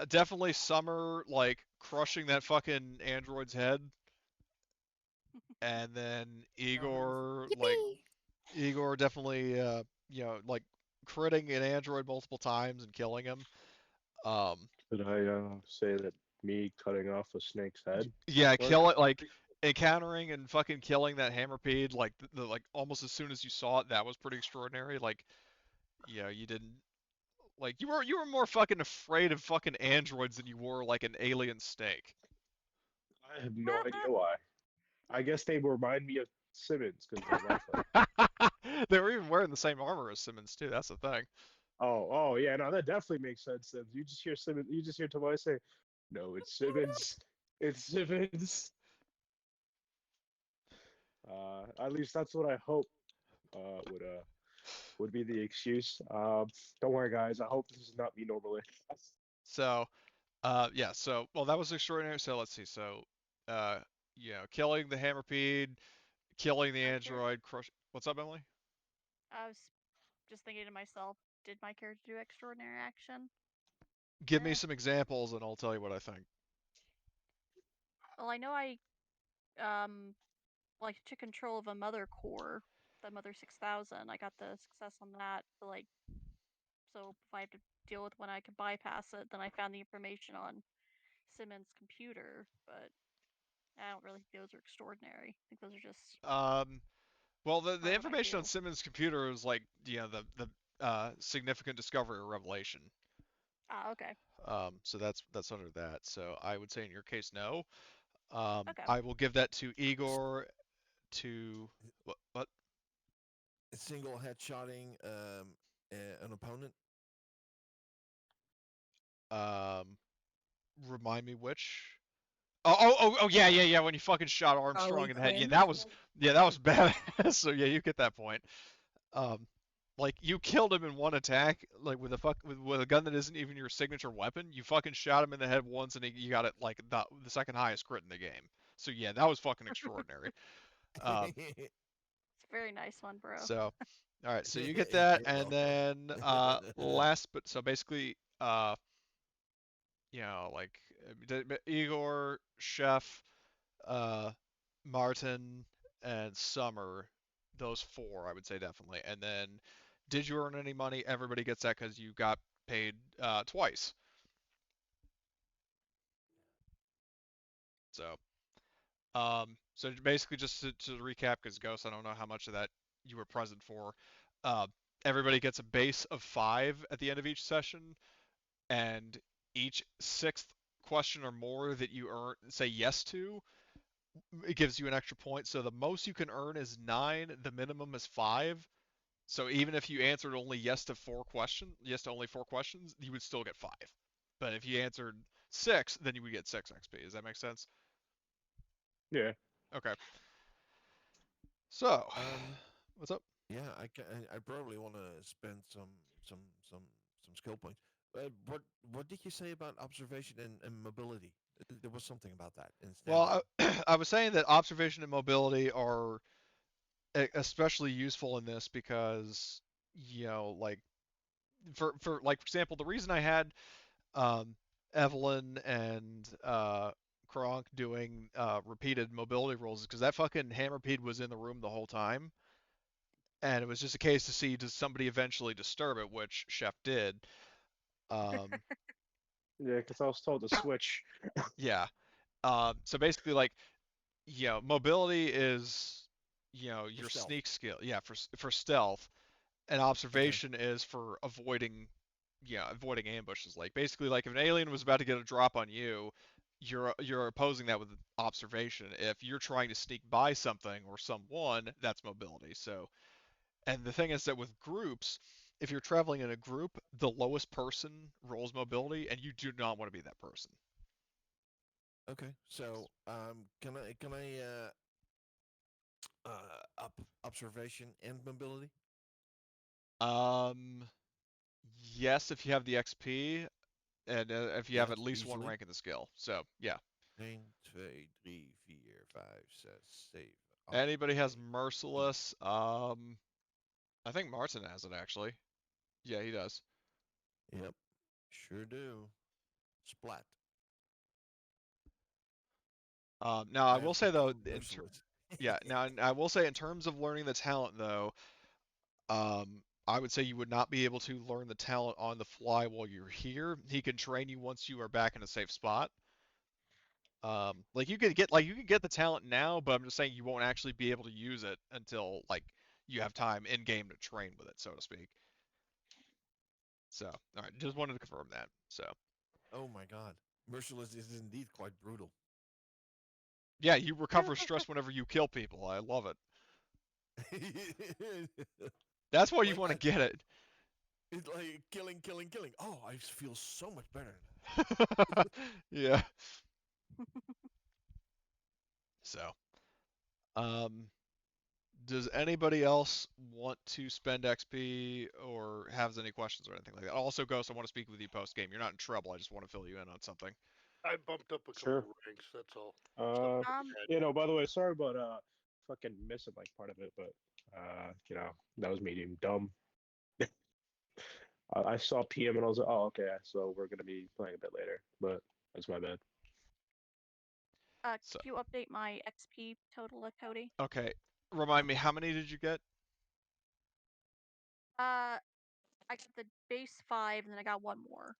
definitely Summer like crushing that fucking android's head, and then Igor definitely like critting an android multiple times and killing him. Did I say that me cutting off a snake's head? Yeah, kill it like encountering and fucking killing that hammerpede like like almost as soon as you saw it. That was pretty extraordinary. Like, you didn't like you were more fucking afraid of fucking androids than you were like an alien snake. I have no idea why. I guess they remind me of Simmons because they're lifelike. They were even wearing the same armor as Simmons too. That's the thing. Oh yeah, no, that definitely makes sense. Simmons. You just hear Simmons. You just hear Tobias say, "No, it's Simmons. It's Simmons." At least that's what I hope would be the excuse. Don't worry, guys. I hope this is not me normally. So, yeah. So, well, that was extraordinary. So let's see. So, uh, killing the hammerpede, killing the android, crush. What's up, Emily? I was just thinking to myself, did my character do extraordinary action? Give me some examples, and I'll tell you what I think. Well, I know I like took control of a mother core, the Mother 6000. I got the success on that. So if I have to deal with when I could bypass it, then I found the information on Simmons' computer. But I don't really think those are extraordinary. I think those are just. Well, the information on Simmons' computer is like the significant discovery or revelation. Ah, okay. So that's under that. So I would say in your case, no. Okay. I will give that to Igor. To what? Single headshotting an opponent. Remind me which. Oh yeah. When you fucking shot Armstrong in the head, yeah, that was bad. So yeah, you get that point. Like you killed him in one attack, like with a gun that isn't even your signature weapon. You fucking shot him in the head once, and you got it like the second highest crit in the game. So yeah, that was fucking extraordinary. It's a very nice one, bro. So, all right, so you get that, and then so basically, like Igor, Chef, Martin, and Summer, those four, I would say definitely. And then, did you earn any money? Everybody gets that because you got paid twice. So basically, just to recap, because Ghost, I don't know how much of that you were present for. Everybody gets a base of 5 at the end of each session, and each 6th question or more that you say yes to, it gives you an extra point. So the most you can earn is 9, the minimum is 5. So even if you answered only yes to only 4 questions, you would still get 5. But if you answered 6, then you would get 6 XP. Does that make sense? Yeah. Okay. So, what's up? Yeah, I probably want to spend some skill points. What did you say about observation and mobility? There was something about that. Well, I was saying that observation and mobility are especially useful in this because like for example, the reason I had Evelyn and Kronk doing repeated mobility rolls is because that fucking hammerpede was in the room the whole time, and it was just a case to see does somebody eventually disturb it, which Chef did. Yeah, because I was told to switch. Yeah. So basically, like, mobility is, your stealth. sneak skill. Yeah, for stealth, and observation is for avoiding ambushes. Like basically, like if an alien was about to get a drop on you, you're opposing that with observation. If you're trying to sneak by something or someone, that's mobility. So, and the thing is that with groups, if you're traveling in a group, the lowest person rolls mobility, and you do not want to be that person. Okay, so can I up observation and mobility? Yes, if you have the XP, and if you have Yes, at least one easily. rank in the skill. So yeah. 1, 2, 3, 4, 5, 6, 7. Anybody has Okay. Merciless? I think Martin has it actually. Yeah, he does. Yep, sure do. Splat. Now I I will have say though, Merciless. yeah. Now I will say in terms of learning the talent though, I would say you would not be able to learn the talent on the fly while you're here. He can train you once you are back in a safe spot. Like you could get the talent now, but I'm just saying you won't actually be able to use it until like you have time in game to train with it, so to speak. So, all right, just wanted to confirm that. So, Oh my god. Merciless is indeed quite brutal. yeah, you recover stress whenever you kill people. I love it. That's why you Like want to get it. it's like killing. Oh, I feel so much better Yeah. So, um, does anybody else want to spend XP or has any questions or anything like that? Also, Ghost, I want to speak with you post game. You're not in trouble. I just want to fill you in on something. I bumped up a couple Sure. of ranks. That's all. You know, by the way, sorry about fucking missing like part of it, but you know, that was me being dumb. I saw PM and I was like, oh, okay, so we're gonna be playing a bit later, but that's my bad. So, Could you update my XP total, Cody? okay. Remind me, how many did you get? I got the base 5, and then I got one more.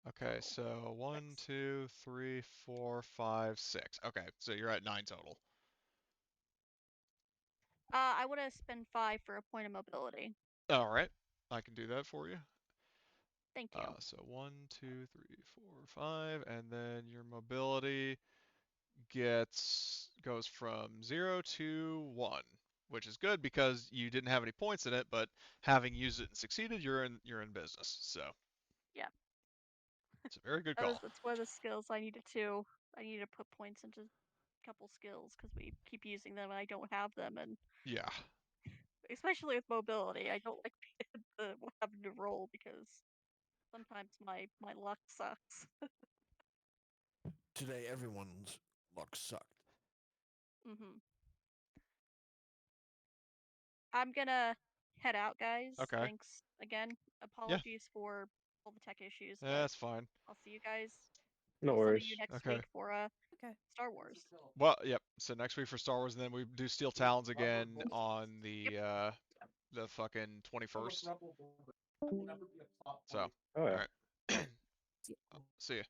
Okay, so 1, 2, 3, 4, 5, 6. Okay, so you're at 9 total. I want to spend 5 for a point of mobility. All right, I can do that for you. Thank you. So 1, 2, 3, 4, 5, and then your mobility goes from 0 to 1, which is good because you didn't have any points in it, but having used it and succeeded, you're in business. So yeah, it's a very good call. That's one of the skills I needed to. I needed to put points into a couple skills because we keep using them and I don't have them, and yeah, especially with mobility, I don't like having to roll because sometimes my luck sucks. Today, everyone's luck sucked. Mhm. I'm gonna head out, guys. Okay. Thanks again. Apologies for all the tech issues, Yeah, but that's fine. I'll see you guys. No I'll summon you worries. next Okay. week for Star Wars. Well, yep. So next week for Star Wars, and then we do Steel Talons again on the fucking 21st. So, Oh yeah. all right. See ya.